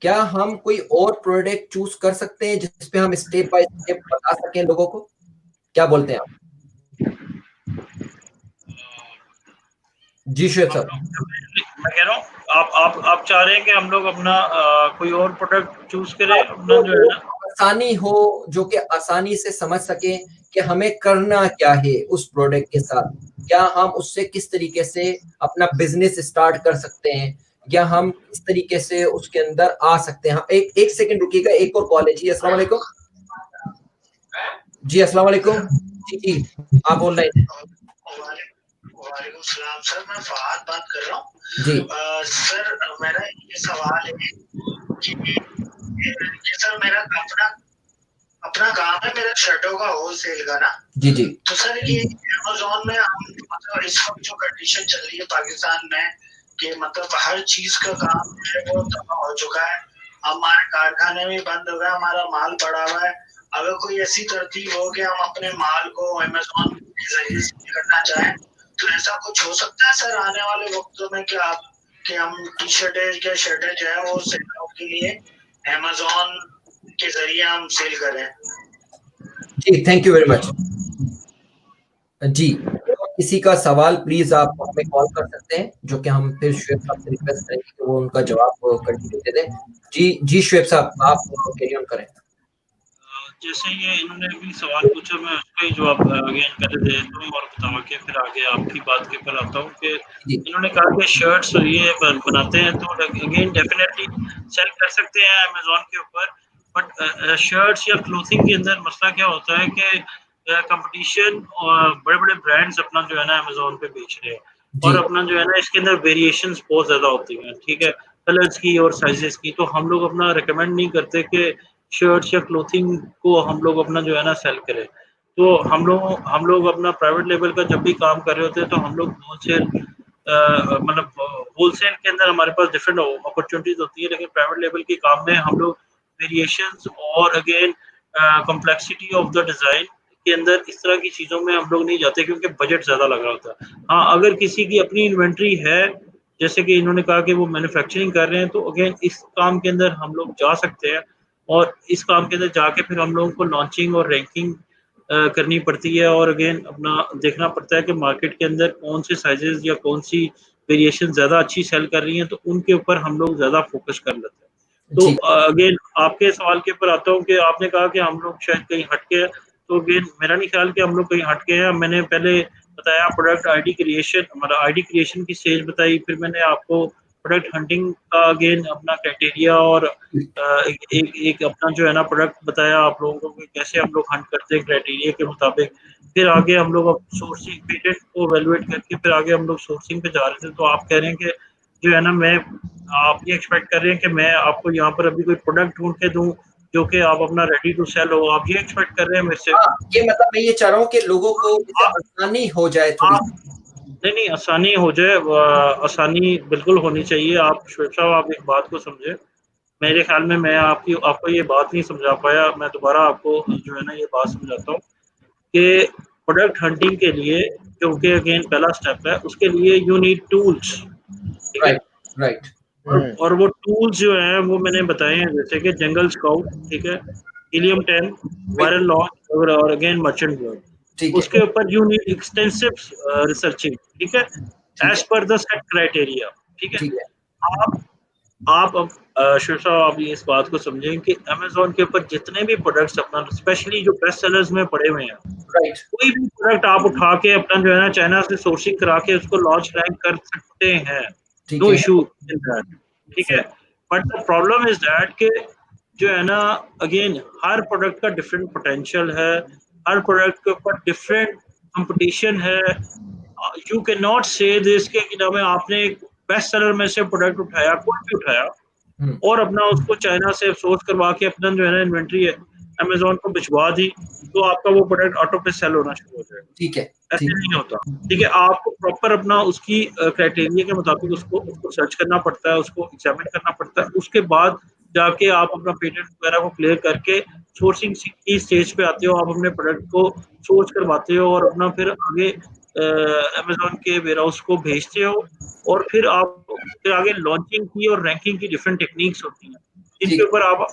क्या हम कोई और प्रोडक्ट चूज कर सकते हैं जिसपे हम स्टेप बाय स्टेप बता सकें लोगों को? क्या बोलते हैं आप? जी शुएब साहब, मैं कह रहा हूँ आप चाह रहे हैं कि हम लोग अपना कोई और प्रोडक्ट चूज करें, अपना जो है ना आसानी हो, जो कि आसानी से समझ सके कि हमें करना क्या है उस प्रोडक्ट के साथ, क्या हम उससे किस तरीके से अपना बिजनेस स्टार्ट कर सकते हैं, या हम किस तरीके से उसके अंदर आ सकते हैं। एक सेकंड रुकिएगा, एक और कॉल है। जी अस्सलाम वालेकुम। जी अस्सलाम वालेकुम। जी आप ऑनलाइन। वालेकुम सलाम सर, मैं फहाद बात कर रहा हूँ। जी सर मेरा ये सवाल है कि सर मेरा अपना काम है, मेरा शर्टों का होलसेल का ना। जी तो सर ये अमेज़न में हम मतलब इस वक्त जो कंडीशन चल रही है पाकिस्तान में कि मतलब हर चीज का काम है वो तबाह हो चुका है। हमारे कारखाने में बंद हो गया, हमारा माल पड़ा हुआ है। अगर कोई ऐसी तरतीब हो कि हम अपने माल को अमेज़न के जरिए से करना चाहें तो ऐसा कुछ हो सकता है सर आने वाले वक्तों में कि हम टी शर्टें या शर्टें जो है वो सेल के लिए अमेज़न के जरिए हम सेल करें? जी थैंक यू वेरी मच। जी किसी का सवाल प्लीज आप हमें कॉल कर सकते हैं, जो कि हम फिर शुएब साहब से रिक्वेस्ट करेंगे कि वो उनका जवाब कंटिन्यू दे दें। जी शुएब साहब, आप कैरी ऑन करें। जैसे ये इन्होंने भी सवाल पूछा, मैं उसका ही जवाब अगेन कर देता हूँ और बतावा के फिर आगे आपकी बात के ऊपर आता हूँ कि इन्होंने कहा कि शर्ट्स ये बनाते हैं तो अगेन डेफिनेटली सेल कर सकते हैं अमेज़न के ऊपर, बट शर्ट्स या क्लोथिंग के अंदर मसला क्या होता है कि कंपटीशन और बड़े-बड़े ब्रांड्स अपना जो है ना अमेज़न पे बेच रहे हैं, और अपना जो है ना इसके अंदर वेरिएशंस बहुत ज़्यादा होती हैं, ठीक है, कलर्स की और साइजेस की। तो हम लोग अपना रिकमेंड नहीं करते कि शर्ट्स या क्लोथिंग को हम लोग अपना जो है ना सेल करें। तो हम लोग अपना प्राइवेट लेवल का जब भी काम कर रहे होते हैं तो हम लोग होलसेल मतलब होलसेल के अंदर हमारे पास डिफरेंट अपॉर्चुनिटीज होती है, लेकिन प्राइवेट लेवल के काम में हम लोग वेरिएशंस और again complexity of the design के अंदर इस तरह की चीज़ों में हम लोग नहीं जाते क्योंकि बजट ज़्यादा लग रहा होता है। हाँ, अगर किसी की अपनी इन्वेंट्री है, जैसे कि इन्होंने कहा कि वो मैन्युफैक्चरिंग कर रहे हैं, तो अगेन इस काम के अंदर हम लोग जा सकते हैं और इस काम के अंदर जाके फिर हम लोगों को लॉन्चिंग और रैंकिंग करनी पड़ती है और अगेन अपना देखना पड़ता है कि मार्केट के अंदर कौन से साइजेस या कौन सी वेरिएशन ज़्यादा अच्छी सेल कर रही हैं, तो उनके ऊपर हम लोग ज़्यादा फोकस कर लेते हैं। तो जी अगेन आपके सवाल के ऊपर आता हूँ कि आपने कहा कि हम लोग शायद कहीं हटके हैं, तो अगेन मेरा नहीं ख्याल कि हम लोग कहीं हटके हैं। मैंने पहले बताया प्रोडक्ट आईडी क्रिएशन, मतलब आईडी क्रिएशन की स्टेज बताई, फिर मैंने आपको प्रोडक्ट हंटिंग का अगेन अपना क्राइटेरिया और एक अपना जो है ना प्रोडक्ट बताया आप लोगों को कि कैसे हम लोग हंट करते हैं क्राइटेरिया के मुताबिक। फिर आगे हम लोग अब सोर्सिंग पेटेंट को वैल्यूएट करके फिर आगे हम लोग सोर्सिंग पे जा रहे थे। तो आप कह रहे हैं कि जो है ना आप ये एक्सपेक्ट कर रहे हैं कि मैं आपको यहाँ पर अभी कोई प्रोडक्ट ढूंढ के दूं जो कि आप अपना रेडी टू सेल हो, आप ये एक्सपेक्ट कर रहे हैं मेरे से? हाँ, ये मतलब मैं ये चाह रहा हूँ कि लोगों को इससे आप आसानी हो जाए थोड़ी आप नहीं, आसानी हो जाए, आसानी बिल्कुल होनी चाहिए। आप शुएब साहब, आप एक बात को समझें। मेरे ख्याल में मैं आपको ये बात नहीं समझा पाया। मैं दोबारा आपको जो है ना ये बात समझाता हूँ कि प्रोडक्ट हंटिंग के लिए, क्योंकि अगेन पहला स्टेप है, उसके लिए यू नीड टूल्स, ठीक है? राइट राइट और वो टूल्स जो हैं वो मैंने बताए हैं, जैसे कि जंगल स्काउट, ठीक है, हीलियम 10, वायरल लॉन्च और अगेन मर्चेंट वर्ल्ड। ठीक है उसके ऊपर यू नीड एक्सटेंसिव रिसर्चिंग, ठीक है, ठीक एज है पर द सेट क्राइटेरिया, ठीक है। ठीक है आप अब शिव साहब, आप ये इस बात को समझें कि अमेज़न के ऊपर जितने भी प्रोडक्ट्स अपना स्पेशली जो बेस्ट सेलर्स में पड़े हुए हैं, राइट कोई भी प्रोडक्ट आप उठा के अपना जो है ना चाइना से सोर्सिंग करा के उसको लॉन्च रैंक कर सकते हैं, ठीक नो है इशू इन दैट, ठीक है। Sir but the problem is that कि जो है ना अगेन हर प्रोडक्ट का डिफरेंट पोटेंशियल है, हर प्रोडक्ट के ऊपर डिफरेंट कंपटीशन है। यू कैन नॉट से दिस कि नाम है आपने एक बेस्ट सेलर में से प्रोडक्ट उठाया, कोई भी उठाया, और अपना उसको चाइना से सोर्स करवा के अपना जो है ना इन्वेंट्री है अमेज़न को भिजवा दी, तो आपका वो प्रोडक्ट ऑटो पे सेल होना शुरू हो जाएगा। ठीक है ऐसे ठीक नहीं होता, ठीक है। आपको प्रॉपर अपना उसकी क्राइटेरिया के मुताबिक उसको सर्च करना पड़ता है, उसको एग्जामिन करना पड़ता है। उसके बाद जाके आप अपना पेटेंट वगैरह को क्लियर करके सोर्सिंग की स्टेज पे आते हो, आप अपने प्रोडक्ट को सोर्स करवाते हो और अपना फिर आगे अमेज़न के वेयरहाउस को भेजते हो, और फिर आगे लॉन्चिंग की और रैंकिंग की डिफरेंट टेक्निक्स होती हैं, ठीक जिनके ऊपर आप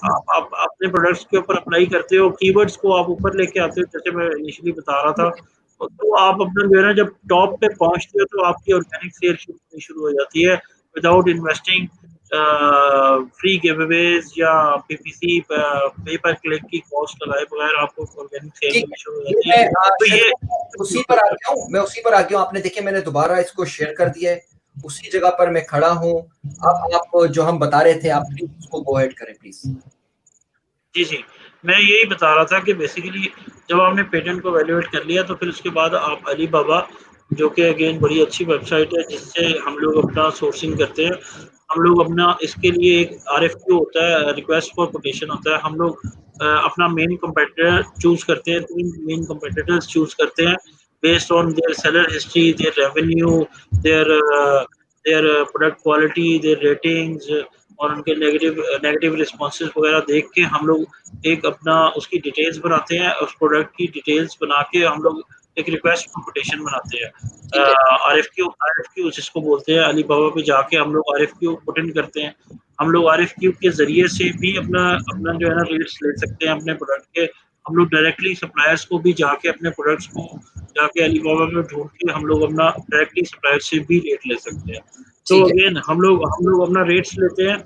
अपने प्रोडक्ट्स के ऊपर अप्लाई करते हो, कीवर्ड्स को आप ऊपर लेके आते हो, जैसे मैं इनिशियली बता रहा था। तो आप अपना जो है ना जब टॉप पे पहुंचते हो तो आपकी ऑर्गेनिक सेल शुरू हो जाती है विदाउट इन्वेस्टिंग फ्री गिवअवेज या पीपीसी पे पर क्लिक की कॉस्ट लगाए बगैर आपको ऑर्गेनिक सेल ठीक मिलनी शुरू हो है जाती मैं है। तो शायद ये उसी पर आ गया हूँ आपने देखिए मैंने दोबारा इसको शेयर कर दिया है उसी जगह पर मैं खड़ा हूँ अब आप जो हम बता रहे थे आप प्लीज उसको गो अहेड करें प्लीज जी, जी। मैं यही बता रहा था कि बेसिकली जब आपने पेटेंट को वैल्यूएट कर लिया तो फिर उसके बाद आप अलीबाबा, जो कि अगेन बड़ी अच्छी वेबसाइट है जिससे हम लोग अपना सोर्सिंग करते हैं। हम लोग अपना इसके लिए एक आरएफक्यू होता है, रिक्वेस्ट फॉर कोटेशन होता है। हम लोग अपना मेन कॉम्पिटिटर चूज़ करते हैं, 3 मेन कॉम्पिटिटर्स चूज़ करते हैं based on their seller history, their revenue, their product quality, their ratings और उनके नेगेटिव रिस्पॉन्सेज वगैरह देख के हम लोग एक अपना उसकी डिटेल्स बनाते हैं। उस प्रोडक्ट की डिटेल्स बना के हम लोग एक रिक्वेस्ट फॉर कोटेशन बनाते हैं। ठीक है आरएफक्यू जिसको बोलते हैं, अलीबाबा पे जाके हम लोग आरएफक्यू पुट इन करते हैं। हम लोग आरएफक्यू के ज़रिए से भी अपना अपना जो है ना रेट्स ले सकते हैं अपने प्रोडक्ट के। हम लोग डायरेक्टली सप्लायर्स को भी जाके अपने प्रोडक्ट्स को जाके अलीबाबा में ढूँढ के हम लोग अपना डायरेक्टली सप्लायर से भी रेट ले सकते हैं। तो ठीक है अगेन हम लोग अपना रेट्स लेते हैं,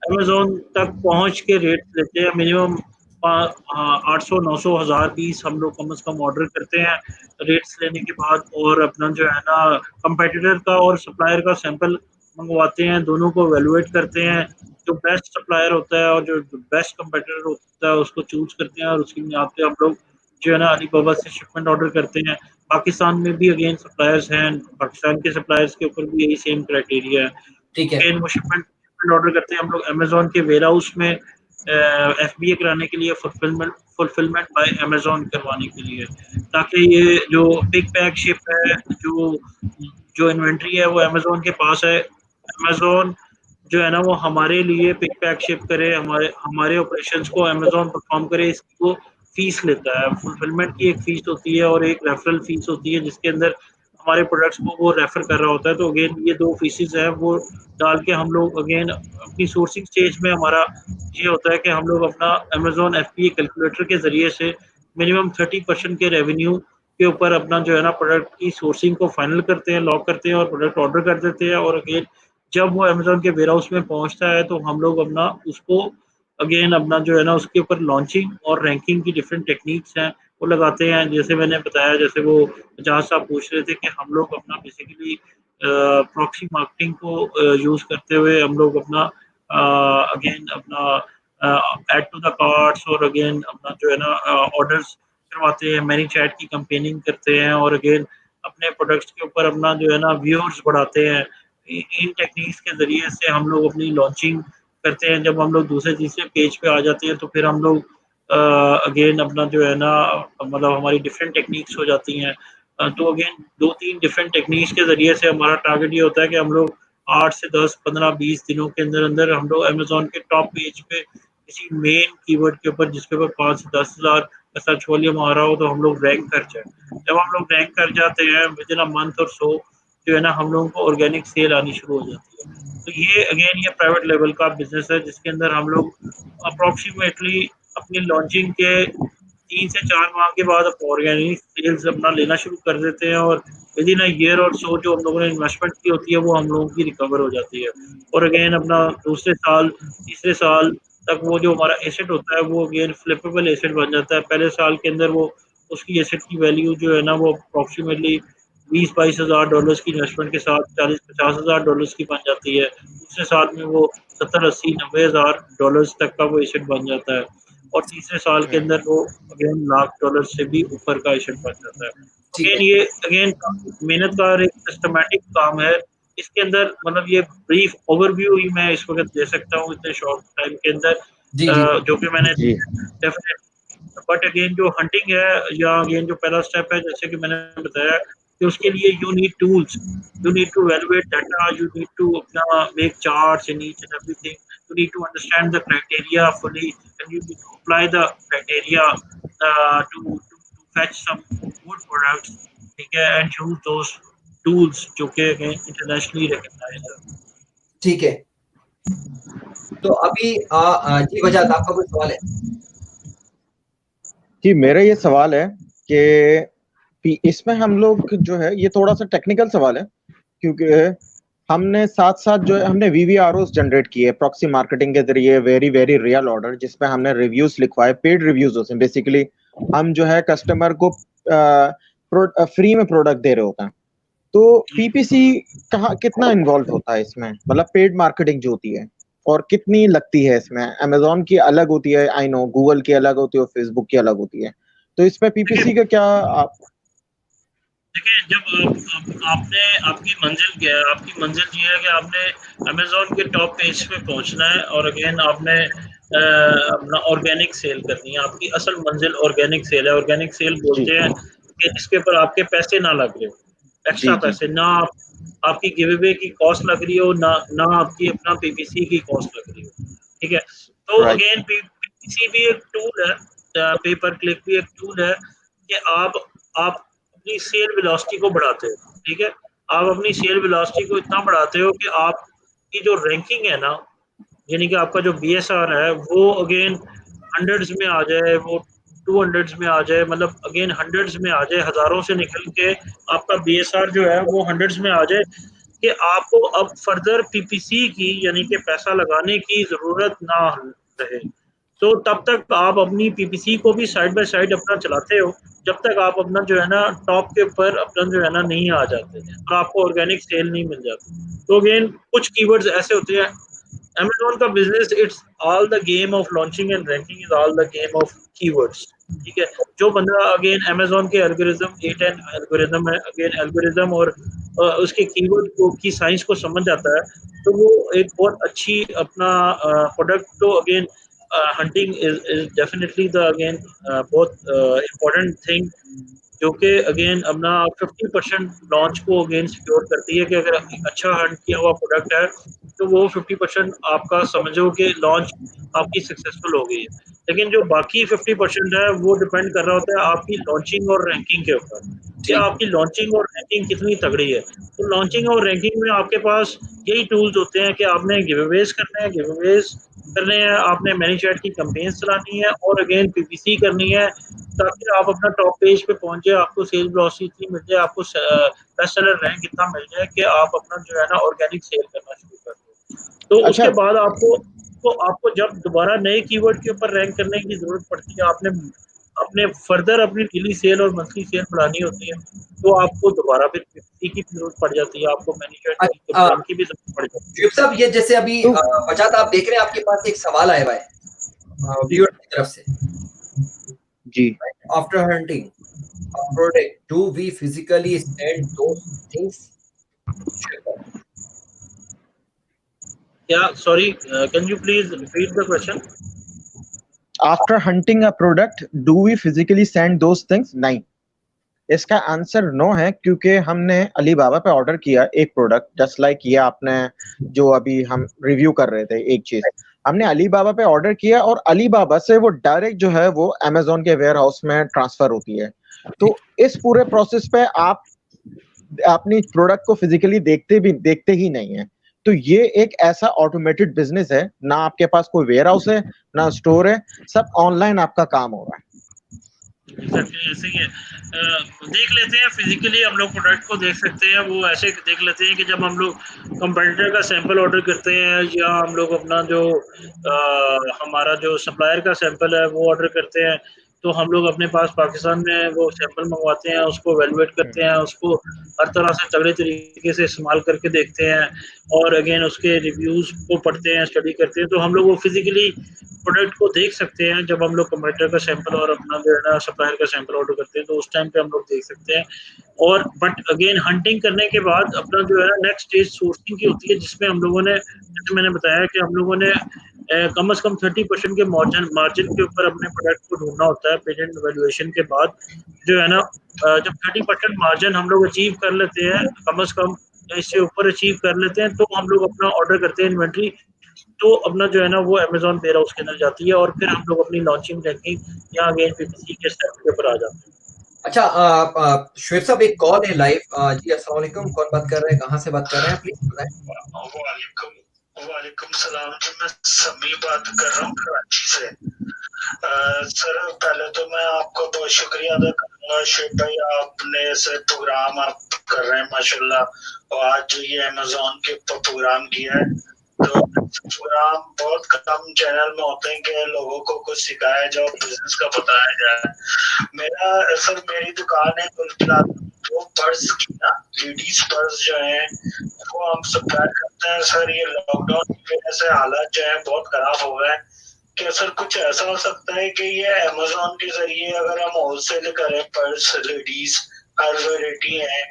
अमेज़न तक पहुँच के रेट्स लेते हैं। मिनिमम 800, 900, 1000 पीस हम लोग कम से कम ऑर्डर करते हैं रेट्स लेने के बाद, और अपना जो है ना कंपेटिटर का और सप्लायर का सैंपल मंगवाते हैं, दोनों को इवैल्यूएट करते हैं। जो बेस्ट सप्लायर होता है और जो बेस्ट कंपेटिटर होता है उसको चूज़ करते हैं, और उसकी बुनियाद पे हम लोग जो है ना अलीबाबा से शिपमेंट ऑर्डर करते हैं। पाकिस्तान में भी अगेन सप्लायर्स हैं, पाकिस्तान के सप्लायर्स के ऊपर भी यही सेम क्राइटेरिया है। ठीक है अगेन वो शिपमेंट ऑर्डर करते हैं हम लोग अमेज़न के वेयरहाउस में एफबीए कराने के लिए, फुलफिलमेंट फुलफिलमेंट बाय अमेज़न करवाने के लिए, ताकि ये जो पिक पैक शिप है, जो इन्वेंट्री है वो अमेज़न के पास है। अमेज़न जो है ना वो हमारे लिए पिक पैक शिप करे, हमारे ऑपरेशंस को अमेज़न परफॉर्म करे, इसकी वो फीस लेता है। फुलफिलमेंट की एक फीस होती है और एक रेफरल फीस होती है, जिसके अंदर हमारे प्रोडक्ट्स को वो रेफर कर रहा होता है। तो अगेन ये 2 फीसेस हैं, वो डाल के हम लोग अगेन अपनी सोर्सिंग स्टेज में हमारा ये होता है कि हम लोग अपना अमेज़न एफपीए कैलकुलेटर के ज़रिए से मिनिमम 30% के रेवेन्यू के ऊपर अपना जो है ना प्रोडक्ट की सोर्सिंग को फाइनल करते हैं, लॉक करते हैं और प्रोडक्ट ऑर्डर कर देते हैं। और अगेन जब वो अमेज़न के वेयरहाउस में पहुँचता है तो हम लोग अपना उसको अगेन अपना जो है ना उसके ऊपर लॉन्चिंग और रैंकिंग की डिफरेंट टेक्निक्स हैं, वो लगाते हैं। जैसे मैंने बताया, जैसे वो जहाँ साहब पूछ रहे थे कि हम लोग अपना बेसिकली प्रॉक्सी मार्केटिंग को यूज़ करते हुए हम लोग अपना अगेन अपना ऐड टू द कार्ट्स और अगेन अपना जो है ना ऑर्डर्स करवाते हैं, मैनी चैट की कैंपेनिंग करते हैं और अगेन अपने प्रोडक्ट्स के ऊपर अपना जो है ना व्यूअर्स बढ़ाते हैं। इन टेक्निक्स के ज़रिए से हम लोग अपनी लॉन्चिंग करते हैं। जब हम लोग दूसरे तीसरे पेज पे आ जाते हैं तो फिर हम लोग अगेन अपना जो है ना मतलब हमारी डिफरेंट टेक्निक्स हो जाती हैं। तो अगेन 2-3 डिफरेंट टेक्निक्स के ज़रिए से हमारा टारगेट ये होता है कि हम लोग 8 से 10, 15, 20 दिनों के अंदर हम लोग अमेज़न के टॉप पेज पे किसी मेन कीवर्ड के ऊपर जिसके ऊपर 5 से 10,000 का सर्च वॉल्यूम आ रहा हो तो हम लोग रैंक कर जाएँ। जब हम लोग रैंक कर जाते हैं विदिन अ मंथ और सो जो है ना हम लोगों को ऑर्गेनिक सेल आनी शुरू हो जाती है। तो ये अगेन ये प्राइवेट लेवल का बिज़नेस है, जिसके अंदर हम लोग अप्रॉक्सिमेटली अपनी लॉन्चिंग के 3 से 4 माह के बाद ऑर्गेनिक सेल्स अपना लेना शुरू कर देते हैं और विदिन अ ईयर और सो जो हम लोगों ने इन्वेस्टमेंट की होती है वो हम लोगों की रिकवर हो जाती है। और अगेन अपना दूसरे साल, तीसरे साल तक वो जो हमारा एसेट होता है वो अगेन फ्लिपेबल एसेट बन जाता है। पहले साल के अंदर वो उसकी एसेट की वैल्यू जो है ना वो अप्रॉक्सिमेटली $20-22,000 की इन्वेस्टमेंट के साथ $40-50,000 की बन जाती है। दूसरे साल में वो 70-80-90,000 तक का वो एसेट बन जाता है और तीसरे साल के अंदर वो अगेन $1,00,000 से भी ऊपर का एसेट बन जाता है। ठीक अगेन है। ये अगेन मेहनत का एक सिस्टमैटिक काम है। इसके अंदर मतलब ये ब्रीफ ओवरव्यू ही मैं इस वक़्त दे सकता हूँ इतने शॉर्ट टाइम के अंदर, जी, जी। जो कि मैंने जी डेफिनेट बट अगेन जो हंटिंग है या अगेन जो पहला स्टेप है, जैसे कि मैंने बताया कि उसके लिए you need tools, you need to evaluate data, you need to अपना make charts in each and everything, you need to understand the criteria fully and you need to apply the criteria to fetch some good products, ठीक है, and use those tools जो कि again internationally recognised है। ठीक है। तो अभी जी वजाहत आपका कोई सवाल है? जी मेरा ये सवाल है कि इसमें हम लोग जो है ये थोड़ा सा टेक्निकल सवाल है, क्योंकि हमने साथ-साथ जो है हमने वीवीआरओस जनरेट किए प्रॉक्सी मार्केटिंग के ज़रिए वेरी वेरी रियल ऑर्डर, जिसपे हमने रिव्यूज़ लिखवाए, पेड रिव्यूज़ होते हैं। बेसिकली हम जो है कस्टमर को फ्री में प्रोडक्ट दे रहे होते हैं। तो पीपीसी कहाँ कितना इन्वॉल्व होता है इसमें, मतलब पेड मार्केटिंग जो होती है और कितनी लगती है इसमें? अमेज़न की अलग होती है, आई नो, गूगल की अलग होती है और फेसबुक की अलग होती है। तो इसमें पीपीसी का क्या आप देखिए, जब आपने आपकी मंजिल क्या है? आपकी मंजिल ये है कि आपने अमेज़न के टॉप पेज पे पहुँचना है और अगेन आपने अपना ऑर्गेनिक सेल करनी है। आपकी असल मंजिल ऑर्गेनिक सेल है। ऑर्गेनिक सेल जी, बोलते हैं कि जिसके ऊपर आपके पैसे ना लग रहे हो, जी, एक्स्ट्रा जी। पैसे ना आपकी गिव अवे की कॉस्ट लग रही हो, ना आपकी अपना पीपीसी की कॉस्ट लग रही हो, ठीक है? तो राइट। अगेन पीपीसी भी एक टूल है, पे पर क्लिक भी एक टूल है कि आप अपनी सेल वेलोसिटी को बढ़ाते हो, ठीक है? आप अपनी सेल वेलोसिटी को इतना बढ़ाते हो कि आपकी जो रैंकिंग है ना, यानी कि आपका जो बीएसआर है वो अगेन हंड्रेड्स में आ जाए, वो 200s में आ जाए, मतलब अगेन हंड्रेड्स में आ जाए, हज़ारों से निकल के आपका बीएसआर जो है वो हंड्रेड्स में आ जाए कि आपको अब फर्दर पीपीसी की यानी कि पैसा लगाने की ज़रूरत ना रहे। तो तब तक आप अपनी पीपीसी को भी साइड बाय साइड अपना चलाते हो, जब तक आप अपना जो है ना टॉप के ऊपर अपना जो है ना नहीं आ जाते और आपको ऑर्गेनिक सेल नहीं मिल जाती। तो अगेन कुछ कीवर्ड्स ऐसे होते हैं, अमेज़न का business it's all the game of launching and ranking is all the game of keywords, ठीक है? जो बंदा अगेन अमेज़न के एल्गोरिथम A10 एल्गोरिथम है, अगेन एल्गोरिथम और उसके कीवर्ड को की साइंस को समझ जाता है, तो वो एक बहुत अच्छी अपना प्रोडक्ट तो again hunting is definitely the again बहुत important thing, जो कि अगेन अपना 50% लॉन्च को अगेन सिक्योर करती है कि अगर अच्छा हंट किया हुआ प्रोडक्ट है तो वो 50% आपका समझो कि लॉन्च आपकी सक्सेसफुल हो गई है। लेकिन जो बाकी 50% है वो डिपेंड कर रहा होता है आपकी लॉन्चिंग और रैंकिंग के ऊपर कि ठीक। आपकी लॉन्चिंग और रैंकिंग कितनी तगड़ी है। तो लॉन्चिंग और रैंकिंग में आपके पास यही टूल्स होते हैं कि आपने गिवअवेज करने हैं, आपने मैनीचैट की कैंपेन्स चलानी है और अगेन पीपीसी करनी है ताकि आप अपना टॉप पेज पे पहुंच जाए, आपको सेल वेलोसिटी इतनी मिल जाए, आपको बेस्ट सेलर रैंक इतना मिल जाए कि आप अपना जो है ना ऑर्गेनिक सेल करना शुरू कर दो। तो अच्छा। उसके बाद आपको जब दोबारा नए कीवर्ड के ऊपर रैंक करने की जरूरत पड़ती है, आपने फर्दर अपनी डेली सेल और मंथली सेल बढ़ानी होती है, तो आपको दोबारा फिर पीपीसी की जरूरत पड़ जाती है, आपको मैनीचैट की कैंपेन की भी जरूरत पड़ जाती है। शुभ साहब, ये जैसे अभी तो वजात आप देख रहे हैं, आपके पास एक सवाल आया हुआ है व्यूअर की तरफ से। जी after hunting a product, do we physically send those things? Yeah, sorry, can you please repeat the question? After hunting a product do we physically send those things? नहीं, इसका आंसर नो है, क्योंकि हमने Alibaba पे order किया एक product just like ये आपने जो अभी हम रिव्यू कर रहे थे एक चीज, हमने अलीबाबा पे ऑर्डर किया और अलीबाबा से वो डायरेक्ट जो है वो अमेजोन के वेयर हाउस में ट्रांसफर होती है। तो इस पूरे प्रोसेस पे आप अपनी प्रोडक्ट को फिजिकली देखते ही नहीं है। तो ये एक ऐसा ऑटोमेटेड बिजनेस है, ना आपके पास कोई वेयर हाउस है ना स्टोर है, सब ऑनलाइन आपका काम हो रहा है। एग्जैक्टली ऐसे ही है। देख लेते हैं फिजिकली हम लोग प्रोडक्ट को देख सकते हैं, वो ऐसे देख लेते हैं कि जब हम लोग कंपटीटर का सैंपल ऑर्डर करते हैं या हम लोग अपना जो हमारा जो सप्लायर का सैंपल है वो ऑर्डर करते हैं, तो हम लोग अपने पास पाकिस्तान में वो सैंपल मंगवाते हैं, उसको वैल्यूएट करते हैं, उसको हर तरह से तगड़े तरीके से इस्तेमाल करके देखते हैं और अगेन उसके रिव्यूज को पढ़ते हैं, स्टडी करते हैं। तो हम लोग वो फिजिकली प्रोडक्ट को देख सकते हैं जब हम लोग कंप्यूटर का सैंपल और अपना जो है ना सप्लायर का सैंपल ऑर्डर करते हैं, तो उस टाइम पे हम लोग देख सकते हैं। और बट अगेन हंटिंग करने के बाद अपना जो है ना नेक्स्ट स्टेज सोर्सिंग की होती है, जिसमें हम लोगों ने, जैसे मैंने बताया कि हम लोगों ने कम से कम 30% के मार्जिन के ऊपर अपने प्रोडक्ट को ढूंढना होता है पेटेंट वैल्यूएशन के बाद जो है ना। जब 30% मार्जिन हम लोग अचीव कर लेते हैं, कम से कम इससे ऊपर अचीव कर लेते हैं, तो हम लोग अपना ऑर्डर करते हैं इन्वेंट्री, तो अपना जो है ना वो अमेज़न वेयर हाउस के अंदर जाती है और फिर हम लोग अपनी लॉन्चिंग रैंकिंग या अगेन पीपीसी के स्टेप के ऊपर आ जाते हैं। अच्छा, शुएब साहब एक कॉल है लाइव। जी अस्सलाम वालेकुम, कौन बात कर रहे हैं, कहाँ से बात कर रहे हैं, प्लीज बताएं। वालेकुम सलाम जी, मैं समी बात कर रहा हूँ कराची से। सर पहले तो मैं आपका बहुत शुक्रिया अदा करूंगा शुएब भाई, आपने ऐसे प्रोग्राम आप कर रहे हैं माशाल्लाह, और आज जो ये अमेज़न के ऊपर प्रोग्राम किया है, तो प्रोग्राम बहुत कम चैनल में होते हैं कि लोगों को कुछ सिखाया जाए, बिजनेस का बताया जाए। मेरा सर मेरी दुकान है वो पर्स की ना, लेडीज पर्स जो है वो हम सप्लाई करते हैं। सर ये लॉकडाउन की वजह से हालात जो है बहुत खराब हो गए हैं, क्या सर कुछ ऐसा हो सकता है कि ये अमेज़न के जरिए अगर हम होलसेल करें पर्स लेडीज हर वैरायटी है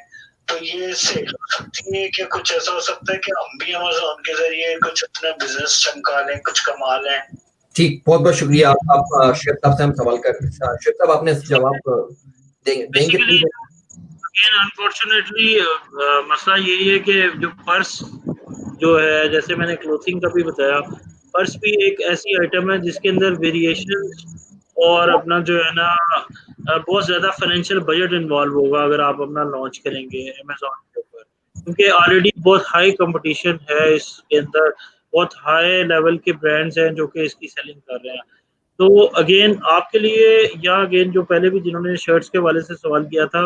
तो ये सेल हो सकती है? क्या कुछ ऐसा हो सकता है कि हम भी अमेज़न के जरिए कुछ अपना बिजनेस चमका लें, कुछ कमा लें? ठीक, बहुत बहुत शुक्रिया। आप शुएब साहब से हम सवाल कर, शुएब साहब आपने जवाब देंगे बेसिकली प्लीज। अगेन अनफॉर्चुनेटली मसला यही है कि जो पर्स जो है, जैसे मैंने क्लोथिंग का भी बताया, पर्स भी एक ऐसी आइटम है जिसके अंदर वेरिएशंस और अपना जो है ना बहुत ज़्यादा फाइनेंशियल बजट इन्वॉल्व होगा अगर आप अपना लॉन्च करेंगे अमेज़न के ऊपर, क्योंकि ऑलरेडी बहुत हाई कंपटीशन है इसके अंदर, बहुत हाई लेवल के ब्रांड्स हैं जो कि इसकी सेलिंग कर रहे हैं। तो अगेन आपके लिए या अगेन जो पहले भी जिन्होंने शर्ट्स के वाले से सवाल किया था,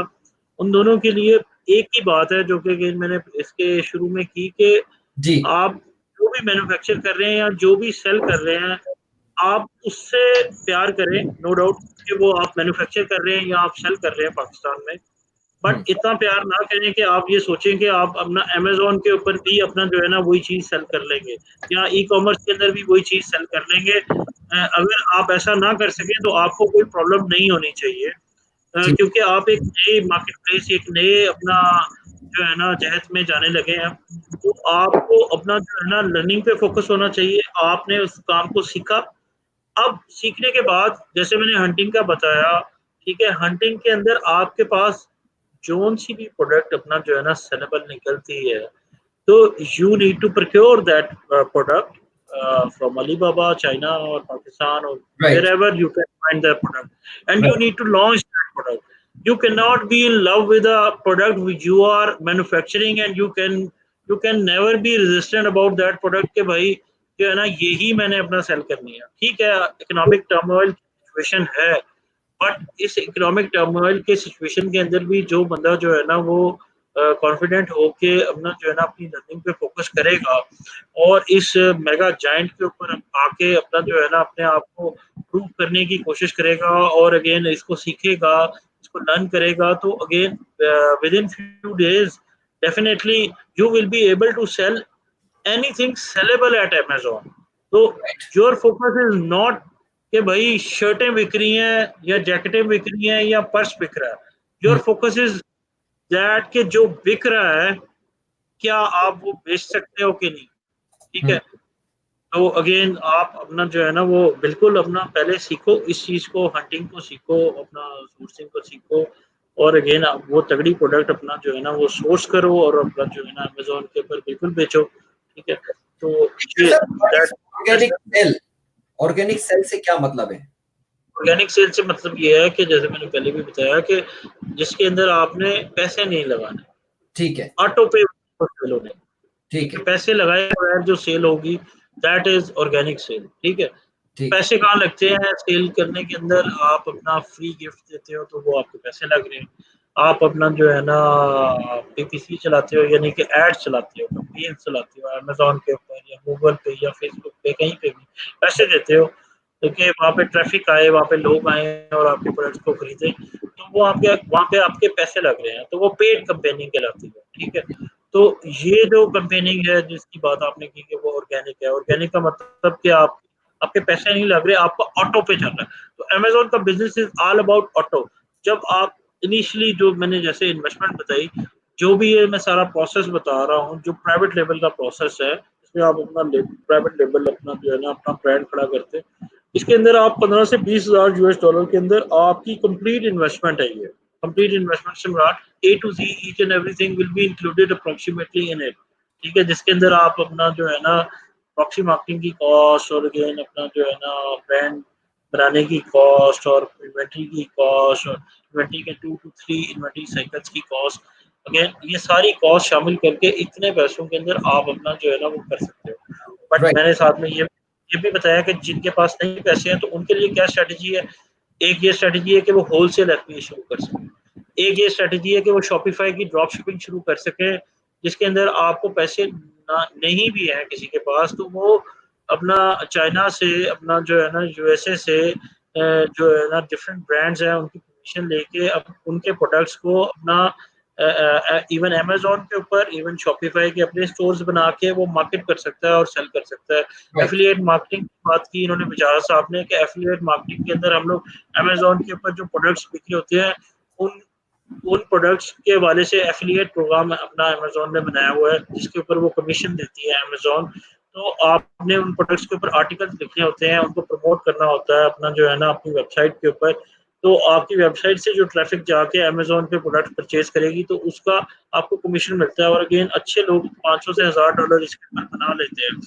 उन दोनों के लिए एक ही बात है जो कि अगेन मैंने इसके शुरू में की कि जी आप जो भी मैन्युफैक्चर कर रहे हैं या जो भी सेल कर रहे हैं, आप उससे प्यार करें, नो डाउट कि वो आप मैन्युफैक्चर कर रहे हैं या आप सेल कर रहे हैं पाकिस्तान में, बट इतना प्यार ना करें कि आप ये सोचें कि आप अपना अमेज़न के ऊपर भी अपना जो है ना वही चीज़ सेल कर लेंगे या ई-कॉमर्स के अंदर भी वही चीज़ सेल कर लेंगे। अगर आप ऐसा ना कर सकें तो आपको कोई प्रॉब्लम नहीं होनी चाहिए, जी क्योंकि आप एक नए मार्केट प्लेस, एक नए अपना जो है ना जहत में जाने लगे हैं, तो आपको अपना जो है ना लर्निंग पे फोकस होना चाहिए। आपने उस काम को सीखा, अब सीखने के बाद जैसे मैंने हंटिंग का बताया, ठीक है, हंटिंग के अंदर आपके पास जोन सी भी प्रोडक्ट अपना जो है ना सेलेबल निकलती है, तो you need to procure that product from Alibaba, China or Pakistan or Right. wherever you can find that product, and you Right. need to launch that product. You cannot be in love with a product which you are manufacturing, and you can never be resistant about that product के भाई जो है ना यही मैंने अपना cell करनी है। ठीक है, इकोनॉमिक टर्मोइल सिचुएशन है, बट इस इकोनॉमिक टर्मोइल के सिचुएशन के अंदर भी जो बंदा जो है ना वो कॉन्फिडेंट होके अपना जो है ना अपनी लर्निंग पे फोकस करेगा और इस मेगा जायंट के ऊपर आके अपना जो है ना अपने आप को प्रूव करने की कोशिश करेगा और अगेन इसको सीखेगा, इसको लर्न करेगा, तो again within few days definitely you will be able to sell anything sellable at Amazon। तो योर फोकस इज नॉट कि भाई शर्टें बिक रही हैं या जैकेटें बिक रही हैं या पर्स बिक रहा है। योर फोकस इज दैट कि जो बिक रहा है क्या आप वो बेच सकते हो कि नहीं। ठीक है, तो अगेन आप अपना जो है ना वो बिल्कुल अपना पहले सीखो इस चीज को, हंटिंग को सीखो, अपना सोर्सिंग को सीखो, और अगेन आप वो तगड़ी प्रोडक्ट अपना जो है ना वो सोर्स करो और अपना जो है ना अमेज़न के ऊपर बिल्कुल बेचो। ठीक है, तो ये ऑर्गेनिक सेल, ऑर्गेनिक सेल से क्या मतलब है? ऑर्गेनिक सेल से मतलब ये है कि जैसे मैंने पहले भी बताया कि जिसके अंदर आपने पैसे नहीं लगाने। ठीक है, ऑटो पे सेल होने, ठीक है, पैसे लगाए बगैर जो सेल होगी दैट इज ऑर्गेनिक सेल। ठीक है, ठीक, पैसे कहाँ लगते हैं सेल करने के अंदर? आप अपना फ्री गिफ्ट देते हो तो वो आपके पैसे लग रहे हैं, आप अपना जो है ना पीपीसी चलाते हो यानी कि एड चलाते हो, कैंपेन चलाते हो अमेज़न के ऊपर या गूगल पे या फेसबुक पे, कहीं पे भी पैसे देते हो क्योंकि वहाँ पे ट्रैफिक आए, वहाँ पे लोग आए और आपके प्रोडक्ट्स को खरीदे, तो वो आपके वहाँ पे आपके पैसे लग रहे हैं, तो वो पेड कैंपेनिंग कहलाती है। ठीक है, तो ये जो कैंपेनिंग है जिसकी बात आपने की कि वो ऑर्गेनिक है, ऑर्गेनिक का मतलब कि आपके पैसे नहीं लग रहे, आपका ऑटो पे चल रहा है। तो अमेज़न का business is all about auto. जब आप इनिशियली जो मैंने जैसे इन्वेस्टमेंट बताई, जो भी ये मैं सारा प्रोसेस बता रहा हूँ, जो प्राइवेट लेवल का प्रोसेस है, इसमें आप अपना प्राइवेट लेवल अपना जो है ना अपना ब्रांड खड़ा करते हैं, इसके अंदर आप 15 से 20,000 $20 के अंदर आपकी कंप्लीट इन्वेस्टमेंट है। ये कंप्लीट इन्वेस्टमेंट सम्राट A to Z each and everything will be included approximately in it। ठीक है, जिसके अंदर आप अपना जो है ना प्रॉक्सी मार्केटिंग की कॉस्ट और अगेन अपना जो है ना ब्रांड बनाने की कॉस्ट और इन्वेंट्री की कॉस्ट और इन्वेंट्री के 2 to 3 इन्वेंट्री साइकिल्स की कॉस्ट, अगेन ये सारी कॉस्ट शामिल करके इतने पैसों के अंदर आप अपना जो है ना वो कर सकते हो। But Right. मैंने साथ में ये भी बताया कि जिनके पास नहीं पैसे हैं तो उनके लिए क्या स्ट्रेटजी है। एक ये स्ट्रेटजी है कि वो होलसेल एफपीए शुरू कर सकें, एक ये स्ट्रेटजी है कि वो शॉपिफाई की ड्रॉप शिपिंग शुरू कर सके, जिसके अंदर आपको पैसे नहीं भी है किसी के पास तो वो अपना चाइना से अपना जो है ना यूएसए से जो है ना डिफरेंट ब्रांड्स हैं उनकी परमिशन लेके अब उनके प्रोडक्ट्स को अपना इवन अमेज़न के ऊपर, इवन शॉपिफाई के अपने स्टोर्स बना के वो मार्केट कर सकता है और सेल कर सकता है। Right. एफिलिएट मार्केटिंग की बात की इन्होंने विचार साहब ने कि एफिलिएट मार्केटिंग के अंदर हम लोग अमेज़न के ऊपर जो प्रोडक्ट्स बिक्री होते हैं उन प्रोडक्ट्स के हवाले से एफिलिएट प्रोग्राम अपना अमेज़न ने बनाया हुआ है जिसके ऊपर वो कमीशन देती है अमेज़न। तो आपने उन प्रोडक्ट्स के ऊपर आर्टिकल्स लिखने होते हैं, उनको प्रमोट करना होता है अपना जो है ना अपनी वेबसाइट के ऊपर, तो आपकी वेबसाइट से जो ट्रैफिक जाके अमेज़न पे प्रोडक्ट परचेज करेगी तो उसका आपको कमीशन मिलता है और अगेन अच्छे लोग 500 से $1000 इसके ऊपर बना लेते हैं।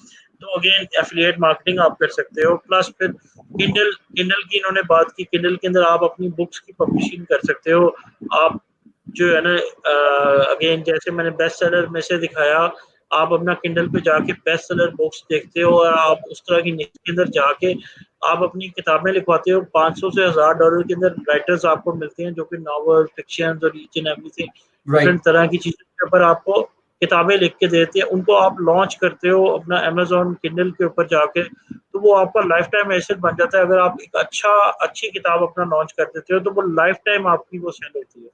तो अगेन एफिलिएट मार्केटिंग आप कर सकते हो। प्लस फिर किंडल की इन्होंने बात की, किंडल के अंदर आप अपनी बुक्स की पब्लिशिंग कर सकते हो। आप जो है ना अगेन जैसे मैंने बेस्ट सेलर में से दिखाया, आप अपना किंडल पे जाके बेस्ट सेलर बुक्स देखते हो और आप उस तरह की नीचे के अंदर जाके आप अपनी किताबें लिखवाते हो। 500 से $1000 के अंदर राइटर्स आपको मिलते हैं जो कि नॉवल, फिक्शन और ईच एंड एवरीथिंग डिफरेंट तरह की चीज़ों के ऊपर आपको किताबें लिख के देते हैं, उनको आप लॉन्च करते हो अपना अमेज़न किंडल के ऊपर जाके, तो वो आपका लाइफ टाइम एसेट बन जाता है। अगर आप एक अच्छी किताब अपना लॉन्च कर देते हो तो वो लाइफ टाइम आपकी वो सेल होती है,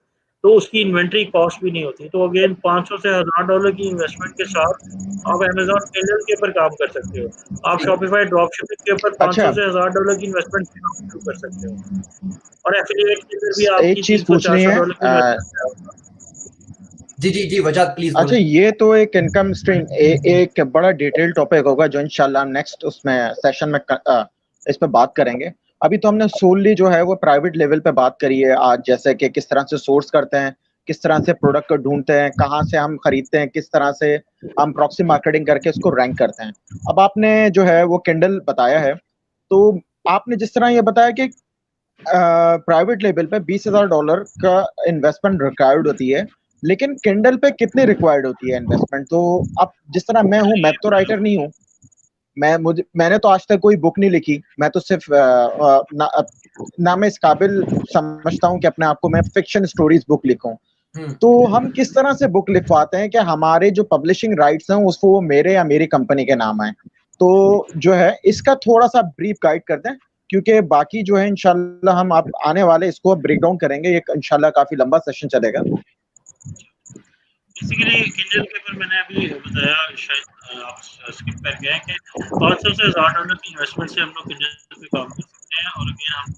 तो उसकी इन्वेंट्री कॉस्ट भी नहीं होती। तो अगेन 500 से $1000 की इन्वेस्टमेंट के साथ आप अमेज़न किंडल के ऊपर काम कर सकते हो। आप शॉपिफाई ड्रॉप शिपिंग के ऊपर 500 अच्छा, से $1000 की इन्वेस्टमेंट शुरू कर सकते हो और एफिलिएट के अंदर भी एक आपकी चीज पूछनी है। $300-400 की investment. Ji ji ji, वजाद please अच्छा, बोलें। ये तो एक इनकम स्ट्रीम एक बड़ा डिटेल टॉपिक होगा जो इंशाल्लाह नेक्स्ट उसमें सेशन में इस पे बात करेंगे। अभी तो हमने सोलली जो है वो प्राइवेट लेवल पे बात करी है आज, जैसे कि किस तरह से सोर्स करते हैं, किस तरह से प्रोडक्ट को ढूंढते हैं, कहाँ से हम खरीदते हैं, किस तरह से हम प्रॉक्सी मार्केटिंग करके इसको रैंक करते हैं। अब आपने जो है वो किंडल बताया है, तो आपने जिस तरह ये बताया कि प्राइवेट लेवल पे $20,000 का इन्वेस्टमेंट रिक्वायर्ड होती है, लेकिन किंडल पे कितनी रिक्वायर्ड होती है इन्वेस्टमेंट? तो अब जिस तरह मैं हूँ, मैं तो राइटर नहीं हूँ, मैंने तो आज तक कोई बुक नहीं लिखी, मैं तो सिर्फ ना मैं इस काबिल समझता हूँ कि अपने आप को मैं फिक्शन स्टोरीज बुक लिखूं। तो हम किस तरह से बुक लिखवाते हैं कि हमारे जो पब्लिशिंग राइट्स हैं उसको वो मेरे या मेरी कंपनी के नाम आए? तो जो है इसका थोड़ा सा ब्रीफ गाइड कर दें, क्योंकि बाकी जो है इंशाल्लाह हम आप आने वाले इसको ब्रेक डाउन करेंगे, ये इंशाल्लाह काफी लंबा सेशन चलेगा। बेसिकली किंडल के ऊपर मैंने अभी बताया, शायद आप स्किप कर गए हैं, कि $500 से $1000 की इन्वेस्टमेंट से हम लोग किंडल पे काम कर सकते हैं। और अगेन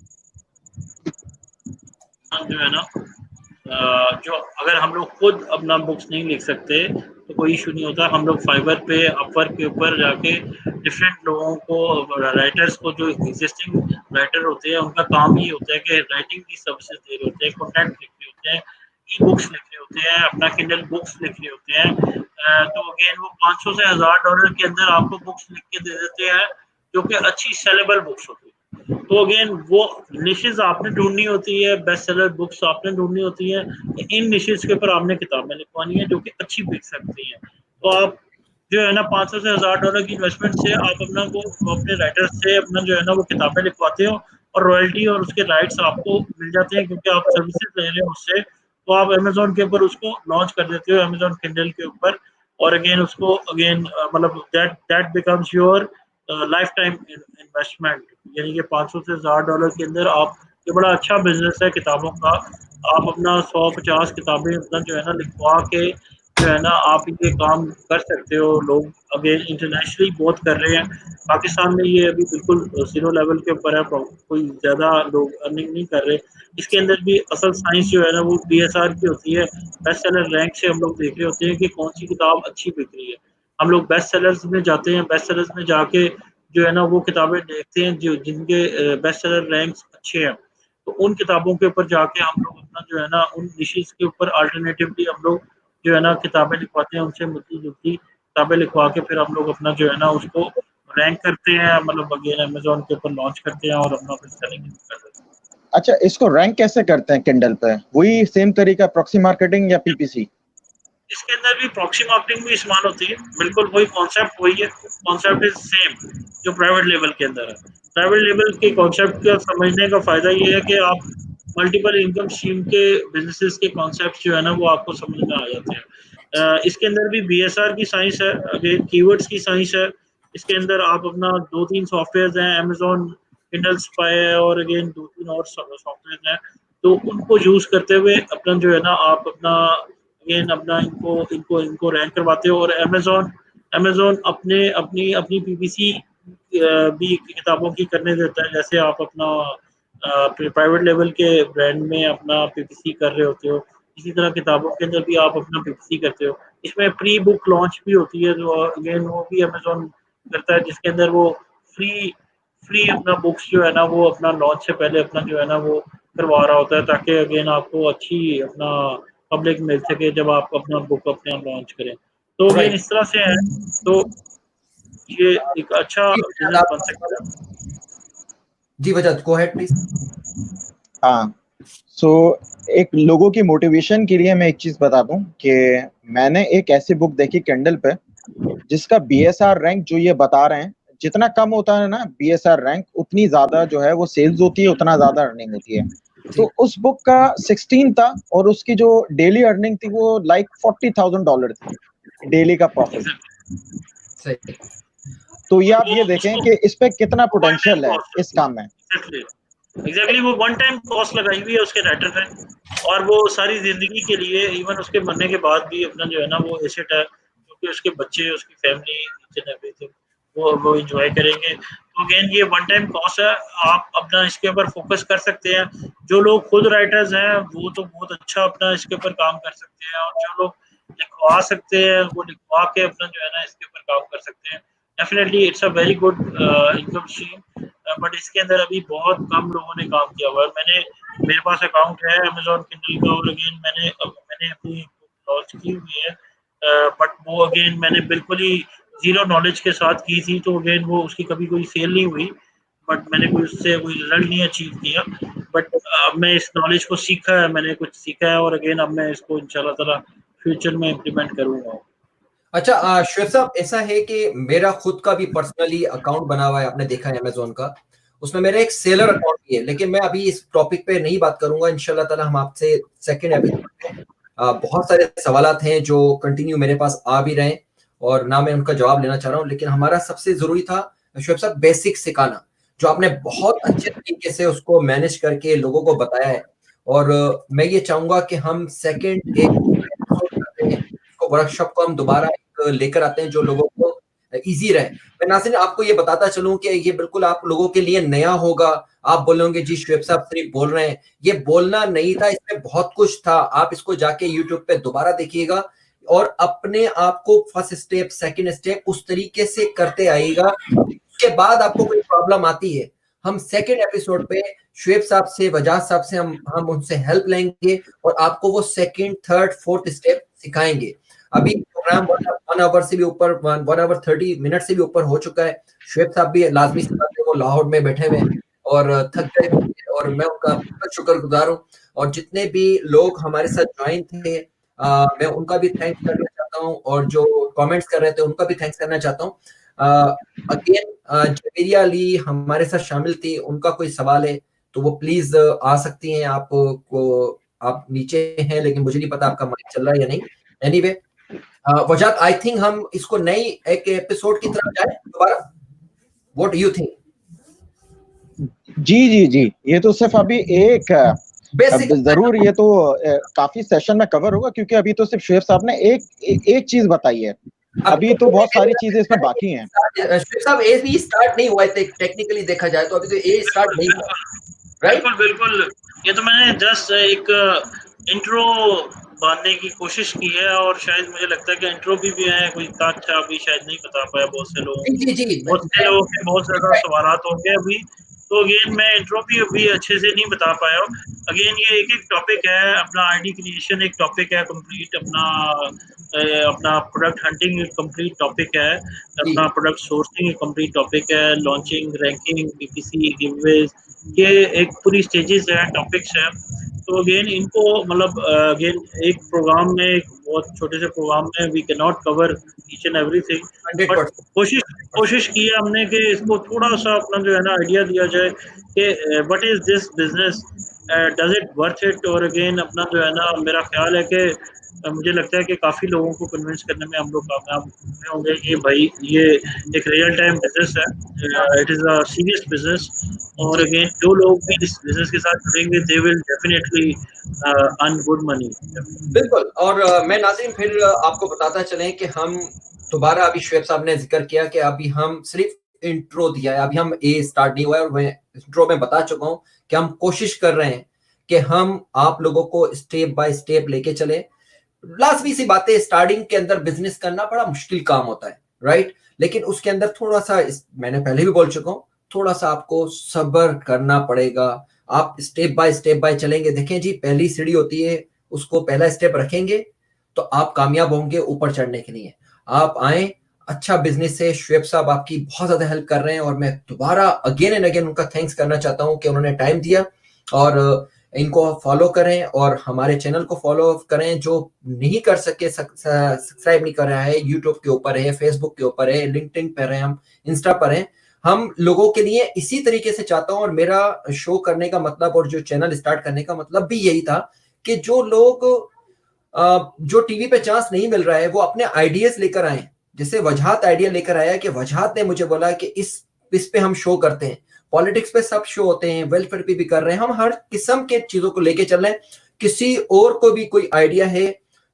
हम जो है ना जो अगर हम लोग खुद अपना बुक्स नहीं लिख सकते तो कोई इशू नहीं होता। हम लोग फाइवर पे, अपवर्क के ऊपर जाके डिफरेंट लोगों को, राइटर्स को, जो एग्जिस्टिंग राइटर होते हैं उनका काम ही होता है कि राइटिंग की सर्विसेज दे रहे होते हैं, कंटेंट लिख रहे होते हैं, ई बुक्स लिख रहे होते हैं, अपना किंडल बुक्स लिख रहे होते हैं। तो अगेन वो $500 से $1000 के अंदर आपको बुक्स लिख के दे देते हैं, जो कि अच्छी सेलेबल बुक्स होती है। तो अगेन वो निशेस आपने ढूंढनी होती है, बेस्ट सेलर बुक्स आपने ढूंढनी होती है, इन निशेस के ऊपर आपने किताबें लिखवानी है जो कि अच्छी बिक सकती हैं। तो आप जो है ना $500 से $1000 की इन्वेस्टमेंट से आप अपना वो अपने राइटर्स से अपना जो है ना वो किताबें लिखवाते हो, और रॉयल्टी और उसके राइट्स आपको मिल जाते हैं, क्योंकि आप सर्विसेज ले रहे हो उससे। तो आप अमेजोन के ऊपर उसको लॉन्च कर देते हो, अमेजोन किंडल के ऊपर, और अगेन उसको अगेन मतलब that becomes your life time investment. यानी कि $500 से $1000 के अंदर आप, ये बड़ा अच्छा बिजनेस है किताबों का। आप अपना 100-50 किताबें अपना जो है ना लिखवा के जो है ना आप ये काम कर सकते हो। लोग अगेन इंटरनेशनली बहुत कर रहे हैं। पाकिस्तान में ये अभी बिल्कुल 0 लेवल के ऊपर है, कोई ज़्यादा लोग अर्निंग नहीं कर रहे। इसके अंदर भी असल साइंस जो है ना वो BSR की होती है। बेस्ट सेलर रैंक से हम लोग देख रहे होते हैं कि कौन सी किताब अच्छी बिक रही है। हम लोग बेस्ट सेलर्स में जाते हैं, बेस्ट सेलर्स में जाके जो है ना वो किताबें देखते हैं जो जिनके बेस्ट सेलर रैंक्स अच्छे हैं। तो उन किताबों के ऊपर जाके हम लोग अपना जो है ना उन निशेस के ऊपर अल्टरनेटिवली हम लोग जो है ना किताबें लिखवाते हैं, उनसे मिलती जुलती किताबें लिखवा के फिर हम लोग अपना जो है ना उसको रैंक करते हैं, मतलब अगेन अमेजोन के ऊपर लॉन्च करते हैं और अपना फिर सेलिंग करते हैं। अच्छा, इसको रैंक कैसे करते हैं किंडल पे? वही सेम तरीका प्रॉक्सी मार्केटिंग या PPC? इसके अंदर भी प्रॉक्सी मार्केटिंग भी इस्तेमाल होती है, बिल्कुल वही कॉन्सेप्ट वही है, कॉन्सेप्ट इज सेम जो प्राइवेट लेवल के अंदर है। प्राइवेट लेवल के कॉन्सेप्ट का समझने का फायदा ये है कि आप मल्टीपल इनकम स्ट्रीम के बिजनेसेस के कॉन्सेप्ट जो है ना वो आपको समझ में आ जाते हैं। इसके अंदर भी BSR की साइंस है, अगेन कीवर्ड्स की साइंस है। इसके अंदर आप अपना 2-3 सॉफ्टवेयर हैं, अमेजोन किंडल स्पाई है और अगेन 2-3 और सॉफ्टवेयर हैं। तो उनको यूज करते हुए अपना जो है ना आप अपना अगेन अपना इनको इनको इनको रैंक करवाते हो। और अमेजोन अपने अपनी अपनी PPC भी किताबों की करने देता है। जैसे आप अपना प्राइवेट लेवल के ब्रांड में अपना PPC कर रहे होते हो, इसी तरह किताबों के अंदर भी आप अपना PPC करते हो। इसमें प्री बुक लॉन्च भी होती है, जो अगेन वो भी अमेजोन करता है, जिसके अंदर वो फ्री फ्री अपना बुक्स जो है ना वो अपना लॉन्च से पहले अपना जो है ना वो करवा रहा होता है, ताकि अगेन आपको अच्छी अपना पब्लिक मिल सके जब आप अपना बुक अपने आप लॉन्च करें। तो अगेन राइट। इस तरह से है, तो ये एक अच्छा बिजनेस बन सकता है। जी वजद, गो अहेड प्लीज। हाँ, सो एक लोगों की मोटिवेशन के लिए मैं एक चीज बता दूं कि मैंने एक ऐसी बुक देखी किंडल पे जिसका BSR रैंक जो ये बता रहे हैं, जितना कम होता है ना BSR रैंक, उतनी ज्यादा जो है वो सेल्स होती है, उतना ज्यादा अर्निंग होती है। तो उस बुक का 16 था और उसकी जो डेली अर्निंग थी वो लाइक $40,000 थी डेली का प्रॉफिट। सही। तो ये आप ये देखें कि इस पे कितना पोटेंशियल है इस काम में। एग्जैक्टली वो वन टाइम कॉस्ट लगाई हुई है उसके राइटर ने, और वो सारी जिंदगी के लिए, इवन उसके मरने के बाद भी अपना जो है ना वो एसेट है, क्योंकि उसके बच्चे, उसकी फैमिली, एवरीथिंग वो एंजॉय करेंगे। तो अगेन ये वन टाइम कॉस्ट है, आप अपना इसके ऊपर फोकस कर सकते हैं। जो लोग खुद राइटर्स हैं वो तो बहुत अच्छा अपना इसके ऊपर काम कर सकते हैं, और जो लोग लिखवा सकते हैं वो लिखवा के अपना जो है ना इसके ऊपर काम कर सकते हैं। Definitely it's a very good income stream, but इसके अंदर अभी बहुत कम लोगों ने काम किया हुआ है। मेरे पास अकाउंट है अमेजोन किंडल का, और अगेन मैंने अपनी लॉन्च की हुई है, बट वो अगेन मैंने बिल्कुल ही जीरो नॉलेज के साथ की थी, तो अगेन वो उसकी कभी कोई सेल नहीं हुई, बट मैंने उससे कोई रिजल्ट नहीं अचीव किया। बट अब मैं इस नॉलेज को सीखा है, मैंने कुछ सीखा है, और अगेन अब मैं इसको इंशाल्लाह ताला फ्यूचर में इम्प्लीमेंट करूंगा। अच्छा श्वेत साहब, ऐसा है कि मेरा खुद का भी पर्सनली अकाउंट बना हुआ है, आपने देखा है अमेजोन का, उसमें मेरा एक सेलर अकाउंट भी है, लेकिन मैं अभी इस टॉपिक पे नहीं बात करूंगा। इंशाल्लाह ताला हम आपसे सेकंड एपिसोड में बहुत सारे सवालात हैं जो कंटिन्यू मेरे पास आ भी रहे हैं, और ना मैं उनका जवाब लेना चाह रहा हूँ, लेकिन हमारा सबसे जरूरी था शुएब साहब बेसिक सिखाना, जो आपने बहुत अच्छे तरीके से उसको मैनेज करके लोगों को बताया है। और मैं ये चाहूंगा कि हम सेकंड एक एपिसोड करते हैं, वर्कशॉप को हम दोबारा लेकर आते हैं जो लोगों को इजी रहे। मैं नाज़रीन आपको ये बताता चलूं कि ये बिल्कुल आप लोगों के लिए नया होगा। आप बोलोगे जी शुएब साहब सिर्फ बोल रहे हैं, ये बोलना नहीं था, इसमें बहुत कुछ था। आप इसको जाके यूट्यूब पे दोबारा देखिएगा और अपने आप को फर्स्ट स्टेप सेकंड स्टेप उस तरीके से करते आइएगा। उसके बाद आपको कोई प्रॉब्लम आती है, हम सेकंड एपिसोड पे शुएब साहब से, वजाज साहब से हम उनसे हेल्प लेंगे और आपको वो सेकंड थर्ड फोर्थ स्टेप सिखाएंगे। अभी प्रोग्राम 1 आवर से भी ऊपर, 1 आवर 30 मिनट से भी ऊपर हो चुका है। शुएब साहब भी लाजमी सी बात है, वो लाहौर में बैठे हुए हैं और थक गए होंगे, और मैं उनका बहुत शुक्रगुजार हूँ। और जितने भी लोग हमारे साथ ज्वाइन थे, मैं उनका भी थैंक्स करना चाहता हूँ, और जो कमेंट्स कर रहे थे उनका भी थैंक्स करना चाहता हूँ। अगेन जवेरिया अली हमारे साथ शामिल थी, उनका कोई सवाल है तो वो प्लीज आ सकती हैं। आप नीचे हैं, लेकिन मुझे नहीं पता आपका माइक चल रहा है या नहीं। एनीवे वजात, आई थिंक हम इसको नई एक एपिसोड की तरफ जाए दोबारा। What do you think? जी, ये तो सिर्फ अभी एक बेसिक जरूर, ये तो काफी सेशन में कवर होगा, क्योंकि अभी तो सिर्फ शुएब साहब ने एक चीज बताई है, अभी तो बहुत सारी चीजें इसमें बाकी हैं। शुएब साहब ए भी स्टार्ट नहीं हुआ है, टेक्निकली देखा जाए तो अभी तो ए स्टार्ट नहीं हुआ, राइट? बिल्कुल, ये तो मैंने जस्ट एक इंट्रो बांधने की कोशिश की है, और शायद मुझे लगता है कि इंट्रो भी है कोई इतना अच्छा अभी शायद नहीं बता पाया बहुत से लोगों को। जी बहुत से लोगों के बहुत ज्यादा सवालात होंगे अभी, तो अगेन मैं इंट्रो भी अभी अच्छे से नहीं बता पाया हूँ। अगेन ये एक टॉपिक है, अपना आईडी क्रिएशन एक टॉपिक है कंप्लीट, अपना प्रोडक्ट हंटिंग एक कंप्लीट टॉपिक है, अपना प्रोडक्ट सोर्सिंग एक कंप्लीट टॉपिक है, लॉन्चिंग, रैंकिंग, पीपीसी, गिवअवेज, ये एक पूरी स्टेजेस है, टॉपिक्स है। तो अगेन इनको मतलब अगेन एक प्रोग्राम में, एक बहुत छोटे से प्रोग्राम में we can not cover each and everything, but कोशिश की है हमने कि इसको थोड़ा सा अपना जो है ना आइडिया दिया जाए कि what is this business, does it worth it. और अगेन अपना जो है ना, मेरा ख्याल है कि मुझे लगता है कि काफ़ी लोगों को कन्विंस करने में हम लोग कामयाब हुए होंगे कि भाई ये एक रियल टाइम बिजनेस है, it is a serious business. और अगेन जो लोग भी इस बिजनेस के साथ जुड़ेंगे they will definitely earn good money. बिल्कुल। और मैं नाज़रीन फिर आपको बताता चलें कि हम दोबारा, अभी शुएब साहब ने जिक्र किया कि अभी हम सिर्फ इंट्रो दिया है, अभी हम ए स्टार्ट नहीं हुआ है, और मैं इंट्रो में बता चुका हूँ कि हम कोशिश कर रहे हैं कि हम आप लोगों को स्टेप बाय स्टेप लेके चले। लाजमी सी बातें, स्टार्टिंग के अंदर बिजनेस करना बड़ा मुश्किल काम होता है, राइट? लेकिन उसके अंदर थोड़ा सा, मैंने पहले भी बोल चुका हूँ, थोड़ा सा आपको सब्र करना पड़ेगा। आप स्टेप बाय चलेंगे। देखें जी, पहली सीढ़ी होती है, उसको पहला स्टेप रखेंगे तो आप कामयाब होंगे ऊपर चढ़ने के लिए। आप आए, अच्छा बिजनेस है, शुएब साहब आपकी बहुत ज्यादा हेल्प कर रहे हैं, और मैं दोबारा अगेन एंड अगेन उनका थैंक्स करना चाहता हूं कि उन्होंने टाइम दिया। और इनको फॉलो करें और हमारे चैनल को फॉलो करें। जो नहीं कर सके, सब्सक्राइब नहीं कर रहा है, यूट्यूब के ऊपर है, फेसबुक के ऊपर है, लिंक्डइन पर है, हम इंस्टा पर हैं। हम लोगों के लिए इसी तरीके से चाहता हूं, और मेरा शो करने का मतलब और जो चैनल स्टार्ट करने का मतलब भी यही था कि जो लोग जो टीवी पे चांस नहीं मिल रहा है वो अपने आइडियाज लेकर आए। जैसे वजहात आइडिया लेकर आया कि वजहात ने मुझे बोला कि इस पे हम शो करते हैं, पॉलिटिक्स पे सब शो होते हैं, वेलफेयर पे भी कर रहे हैं, हम हर किस्म के चीजों को लेके चल रहे हैं। किसी और को भी कोई आइडिया है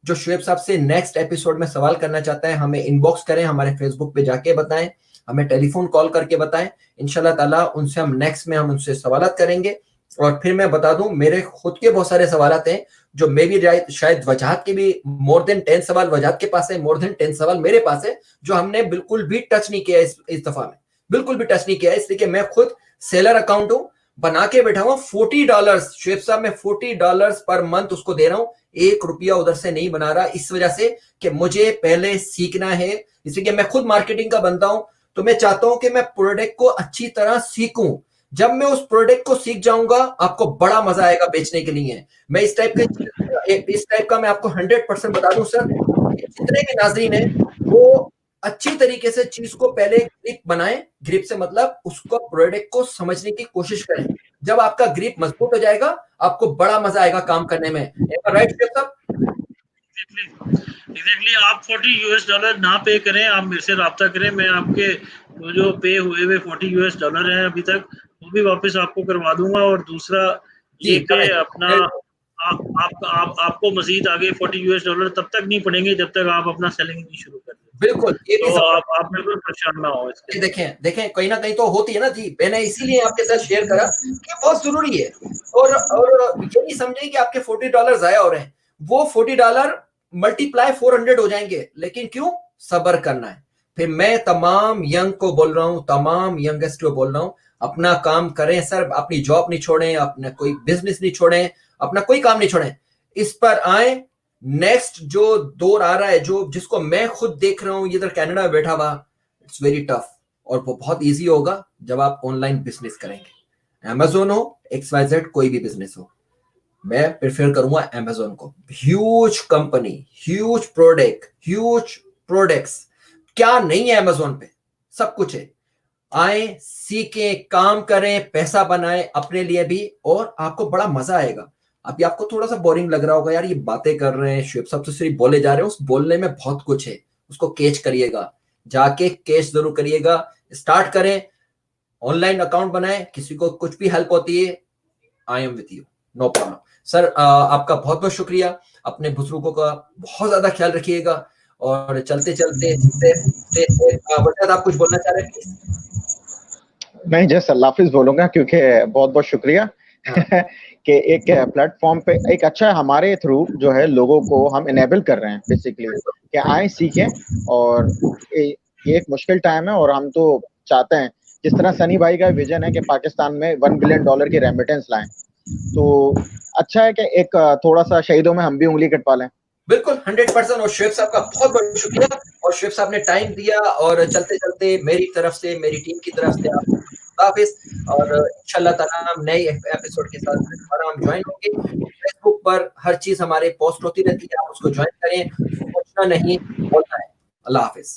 जो शुएब साहब से नेक्स्ट एपिसोड में सवाल करना चाहता है, हमें इनबॉक्स करें, हमारे फेसबुक पे जाके बताएं, हमें टेलीफोन कॉल करके बताएं। इंशाल्लाह ताला उनसे हम नेक्स्ट में हम उनसे सवाल करेंगे। और फिर मैं बता दूं, मेरे खुद के बहुत सारे सवाल हैं जो मे भी शायद वजाहत के भी मोर देन 10 सवाल वजाहत के पास है, मोर देन 10 सवाल मेरे पास है, जो हमने बिल्कुल भी टच नहीं किया इस दफा में, बिल्कुल भी टच नहीं किया, इसलिए कि मैं खुद सेलर अकाउंट हूं, बना के बैठा हुआ $40, शेख साहब मैं $40 पर मंथ उसको दे रहा हूं, 1 रुपया उधर से नहीं बना रहा, इस वजह से कि मुझे पहले सीखना है, इसलिए मैं खुद मार्केटिंग का बनता हूं, तो मैं चाहता हूं कि मैं प्रोडक्ट को अच्छी तरह सीखूं, जब मैं उस प्रोडक्ट को सीख जाऊंगा आपको बड़ा मजा आएगा बेचने के लिए। मैं इस टाइप का मैं आपको 100% बता दूं सर, जितने भी नाजरीन है वो अच्छी तरीके से चीज को पहले ग्रिप बनाएं, ग्रिप से मतलब उसको प्रोडक्ट को समझने की कोशिश करें, जब आपका ग्रिप मजबूत हो जाएगा आपको बड़ा मजा आएगा काम करने में, राइट शेख साहब? एग्जैक्टली आप $40 ना पे करें, आप मेरे से रब्ता करें, मैं आपके जो पे हुए हुए $40 हैं अभी तक वो भी वापस आपको करवा दूंगा, और दूसरा ये कि अपना आपको मजीद आगे $40 तब तक नहीं पड़ेंगे जब तक आप अपना सेलिंग नहीं शुरू कर दें। बिल्कुल, ये तो आप बिल्कुल परेशान ना हो इसके। देखें कहीं ना कहीं तो होती है ना जी, मैंने इसीलिए आपके साथ शेयर करा कि बहुत जरूरी है, और ये नहीं समझे कि आपके $40 जाया हो रहे हैं, वो $40 मल्टीप्लाई 400 हो जाएंगे, लेकिन क्यों? सब्र करना है। फिर मैं तमाम यंग को बोल रहा हूं, तमाम यंगेस्ट को बोल रहा हूं, अपना काम करें सर, अपनी जॉब नहीं छोड़ें, अपना कोई बिजनेस नहीं छोड़ें, अपना कोई काम नहीं छोड़ें, इस पर आए। नेक्स्ट जो दौर आ रहा है, जो जिसको मैं खुद देख रहा हूं इधर कनाडा में बैठा हुआ, इट्स वेरी टफ, और वो बहुत इजी होगा जब आप ऑनलाइन बिजनेस करेंगे। अमेजोन हो, XYZ कोई भी बिजनेस हो, मैं प्रेफर करूंगा अमेजोन को। Huge company, huge product, huge products, क्या नहीं है अमेजोन पे? सब कुछ है। आए, सीखें, काम करें, पैसा बनाएं अपने लिए भी, और आपको बड़ा मजा आएगा। अभी आपको थोड़ा सा बोरिंग लग रहा होगा, यार ये बातें कर रहे हैं, शुभ सब तो सिर्फ बोले जा रहे हैं, उस बोलने में बहुत कुछ है, उसको कैच करिएगा, जाके कैच जरूर करिएगा, स्टार्ट करें, ऑनलाइन अकाउंट बनाएं, किसी को कुछ भी हेल्प होती है, I am with you, no problem. Sir आपका बहुत बहुत शुक्रिया, अपने बुजुर्गों का बहुत ज्यादा ख्याल रखिएगा, और चलते चलते आप कुछ बोलना चाह रहे हैं? नहीं, जस्ट अल्लाह हाफिज बोलूंगा, क्योंकि बहुत बहुत शुक्रिया कि एक प्लेटफॉर्म पे एक अच्छा हमारे थ्रू जो है लोगों को हम इनेबल कर रहे हैं बेसिकली कि आए सीखें, और ये एक मुश्किल टाइम है, और हम तो चाहते हैं जिस तरह सनी भाई का विजन है कि पाकिस्तान में $1 बिलियन की रेमिटेंस लाएं, तो अच्छा है कि एक थोड़ा सा शहीदों में हम भी उंगली कटवा लें। बिल्कुल 100%, और शेख साहब का बहुत बहुत शुक्रिया, और शेख साहब ने टाइम दिया, और चलते चलते मेरी तरफ से, मेरी टीम की तरफ से आपको हाफिज, और इंशाल्लाह ताला हम नए एपिसोड के साथ दोबारा हम ज्वाइन होंगे। फेसबुक पर हर चीज हमारे पोस्ट होती रहती है, आप उसको ज्वाइन करें, सोचना नहीं, बोलना है। अल्लाह हाफिज।